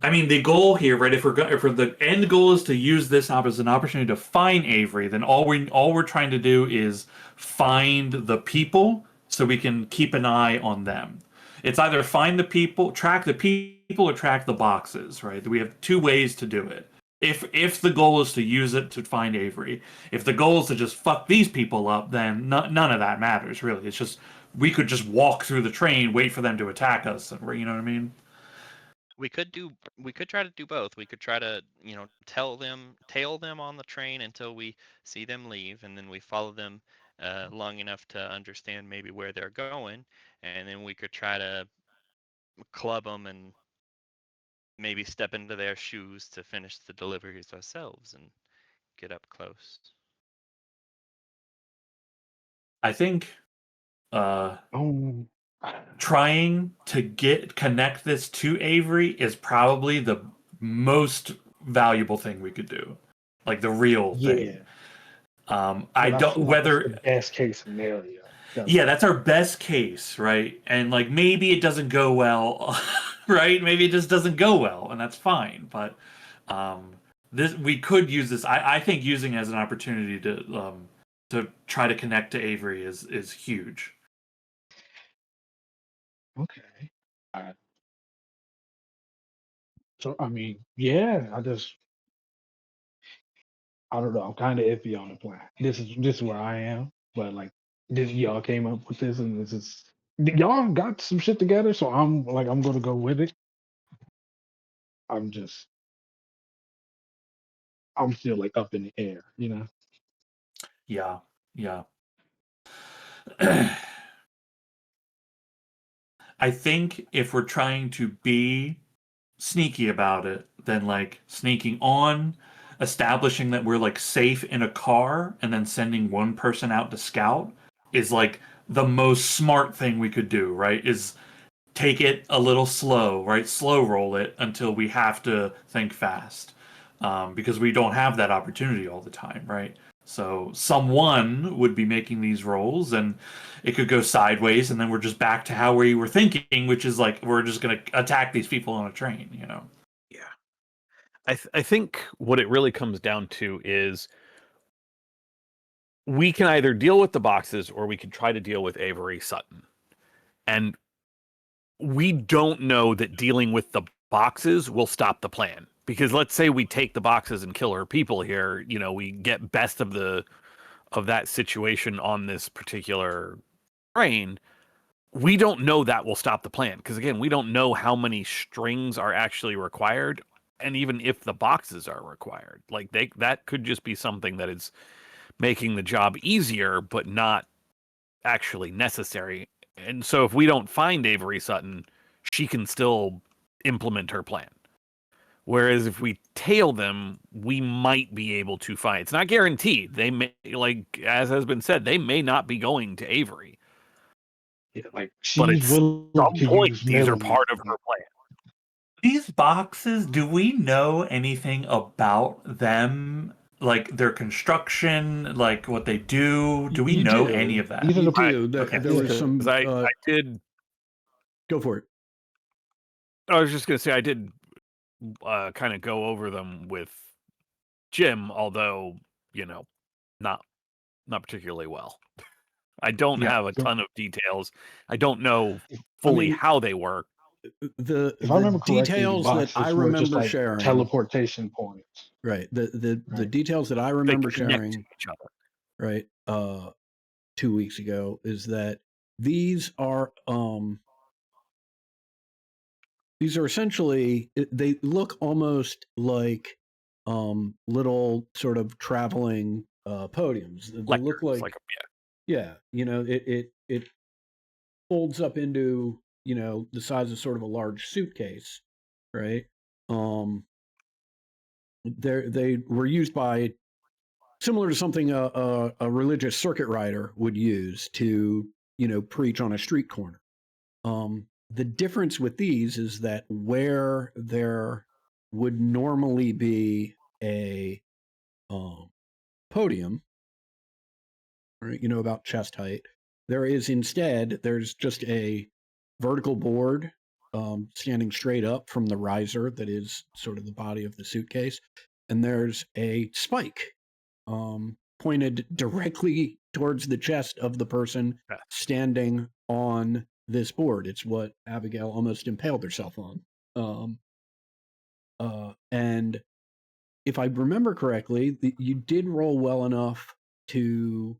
I mean, the goal here, right? If the end goal is to use this as an opportunity to find Avery, then all we're trying to do is find the people so we can keep an eye on them. It's either find the people, track the people, or track the boxes, right? We have two ways to do it. If the goal is to use it to find Avery, if the goal is to just fuck these people up, then none of that matters really. It's just we could just walk through the train, wait for them to attack us, and you know what I mean? We could try to do both. We could try to, tail them on the train until we see them leave, and then we follow them long enough to understand maybe where they're going, and then we could try to club them and maybe step into their shoes to finish the deliveries ourselves and get up close. I think Oh, trying to connect this to Avery is probably the most valuable thing we could do. Like the real thing. yeah. I But don't feel like that's whether the best case scenario. yeah, that's our best case, right? And like maybe it doesn't go well, right? Maybe it just doesn't go well, and that's fine. But this we could use this. I think using it as an opportunity to try to connect to Avery is huge. Okay. So I mean, yeah, I don't know. I'm kind of iffy on the plan. This is where I am, but like this y'all came up with this, and this is y'all got some shit together. So I'm gonna go with it. I'm just I'm still like up in the air, you know. Yeah, yeah. I think if we're trying to be sneaky about it, then like sneaking on, establishing that we're like safe in a car, and then sending one person out to scout is like the most smart thing we could do, right? Is take it a little slow, right? Slow roll it until we have to think fast, because we don't have that opportunity all the time, right? So someone would be making these rolls, and it could go sideways, and then we're just back to how we were thinking, which is like we're just going to attack these people on a train, you know? Yeah. I think what it really comes down to is we can either deal with the boxes or we can try to deal with Avery Sutton. And we don't know that dealing with the boxes will stop the plan. Because let's say we take the boxes and kill her people here, we get best of that situation on this particular train. We don't know that will stop the plan. Because again, we don't know how many strings are actually required, and even if the boxes are required. Like that could just be something that is making the job easier, but not actually necessary. And so if we don't find Avery Sutton, she can still implement her plan. Whereas if we tail them, we might be able to find. It's not guaranteed. They may, like as has been said, they may not be going to Avery. Yeah, like But at she's willing some to point, use these are Melanie. part of her plan. These boxes, do we know anything about them? Like their construction, like what they do? Do we You know do. any of that? These are the You do. okay. There was some. 'Cause I did. Go for it. I was just gonna say I did kind of go over them with Jim, although not particularly well. I don't Yeah. have a So ton of details. I don't know I fully mean, how they work. The if I remember correctly, the details that I boxes were just remember like sharing, teleportation points. right? The Right. details that I They remember connect to sharing, each other. right, 2 weeks ago, is that these are essentially, they look almost like little sort of traveling podiums. They look Lectures, like, like yeah, it folds up into, the size of sort of a large suitcase, right? They were used by, similar to something a religious circuit rider would use to, preach on a street corner. The difference with these is that where there would normally be a podium, right, about chest height, there's just a vertical board standing straight up from the riser that is sort of the body of the suitcase, and there's a spike pointed directly towards the chest of the person Yeah. standing on this board. It's what Abigail almost impaled herself on. And if I remember correctly, you did roll well enough to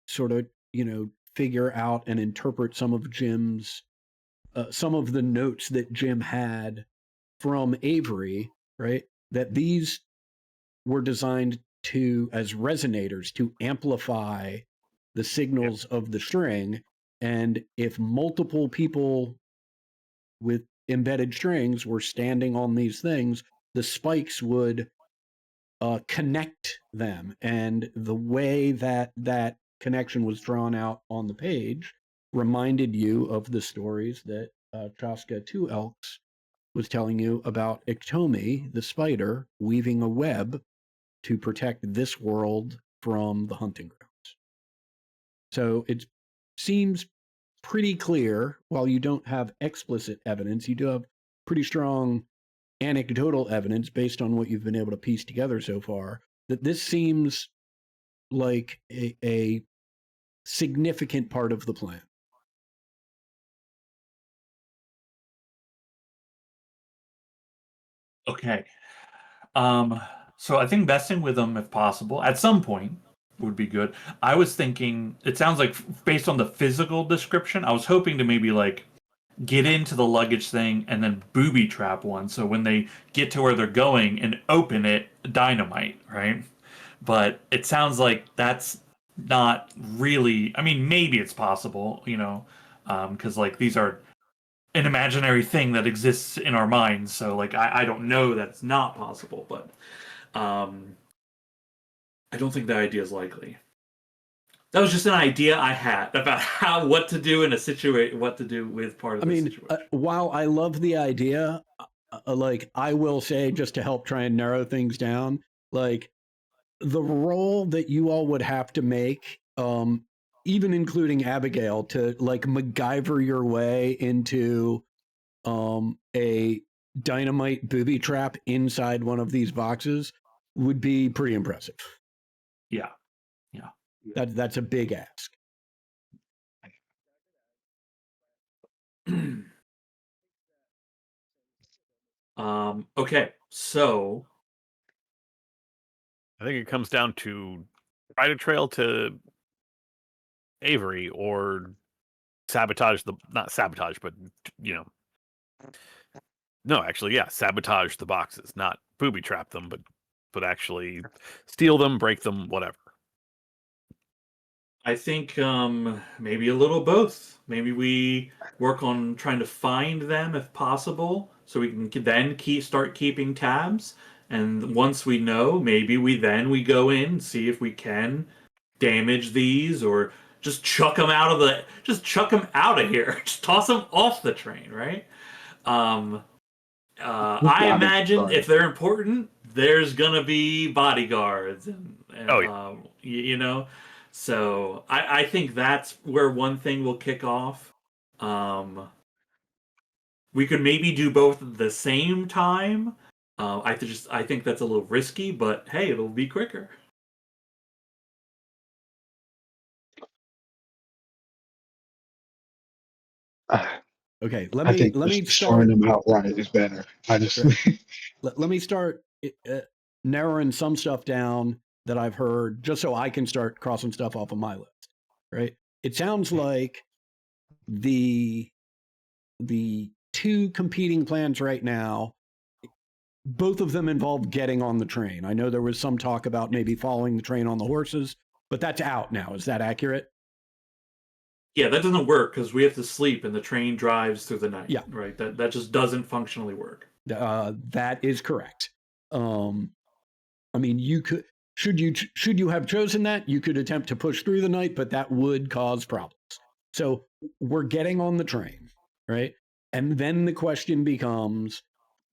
sort of, figure out and interpret some of some of the notes that Jim had from Avery, right? That these were designed as resonators to amplify the signals of the string. And if multiple people with embedded strings were standing on these things, the spikes would connect them. And the way that connection was drawn out on the page reminded you of the stories that Chaska Two Elks was telling you about Iktomi, the spider, weaving a web to protect this world from the hunting grounds. So it seems pretty clear, while you don't have explicit evidence, you do have pretty strong anecdotal evidence based on what you've been able to piece together so far, that this seems like a significant part of the plan. Okay. So I think messing with them, if possible, at some point would be good. I was thinking, it sounds like based on the physical description, I was hoping to maybe like get into the luggage thing and then booby trap one. So when they get to where they're going and open it, dynamite, right? But it sounds like that's not really, I mean, maybe it's possible, because like these are an imaginary thing that exists in our minds. So like I don't know that it's not possible, but I don't think that idea is likely. That was just an idea I had about what to do in a situation, what to do with part of the situation. While I love the idea, like I will say, just to help try and narrow things down, like the role that you all would have to make, even including Abigail, to like MacGyver your way into a dynamite booby trap inside one of these boxes would be pretty impressive. Yeah. That's a big ask. Okay, so I think it comes down to try to trail to Avery or sabotage not sabotage, but no, actually, yeah, sabotage the boxes, not booby trap them, but actually steal them, break them, whatever. I think maybe a little both. Maybe we work on trying to find them if possible, so we can then start keeping tabs. And once we know, maybe we go in and see if we can damage these or just chuck them out of here. Just toss them off the train, right? I imagine if they're important, there's gonna be bodyguards and Oh, yeah. So I think that's where one thing will kick off. We could maybe do both at the same time. I think that's a little risky, but hey, it'll be quicker. Okay, I think let me just destroying start. them outright is better. I just Right. Let me start narrowing some stuff down that I've heard, just so I can start crossing stuff off of my list. Right. It sounds like the two competing plans right now, both of them involve getting on the train. I know there was some talk about maybe following the train on the horses, but that's out now. Is that accurate? Yeah, that doesn't work because we have to sleep and the train drives through the night. Yeah. Right. That just doesn't functionally work. That is correct. I mean, you could should you have chosen that, you could attempt to push through the night, but that would cause problems. So we're getting on the train, right? And then the question becomes,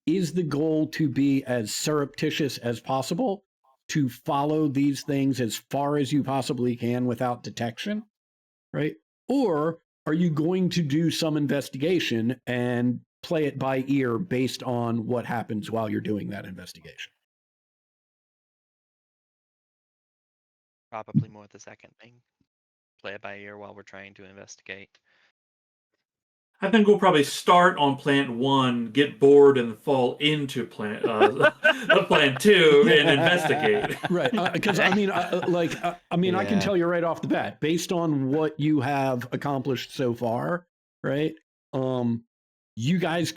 is the goal to be as surreptitious as possible, to follow these things as far as you possibly can without detection, right? Or are you going to do some investigation and play it by ear based on what happens while you're doing that investigation? Probably more the second thing. Play it by ear while we're trying to investigate. I think we'll probably start on plant 1, get bored, and fall into plant plant 2 and investigate. Right, because I mean, I can Yeah. tell you right off the bat, based on what you have accomplished so far, right? You guys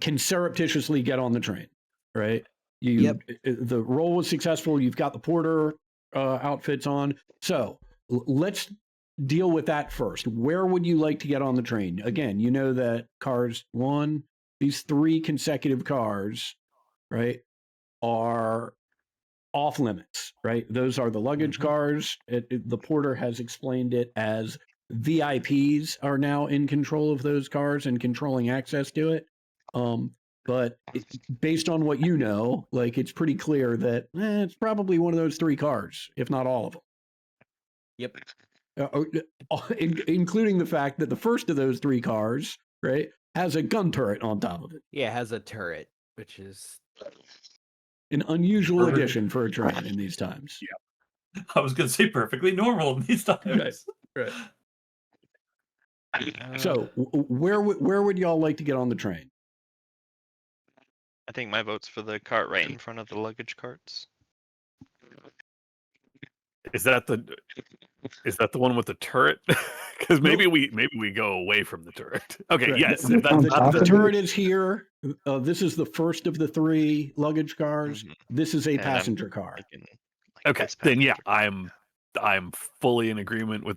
can surreptitiously get on the train, right? The role was successful. You've got the porter outfits on, so let's deal with that first. Where would you like to get on the train? Again, you know that these 3 consecutive cars, right, are off limits, right? Those are the luggage cars. The porter has explained it as VIPs are now in control of those cars and controlling access to it. But based on what you know, like, it's pretty clear that it's probably one of those 3 cars, if not all of them. Yep. Including the fact that the first of those 3 cars, right, has a gun turret on top of it. Yeah, it has a turret, which is An unusual Perfect. addition for a train in these times. I was going to say perfectly normal in these times. Right. So, where would y'all like to get on the train? I think my vote's for the cart right in front of the luggage carts. Is that the one with the turret? Because maybe we go away from the turret. Okay, Right. yes. The- If that's on not top The of turret is here. This is the first of the 3 luggage cars. Mhm. This is a And I'm passenger car. thinking, like, okay, this then yeah, passenger I'm fully in agreement with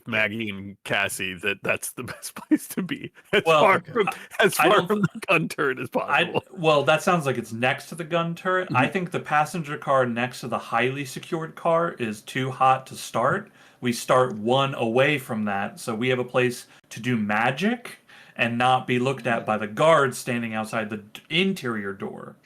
Maggie and Cassie that that's the best place to be as Well, far okay. from I don't the gun turret as possible. Well, that sounds like it's next to the gun turret. I Mhm. think the passenger car next to the highly secured car is too hot to start. We start 1 away from that, so we have a place to do magic and not be looked at by the guards standing outside the interior door.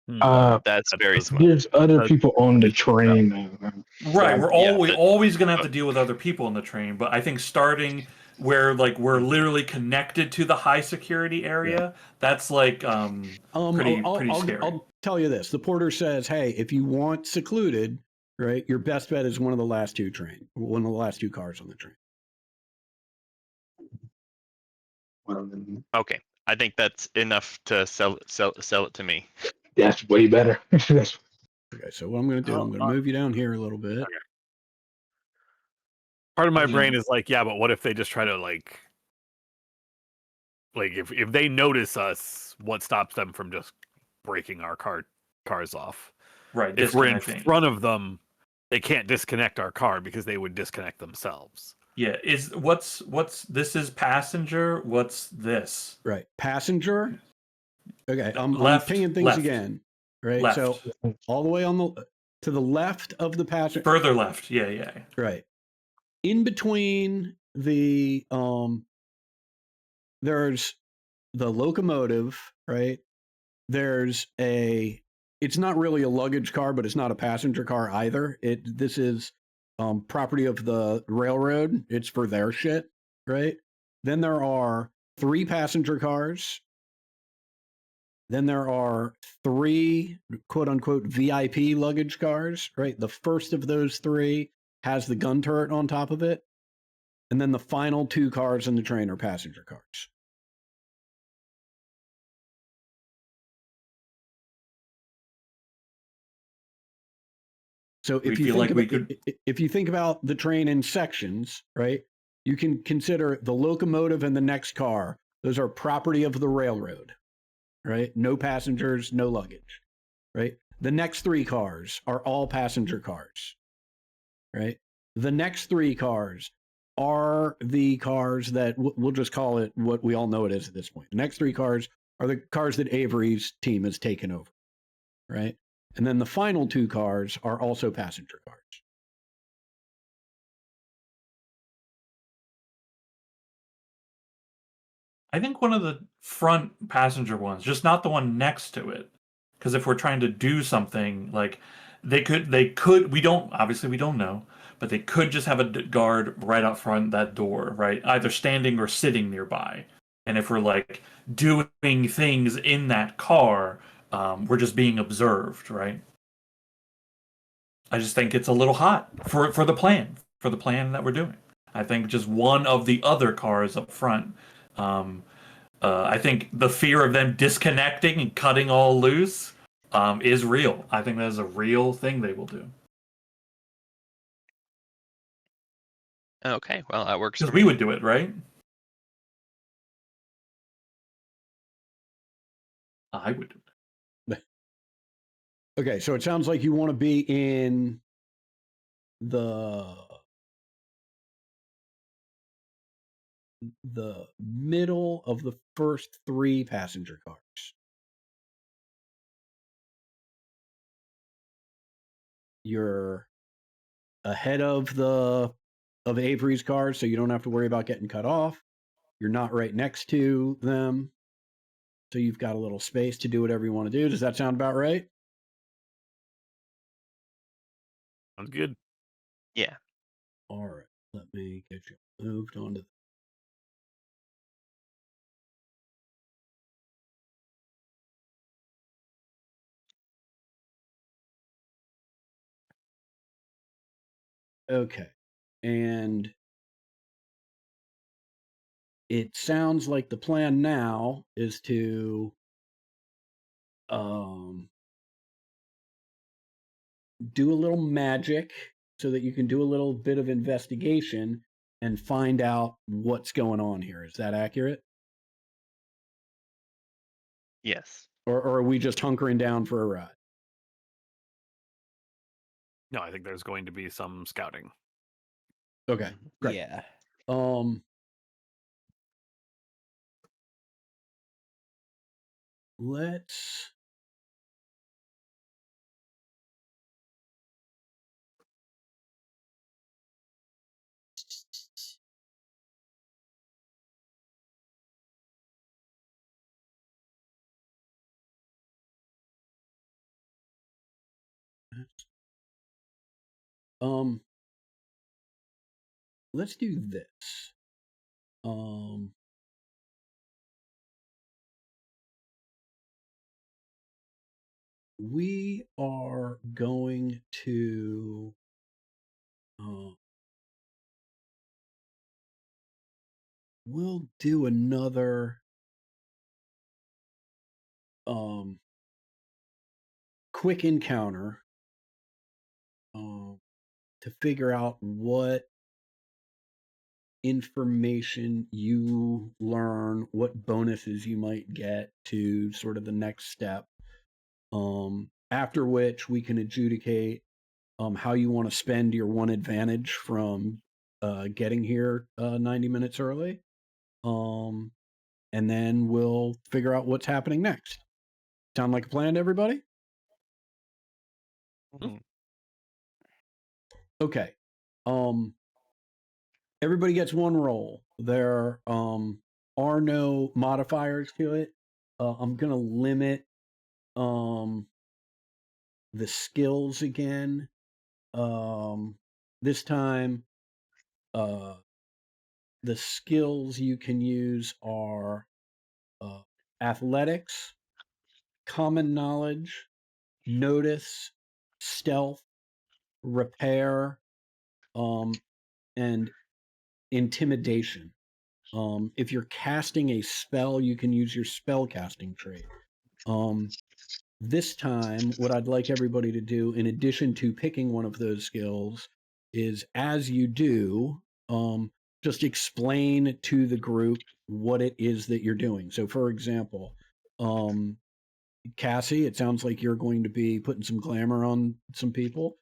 That's very smart. There's other That's- people on the train. Right, Yeah, we're but- always gonna have to deal with other people on the train, but I think starting where we're literally connected to the high security area, that's like pretty scary. I'll tell you this. The porter says, hey, if you want secluded, right, your best bet is one of the last 2 cars on the train. Okay, I think that's enough to sell it to me. That's way better. That's Okay, so what I'm going to do, I'm going to move you down here a little bit. Part of my brain is like, yeah, but what if they just try to like if they notice us, what stops them from just breaking our cars off? Right, If we're in disconnecting. front of them, they can't disconnect our car because they would disconnect themselves. Yeah, what's this is passenger, what's this? Right. Passenger. Okay, I'm Left, pinging things left. again. Right. Left. So all the way to the left of the passenger. Further left. Yeah. Right. In between the there's the locomotive, right? There's it's not really a luggage car, but it's not a passenger car either. This is property of the railroad. It's for their shit, right? Then there are 3 passenger cars. Then there are 3 quote unquote VIP luggage cars, right? The first of those 3 has the gun turret on top of it. And then the final 2 cars in the train are passenger cars. So We if you feel think like we about, could- if you think about the train in sections, right? You can consider the locomotive and the next car. Those are property of the railroad, right? No passengers, no luggage, right? The next 3 cars are all passenger cars, right? The next 3 cars are the cars that we'll just call it what we all know it is at this point. The next 3 cars are the cars that Avery's team has taken over, right? And then the final 2 cars are also passenger cars. I think one of the front passenger ones, just not the one next to it. Because if we're trying to do something, like they could, we don't, obviously we don't know, but they could just have a guard right out front that door, right? Either standing or sitting nearby. And if we're like doing things in that car, we're just being observed, right? I just think it's a little hot for the plan that we're doing. I think just one of the other cars up front. I think the fear of them disconnecting and cutting all loose is real. I think that is a real thing they will do. Okay, well that works Because for we me. would do it, right? I would do it. Okay, so it sounds like you want to be in the middle of the first 3 passenger cars. You're ahead of Avery's cars, so you don't have to worry about getting cut off. You're not right next to them, so you've got a little space to do whatever you want to do. Does that sound about right? Sounds good. Yeah. All right, let me get you moved onto. Okay, and it sounds like the plan now is to do a little magic so that you can do a little bit of investigation and find out what's going on here. Is that accurate? Yes. Or are we just hunkering down for a ride? No, I think there's going to be some scouting. Okay, great. Yeah. Let's let's do this. We are going to we'll do another quick encounter to figure out what information you learn, what bonuses you might get to sort of the next step. After which we can adjudicate how you want to spend your 1 advantage from getting here 90 minutes early. And then we'll figure out what's happening next. Sound like a plan to everybody? Mhm. Okay. Everybody gets 1 roll. There are no modifiers to it. I'm gonna limit the skills again. This time the skills you can use are athletics, common knowledge, notice, stealth, repair, and intimidation. If you're casting a spell, you can use your spell casting trait. This time, what I'd like everybody to do, in addition to picking one of those skills, is as you do, just explain to the group what it is that you're doing. So, for example, Cassie, it sounds like you're going to be putting some glamour on some people.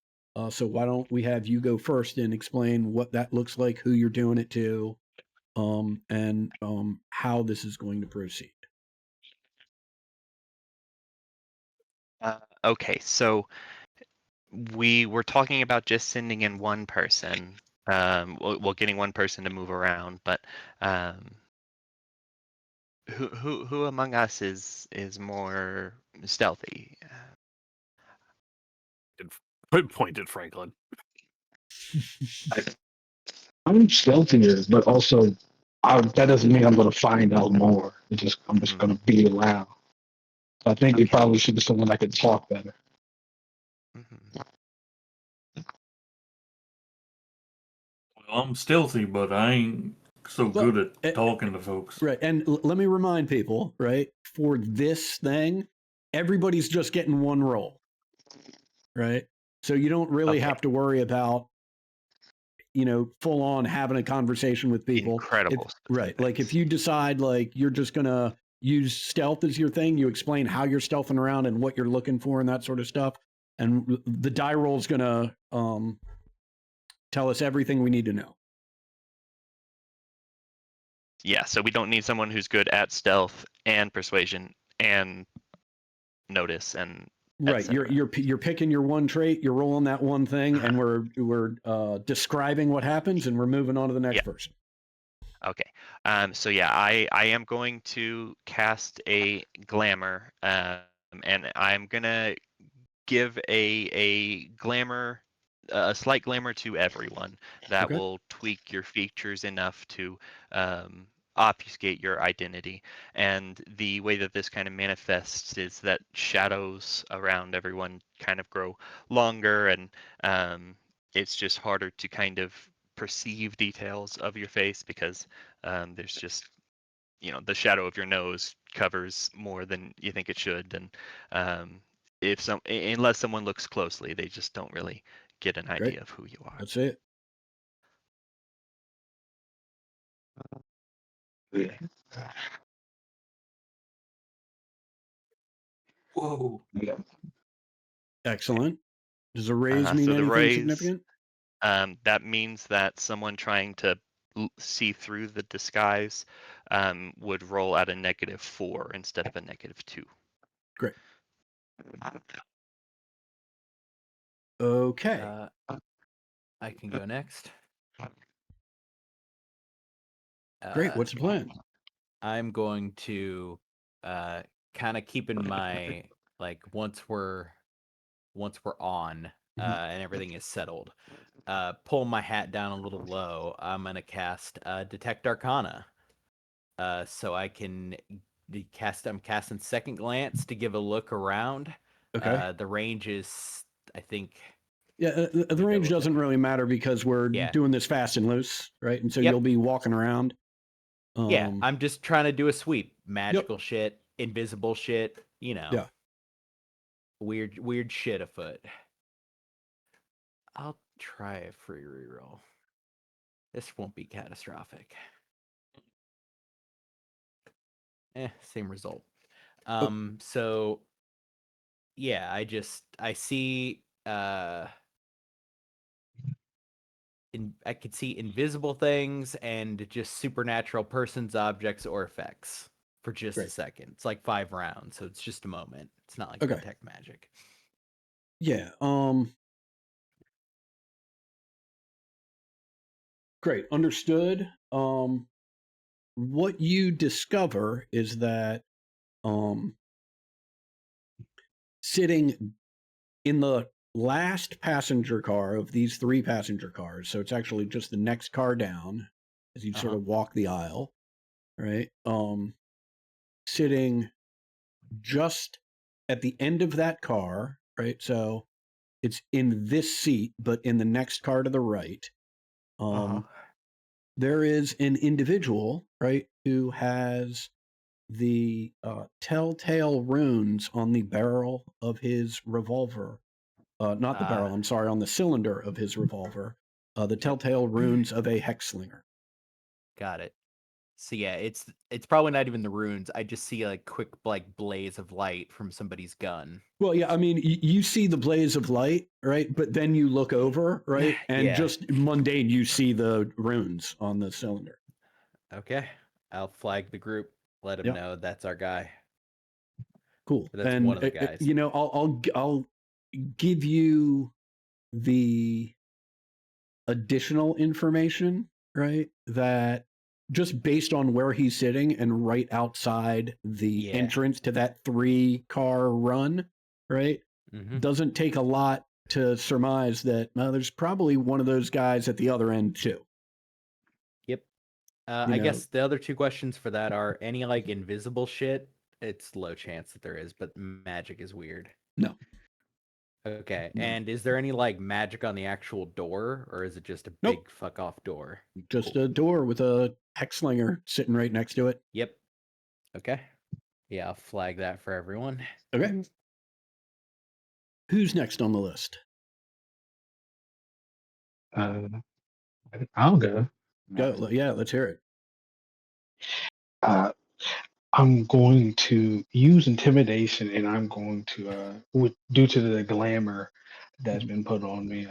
So why don't we have you go first and explain what that looks like, who you're doing it to, and how this is going to proceed. Okay, so we were talking about just sending in one person. Well, getting one person to move around, but who among us is more stealthy? Pointed Franklin. I'm stealthier, but also that doesn't mean I'm going to find out more. I'm just going to be around. So I think it probably should be someone that can talk better. Mhm. Well, I'm stealthy, but I ain't so Well, good at talking to folks. Right. And let me remind people, right, for this thing, everybody's just getting one roll, right? So you don't really Okay. have to worry about, full on having a conversation with people. Incredible. Right. Like if you decide like you're just going to use stealth as your thing, you explain how you're stealthing around and what you're looking for and that sort of stuff. And the die roll is going to tell us everything we need to know. Yeah, so we don't need someone who's good at stealth and persuasion and notice and Right, you're picking your one trait, you're rolling that one thing, and we're describing what happens, and we're moving on to the next person. Okay. So yeah, I am going to cast a glamour, and I'm gonna give a glamour, a slight glamour to everyone that Okay. will tweak your features enough to obfuscate your identity. And the way that this kind of manifests is that shadows around everyone kind of grow longer, and it's just harder to kind of perceive details of your face because there's just the shadow of your nose covers more than you think it should, and unless someone looks closely, they just don't really get an idea of who you are. That's it. Whoa. Yeah. Excellent. Does a raise So mean the anything raise, significant? that means that someone trying to see through the disguise would roll at a -4 instead of a -2. Great. Okay. I can go next. Great. What's the plan? I'm going to kind of keep in my like once we're on and everything is settled, pull my hat down a little low. I'm gonna cast Detect Arcana, so I can I'm casting Second Glance to give a look around. Okay. The range is, I think. Yeah, the range doesn't really matter because we're doing this fast and loose, right? And so you'll be walking around. Yeah, I'm just trying to do a sweep. Magical shit, invisible shit, Yeah. Weird shit afoot. I'll try a free reroll. This won't be catastrophic. Same result. So yeah, I see I could see invisible things and just supernatural persons, objects, or effects for just a second. It's like 5 rounds, so it's just a moment. It's not like detect magic. Yeah. Great. Understood. What you discover is that sitting in the last passenger car of these 3 passenger cars, so it's actually just the next car down as you sort of walk the aisle, right? Sitting just at the end of that car, right? So it's in this seat, but in the next car to the right, there is an individual, right, who has the telltale runes on the barrel of his revolver. Not the barrel, I'm sorry, on the cylinder of his revolver. The telltale runes of a hexslinger. Got it. So yeah, it's probably not even the runes. I just see like quick like blaze of light from somebody's gun. Well, yeah, I mean, you see the blaze of light, right? But then you look over, right? And Yeah. just mundane, you see the runes on the cylinder. Okay, I'll flag the group. Let them Yep. know that's our guy. Cool. That's and one of the guys. you know, I'll give you the additional information, right? That just based on where he's sitting and right outside the Yeah. entrance to that 3-car run, right? Mhm. Doesn't take a lot to surmise that there's probably one of those guys at the other end too. Yep. You I know. guess the other 2 questions for that are any like invisible shit. It's low chance that there is, but magic is weird. No. Okay. No. And is there any like magic on the actual door, or is it just a Nope. big fuck off door? Just Cool. a door with a hexslinger sitting right next to it. Yep. Okay. Yeah, I'll flag that for everyone. Okay. Who's next on the list? I'll go. Go. Yeah, let's hear it. I'm going to use intimidation, and I'm going to, due to the glamour that's been put on me,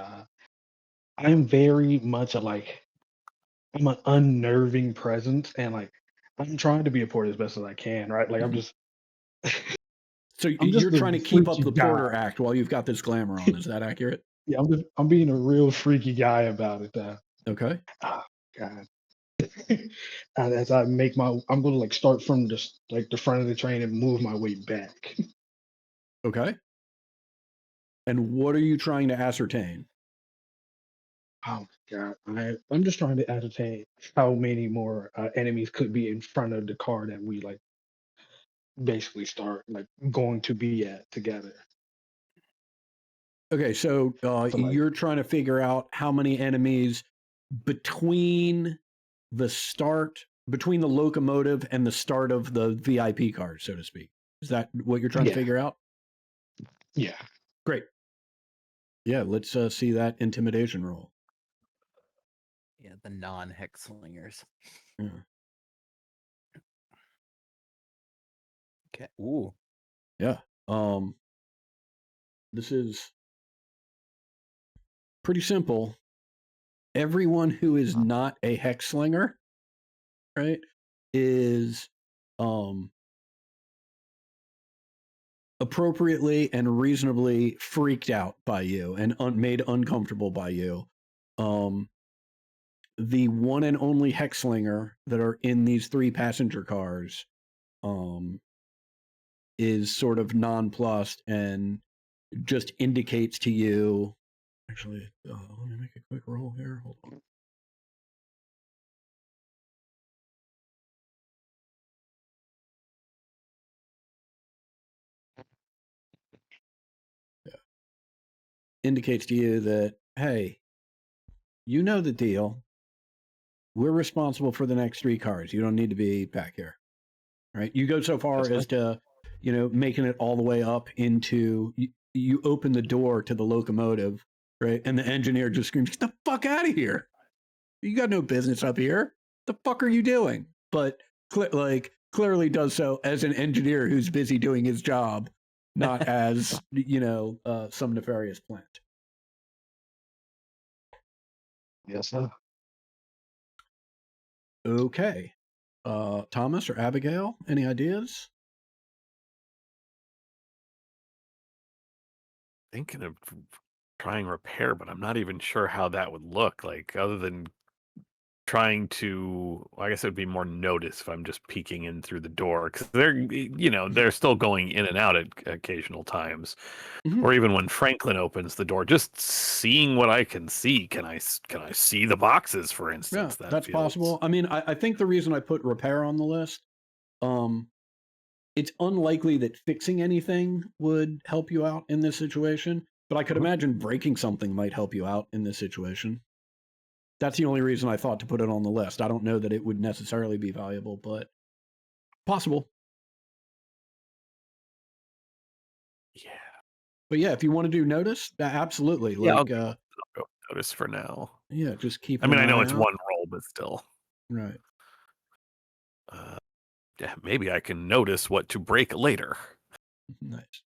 I'm very much I'm an unnerving presence, and like I'm trying to be a porter as best as I can, right? Like I'm just. So I'm just you're the trying to keep up freaky the Porter guy. Act while you've got this glamour on. Is that accurate? Yeah, I'm being a real freaky guy about it. Okay. Oh God. And as I make I'm gonna like start from just like the front of the train and move my way back. Okay. And what are you trying to ascertain? Oh God, I'm just trying to ascertain how many more enemies could be in front of the car that we like basically start like going to be at together. Okay, so So like, you're trying to figure out how many enemies between between the locomotive and the start of the VIP card, so to speak. Is that what you're trying to Yeah. figure out? yeah, Great. Yeah, let's see that intimidation roll. Yeah, the non-hex slingers. Yeah. Okay. Ooh. Yeah. This is pretty simple. Everyone who is not a hex slinger, right, is appropriately and reasonably freaked out by you and made uncomfortable by you. The one and only hex slinger that are in these 3 passenger cars is sort of nonplussed and just indicates to you. Actually, let me make a quick roll here. Hold on. Yeah. Indicates to you that, hey, you know the deal. We're responsible for the next 3 cars. You don't need to be back here. Right? You go so far as to, making it all the way up into, you open the door to the locomotive, right? And the engineer just screams, "Get the fuck out of here. You got no business up here. The fuck are you doing?" But clearly does so as an engineer who's busy doing his job, not as, some nefarious plant. yes, sir. Okay. Thomas or Abigail, any ideas? Thinking of trying repair, but I'm not even sure how that would look like, other than trying to. I guess it would be more notice if I'm just peeking in through the door, because they're still going in and out at occasional times, Mhm. or even when Franklin opens the door, just seeing what I can see. Can I see the boxes, for Yeah, instance? that's possible. I mean, I think the reason I put repair on the list, it's unlikely that fixing anything would help you out in this situation, but I could imagine breaking something might help you out in this situation. That's the only reason I thought to put it on the list. I don't know that it would necessarily be valuable, but possible. Yeah. But yeah, if you want to do notice, absolutely. Yeah, Like, I'll go notice for now. yeah, just keep. I mean, I an know eye it's out. one roll, but still. Right. Yeah, maybe I can notice what to break later. Nice.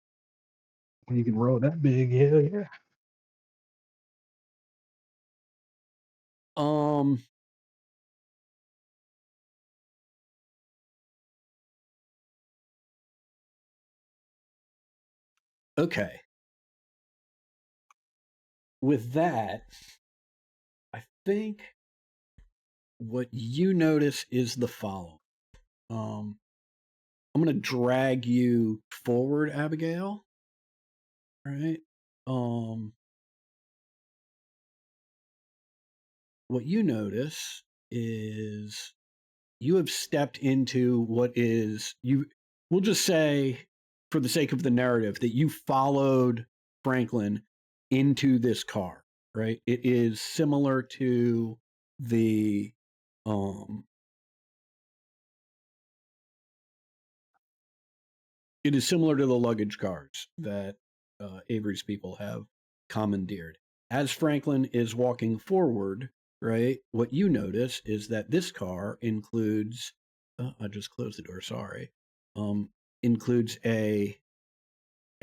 When you can roll that big, yeah. Okay. With that, I think what you notice is the following. I'm going to drag you forward, Abigail. Right? What you notice is you have stepped into what is we'll just say, for the sake of the narrative, that you followed Franklin into this car, right? It is similar to the it is similar to the luggage cars that Avery's people have commandeered. As Franklin is walking forward, right, what you notice is that this car includes, I just closed the door, sorry, includes a,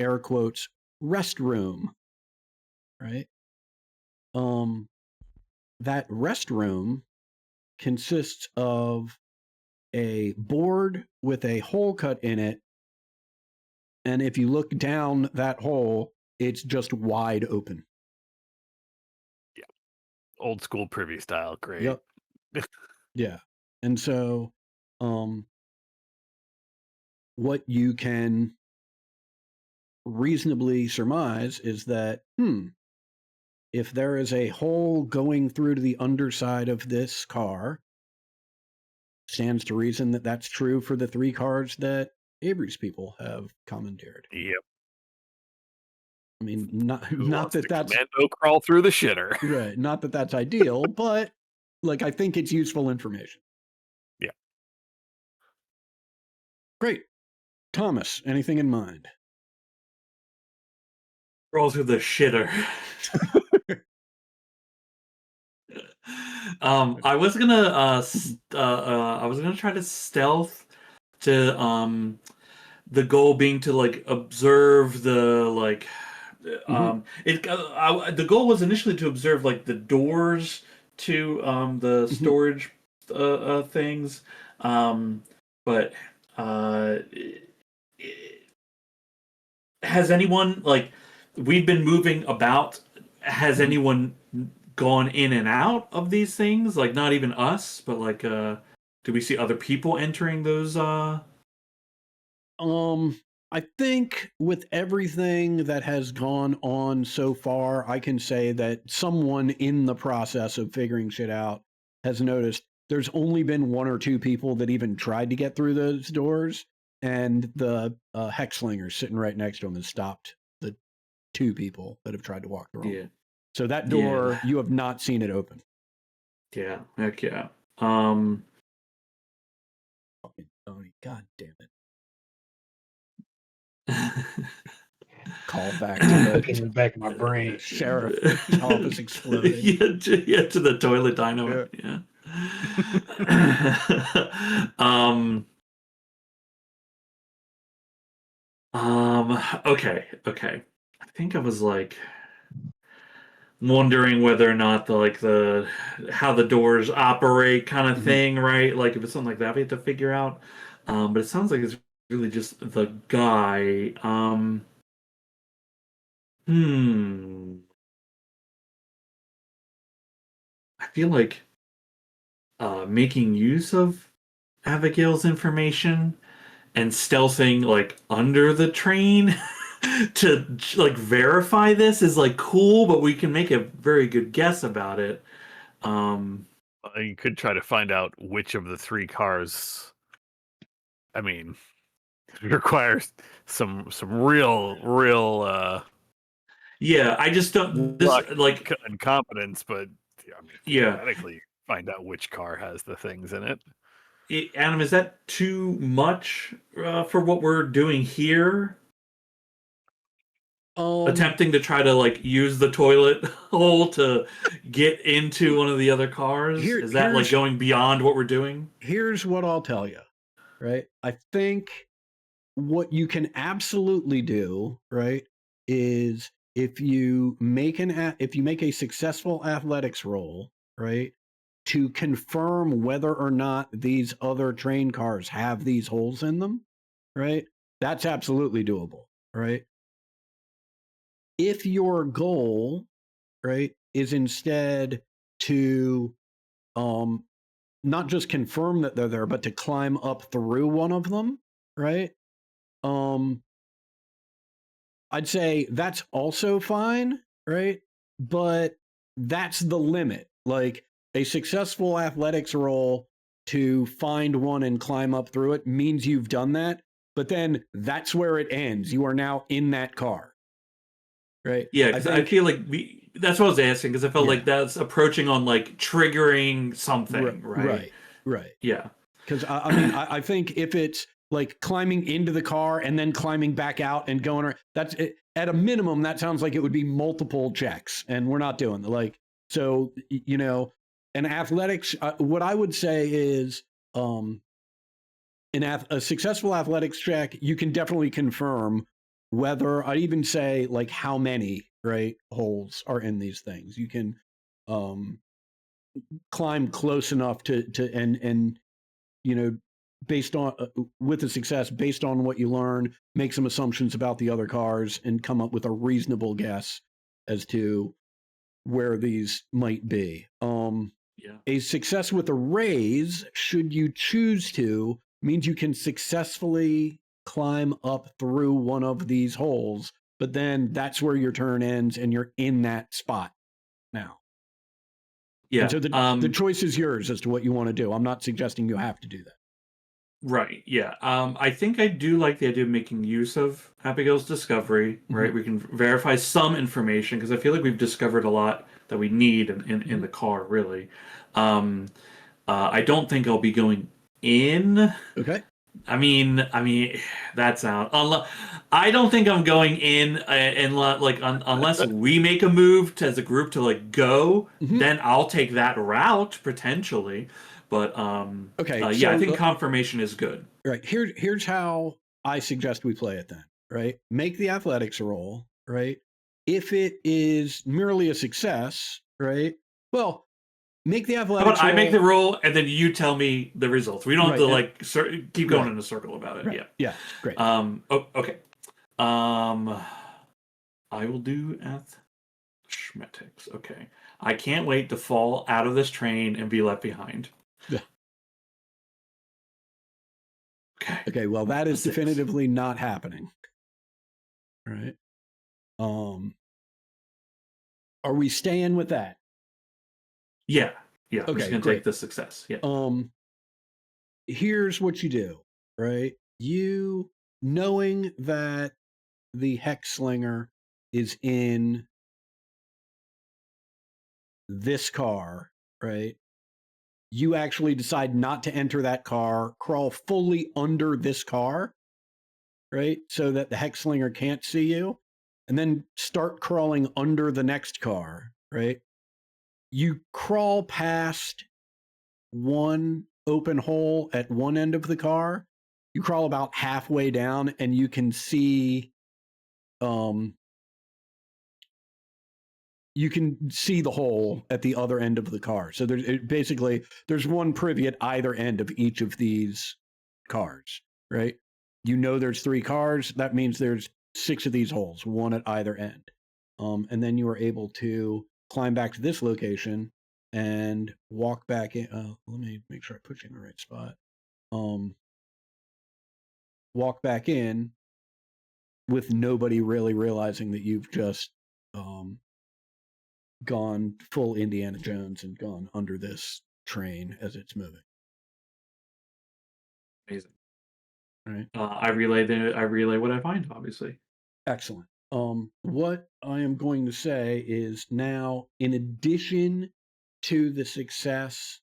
air quotes, restroom, right? That restroom consists of a board with a hole cut in it. And if you look down that hole, it's just wide open. Yeah. Old school privy style. Great. Yep. Yeah. And so what you can reasonably surmise is that, if there is a hole going through to the underside of this car, stands to reason that that's true for the 3 cars that Avery's people have commandeered. Yep. I mean, not Wants that to that's commando crawl through the shitter. right. Not that that's ideal, but like, I think it's useful information. Yeah. Great. Thomas, anything in mind? Crawl through the shitter. I was gonna try to stealth to the goal being to like observe the like the goal was initially to observe like the doors to the storage things, but has anyone, like, we've been moving about, has anyone gone in and out of these things? Like, not even us, but like do we see other people entering those I think with everything that has gone on so far, I can say that someone in the process of figuring shit out has noticed there's only been 1 or 2 people that even tried to get through those doors, and the Hexslinger sitting right next to him has stopped the 2 people that have tried to walk through them. Yeah. So that door, you have not seen it open. Yeah, heck yeah. Fucking Tony, god damn it. Call back to Looking in the back of my brain. sheriff's office exploding. Yeah, to the toilet dynamo. Yeah. Okay. I think I was like wondering whether or not the how the doors operate kind of thing, right? Like if it's something like that we have to figure out. But it sounds like it's really just the guy. I feel like making use of Abigail's information and stealthing like under the train to like verify this is like cool, but we can make a very good guess about it. You could try to find out which of the 3 cars. I mean, it requires some real yeah, I just don't luck and competence, but I mean, Yeah. theoretically, find out which car has the things in it. Adam, is that too much for what we're doing here? Attempting to try to like use the toilet hole to get into one of the other cars? Is that like here's going beyond what we're doing? here's what I'll tell you, right? I think what you can absolutely do, right, is if you make a successful athletics roll, right, to confirm whether or not these other train cars have these holes in them, right? That's absolutely doable, right? If your goal, right, is instead to not just confirm that they're there, but to climb up through one of them, right? I'd say that's also fine, right? But that's the limit. Like a successful athletics roll to find one and climb up through it means you've done that, but then that's where it ends. You are now in that car, right? Yeah, because I feel like that's what I was asking, because I felt like that's approaching on like triggering something, right? Right. Yeah. Because I mean, I think if it's like climbing into the car and then climbing back out and going around, that's it, at a minimum, that sounds like it would be multiple checks, and we're not doing like, so, you know, an athletics, what I would say is a successful athletics check, you can definitely confirm whether, I'd even say like how many, right, holes are in these things. You can climb close enough to and you know, based on with a success, based on what you learn, make some assumptions about the other cars and come up with a reasonable guess as to where these might be. A success with a raise, should you choose to, means you can successfully climb up through one of these holes, but then that's where your turn ends and you're in that spot now. Yeah. And so the choice is yours as to what you want to do. I'm not suggesting you have to do that. Right. Yeah. I think I do like the idea of making use of Abigail's discovery. Right. We can verify some information, because I feel like we've discovered a lot that we need in the car. Really. I don't think I'll be going in. Okay. I mean, that sounds. I don't think I'm going in, unless we make a move as a group to like go. Then I'll take that route potentially. But okay. Yeah, I think confirmation is good. Right. Here's how I suggest we play it then. Right. Make the athletics roll. Right. If it is merely a success, right? Well, make the athletics How about roll. I make the roll and then you tell me the results. We don't have to like keep going in a circle about it. Right. Yeah. Yeah. Great. Okay. I will do athletics. Okay. I can't wait to fall out of this train and be left behind. Yeah. Okay. Okay. Well, that is definitively not happening. All right. Are we staying with that? Yeah. Yeah. Okay, I'm just gonna take the success. Yeah. Here's what you do, right? You, knowing that the hex slinger is in this car, right? You actually decide not to enter that car, crawl fully under this car, right? So that the hex slinger can't see you, and then start crawling under the next car, right? You crawl past one open hole at one end of the car. You crawl about halfway down and you can see the hole at the other end of the car. So there's one privy at either end of each of these cars, right? You know there's 3 cars. That means there's 6 of these holes, one at either end. And then you are able to climb back to this location and walk back in. Let me make sure I put you in the right spot. Walk back in with nobody really realizing that you've just gone full Indiana Jones and gone under this train as it's moving. Amazing. All right. I relay what I find, obviously. Excellent. What I am going to say is now, in addition to the success,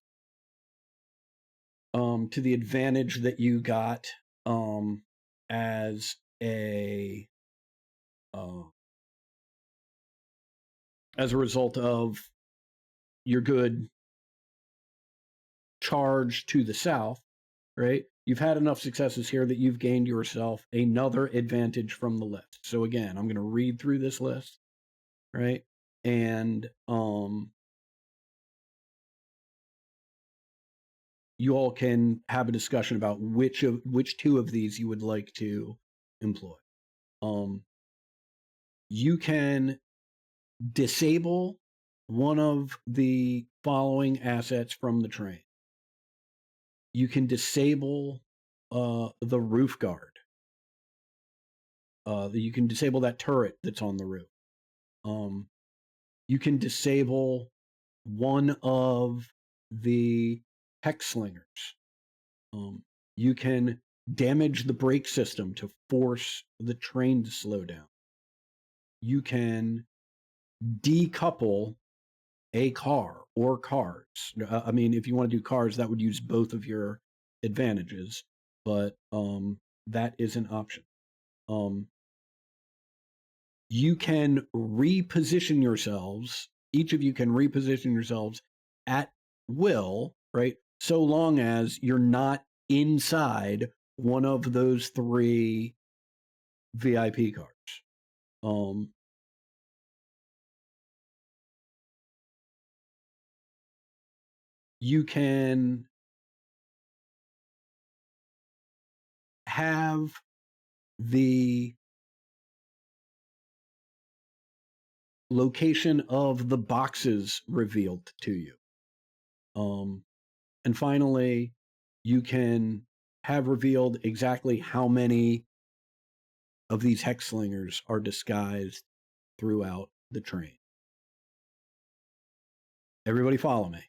to the advantage that you got as a result of your good charge to the south, right? You've had enough successes here that you've gained yourself another advantage from the list. So again, I'm going to read through this list, right? And you all can have a discussion about which two of these you would like to employ. You can disable one of the following assets from the train. You can disable the roof guard. You can disable that turret that's on the roof. You can disable one of the hex slingers. You can damage the brake system to force the train to slow down. You can decouple a car or cars. I mean, if you want to do cars, that would use both of your advantages, but that is an option. You can reposition yourselves. Each of you can reposition yourselves at will, right? So long as you're not inside one of those 3 VIP cards. You can have the location of the boxes revealed to you. And finally, you can have revealed exactly how many of these hex slingers are disguised throughout the train. Everybody follow me.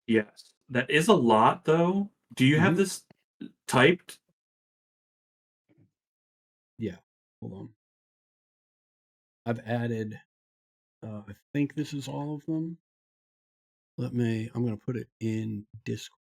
Yes. That is a lot, though. Do you have this typed? Yeah, hold on. I've added, I think this is all of them. I'm going to put it in Discord.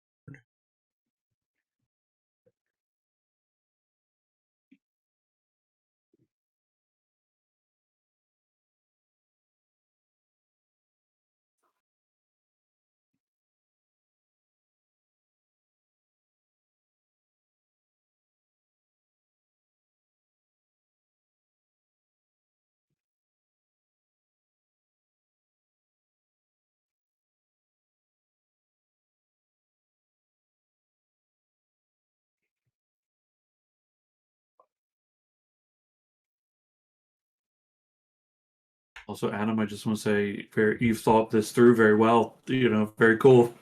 Also, Adam, I just want to say, you've thought this through very well. You know, very cool.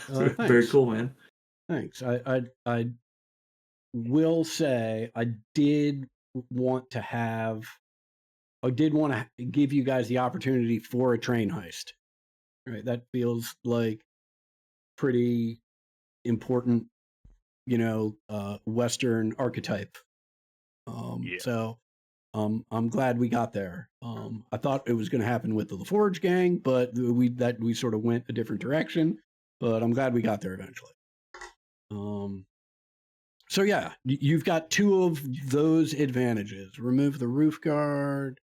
Very Thanks. cool, man. Thanks. I will say I did want to give you guys the opportunity for a train heist. Right? That feels like pretty important, Western archetype. Yeah. So I'm glad we got there. I thought it was going to happen with the LaForge gang, but we sort of went a different direction. But I'm glad we got there eventually. So yeah, you've got 2 of those advantages. Remove the roof guard.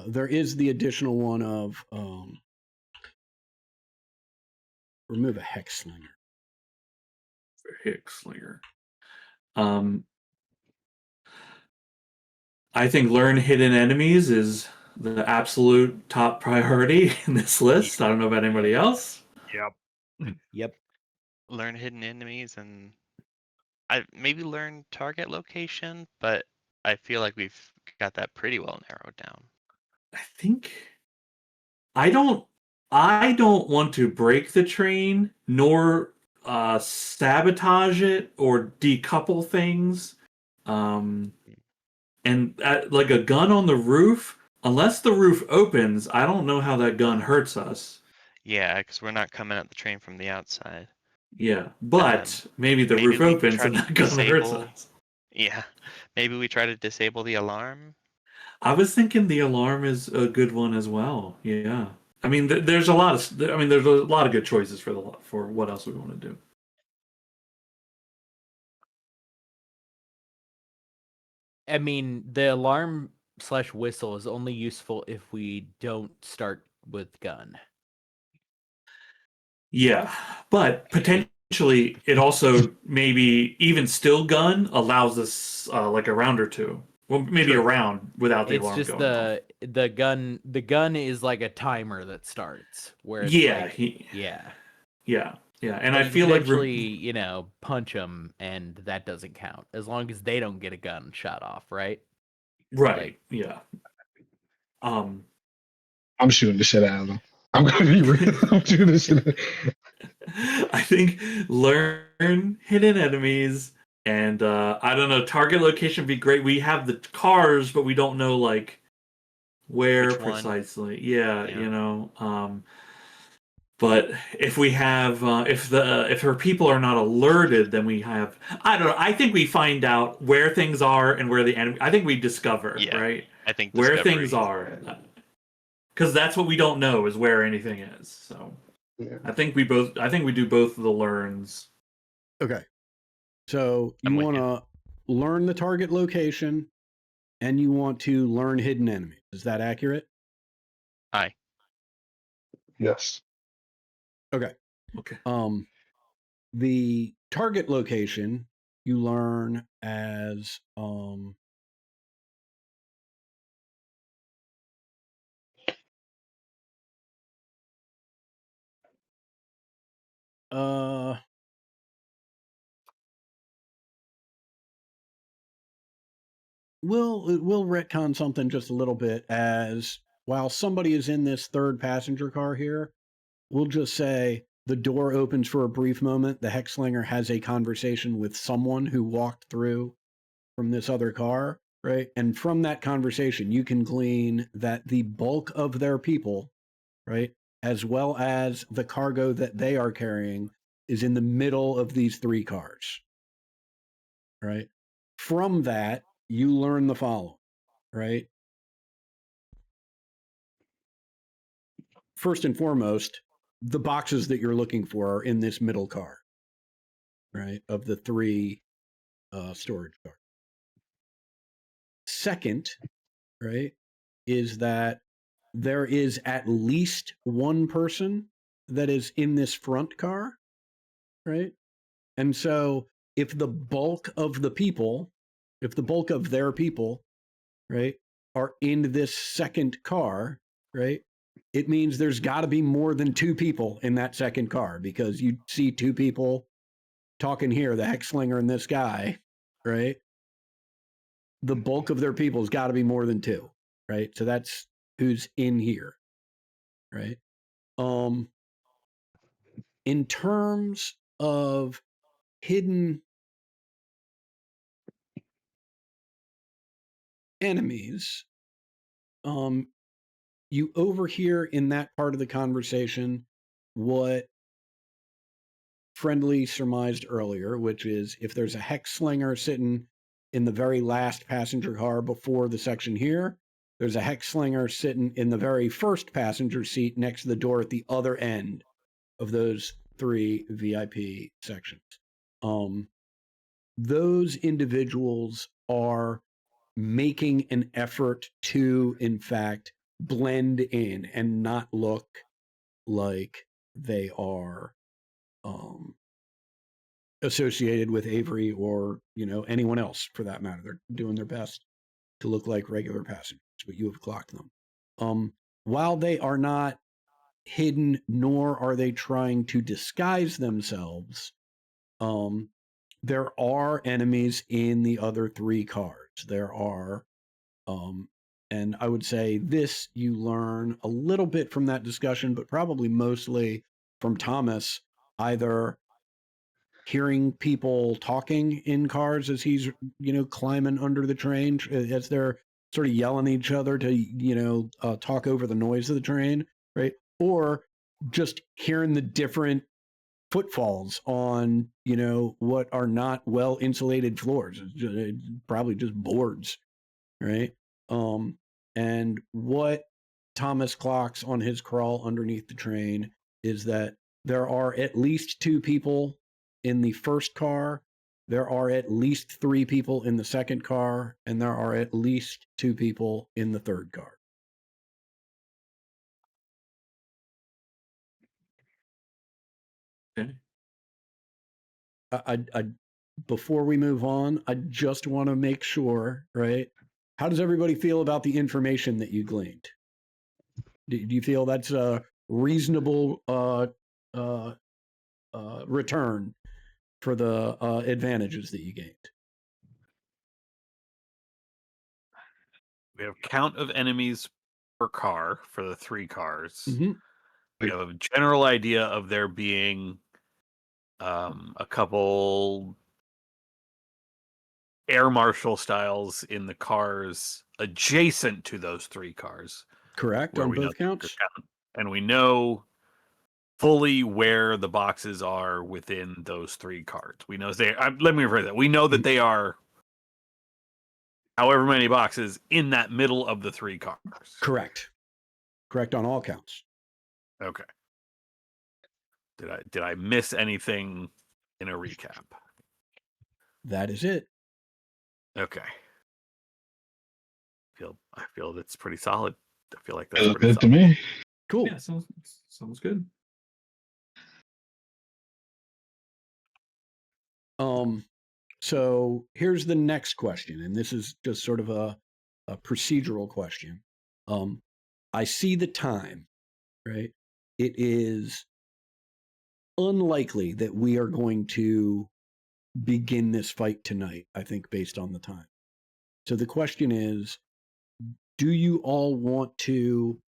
There is the additional one of remove a hex slinger. Hex slinger. I think learn hidden enemies is the absolute top priority in this list. I don't know about anybody else. Yep. Learn hidden enemies, and I maybe learn target location, but I feel like we've got that pretty well narrowed down. I think I don't want to break the train nor sabotage it or decouple things. And like a gun on the roof, unless the roof opens, I don't know how that gun hurts us. Yeah, because we're not coming at the train from the outside. Yeah, but maybe the roof we opens try and to that gun hurts disable- us. Yeah, maybe we try to disable the alarm. I was thinking the alarm is a good one as well. Yeah. I mean, there's a lot of. I mean, there's a lot of good choices for what else we want to do. I mean, the alarm / whistle is only useful if we don't start with gun. Yeah, but potentially it also maybe even still gun allows us like a round or two. Well, maybe a True. round without the It's alarm just going off. the gun. The gun is like a timer that starts where it's Yeah, like, yeah. yeah, and But I you feel could like actually, punch them, and that doesn't count as long as they don't get a gun shot off, right? right, like- yeah. I'm shooting the shit out of them. I'm gonna be real. I'm shooting the shit. I think learn hidden enemies and I don't know, target location would be great. We have the cars, but we don't know like where Which one? precisely. Yeah, Yeah. but if we have if her people are not alerted, then we have I don't know. I think we find out where things are and where the enemy. I think we discover, Yeah, right? I think Where discovery. things are, because that's what we don't know is where anything is. So Yeah. I think we do both of the learns. Okay. So I'm you with want to learn the target location and you want to learn hidden enemies. Is that accurate? Aye. Yes. Okay. Okay. The target location you learn as we'll retcon something just a little bit as while somebody is in this third passenger car here, we'll just say the door opens for a brief moment. The Hexslinger has a conversation with someone who walked through from this other car, right? And from that conversation, you can glean that the bulk of their people, right, as well as the cargo that they are carrying, is in the middle of these three cars, right? From that, you learn the following, right? First and foremost, the boxes that you're looking for are in this middle car, right? Of the three storage cars. Second, right, is that there is at least one person that is in this front car, right? And so if the bulk of the people, if the bulk of their people, right, are in this second car, right, it means there's got to be more than two people in that second car because you see two people talking here, the Hexslinger and this guy, right? The bulk of their people has got to be more than two, right? So that's who's in here, right? In terms of hidden enemies, you overhear in that part of the conversation what Friendly surmised earlier, which is if there's a Hexslinger sitting in the very last passenger car before the section here, there's a Hexslinger sitting in the very first passenger seat next to the door at the other end of those three VIP sections. Those individuals are making an effort to, in fact, blend in and not look like they are associated with Avery or anyone else for that matter. They're doing their best to look like regular passengers, but you have clocked them. While they are not hidden, nor are they trying to disguise themselves, there are enemies in the other three cars. There are, and I would say this you learn a little bit from that discussion, but probably mostly from Thomas, either hearing people talking in cars as he's climbing under the train as they're sort of yelling at each other to talk over the noise of the train, right? Or just hearing the different footfalls on what are not well insulated floors. It's probably just boards, right? And what Thomas clocks on his crawl underneath the train is that there are at least 2 people in the first car, there are at least 3 people in the second car, and there are at least 2 people in the third car. Okay. I before we move on, I just want to make sure, right? How does everybody feel about the information that you gleaned? Do you feel that's a reasonable return for the advantages that you gained? We have count of enemies per car for the 3 cars. Mhm. We have a general idea of there being a couple air marshal styles in the cars adjacent to those 3 cars. Correct where on we know both counts. And we know fully where the boxes are within those 3 cars. We know let me rephrase that. We know that they are however many boxes in that middle of the 3 cars. Correct. Correct on all counts. Okay. Did I miss anything in a recap? That is it. Okay. I feel that's pretty solid. I feel like that's Feels pretty good to solid. me. Cool. Yeah, sounds good. So here's the next question, and this is just sort of a procedural question. I see the time, right? It is unlikely that we are going to begin this fight tonight, I think, based on the time. So the question is, do you all want to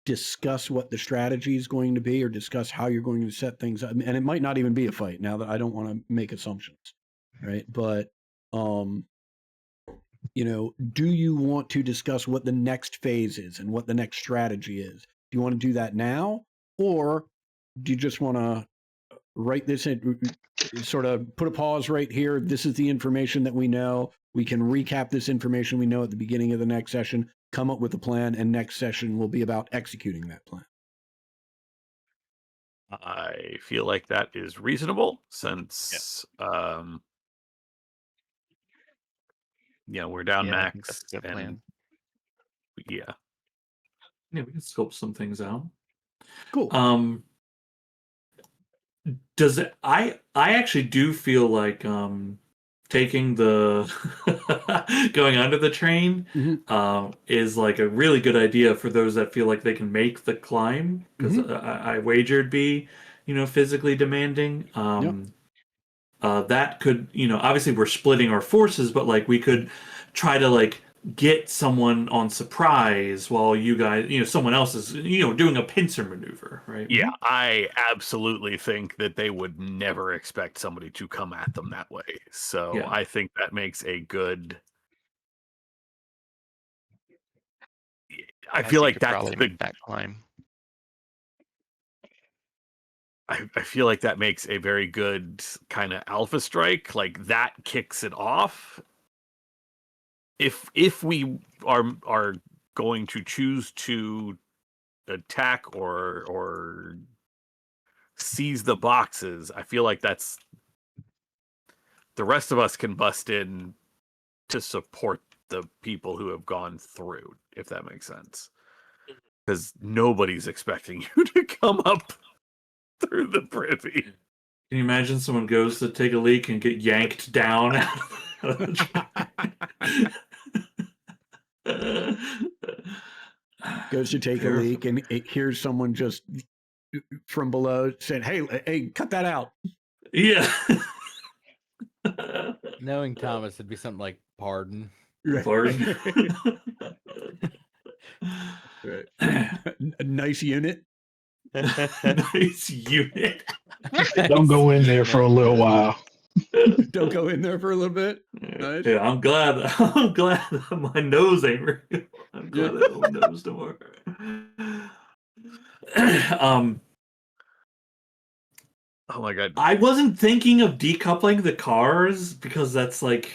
discuss what the strategy is going to be, or discuss how you're going to set things up? And it might not even be a fight, now that I don't want to make assumptions, right? But do you want to discuss what the next phase is and what the next strategy is? Do you want to do that now, or do you just want to write this in, sort of put a pause right here? This is the information that we know. We can recap this information we know at the beginning of the next session, come up with a plan, and next session will be about executing that plan. I feel like that is reasonable since we're down Yeah, I think max that's a good plan. and yeah. Yeah, we can scope some things out. Cool. Does it? I actually do feel like taking the going under the train is like a really good idea for those that feel like they can make the climb, because I wagered be physically demanding. That could, obviously we're splitting our forces, but like we could try to like get someone on surprise while you guys, someone else is, doing a pincer maneuver, right? Yeah, I absolutely think that they would never expect somebody to come at them that way. So Yeah. I think that makes a good. I feel like that's probably the. make that climb. I feel like that makes a very good kind of alpha strike. Like that kicks it off. If we are going to choose to attack or seize the boxes, I feel like that's the rest of us can bust in to support the people who have gone through, if that makes sense. Because nobody's expecting you to come up through the privy. Can you imagine someone goes to take a leak and get yanked down? Goes to take a leak and it hears someone just from below said, hey, cut that out. Yeah. Knowing Thomas, it'd be something like pardon. Pardon. Right. A nice unit. Nice unit. Don't go in there for a little while. Don't go in there for a little bit. Nice. Yeah, I'm glad that my nose ain't real. I'm glad that my nose don't work. Oh my god. I wasn't thinking of decoupling the cars because that's like,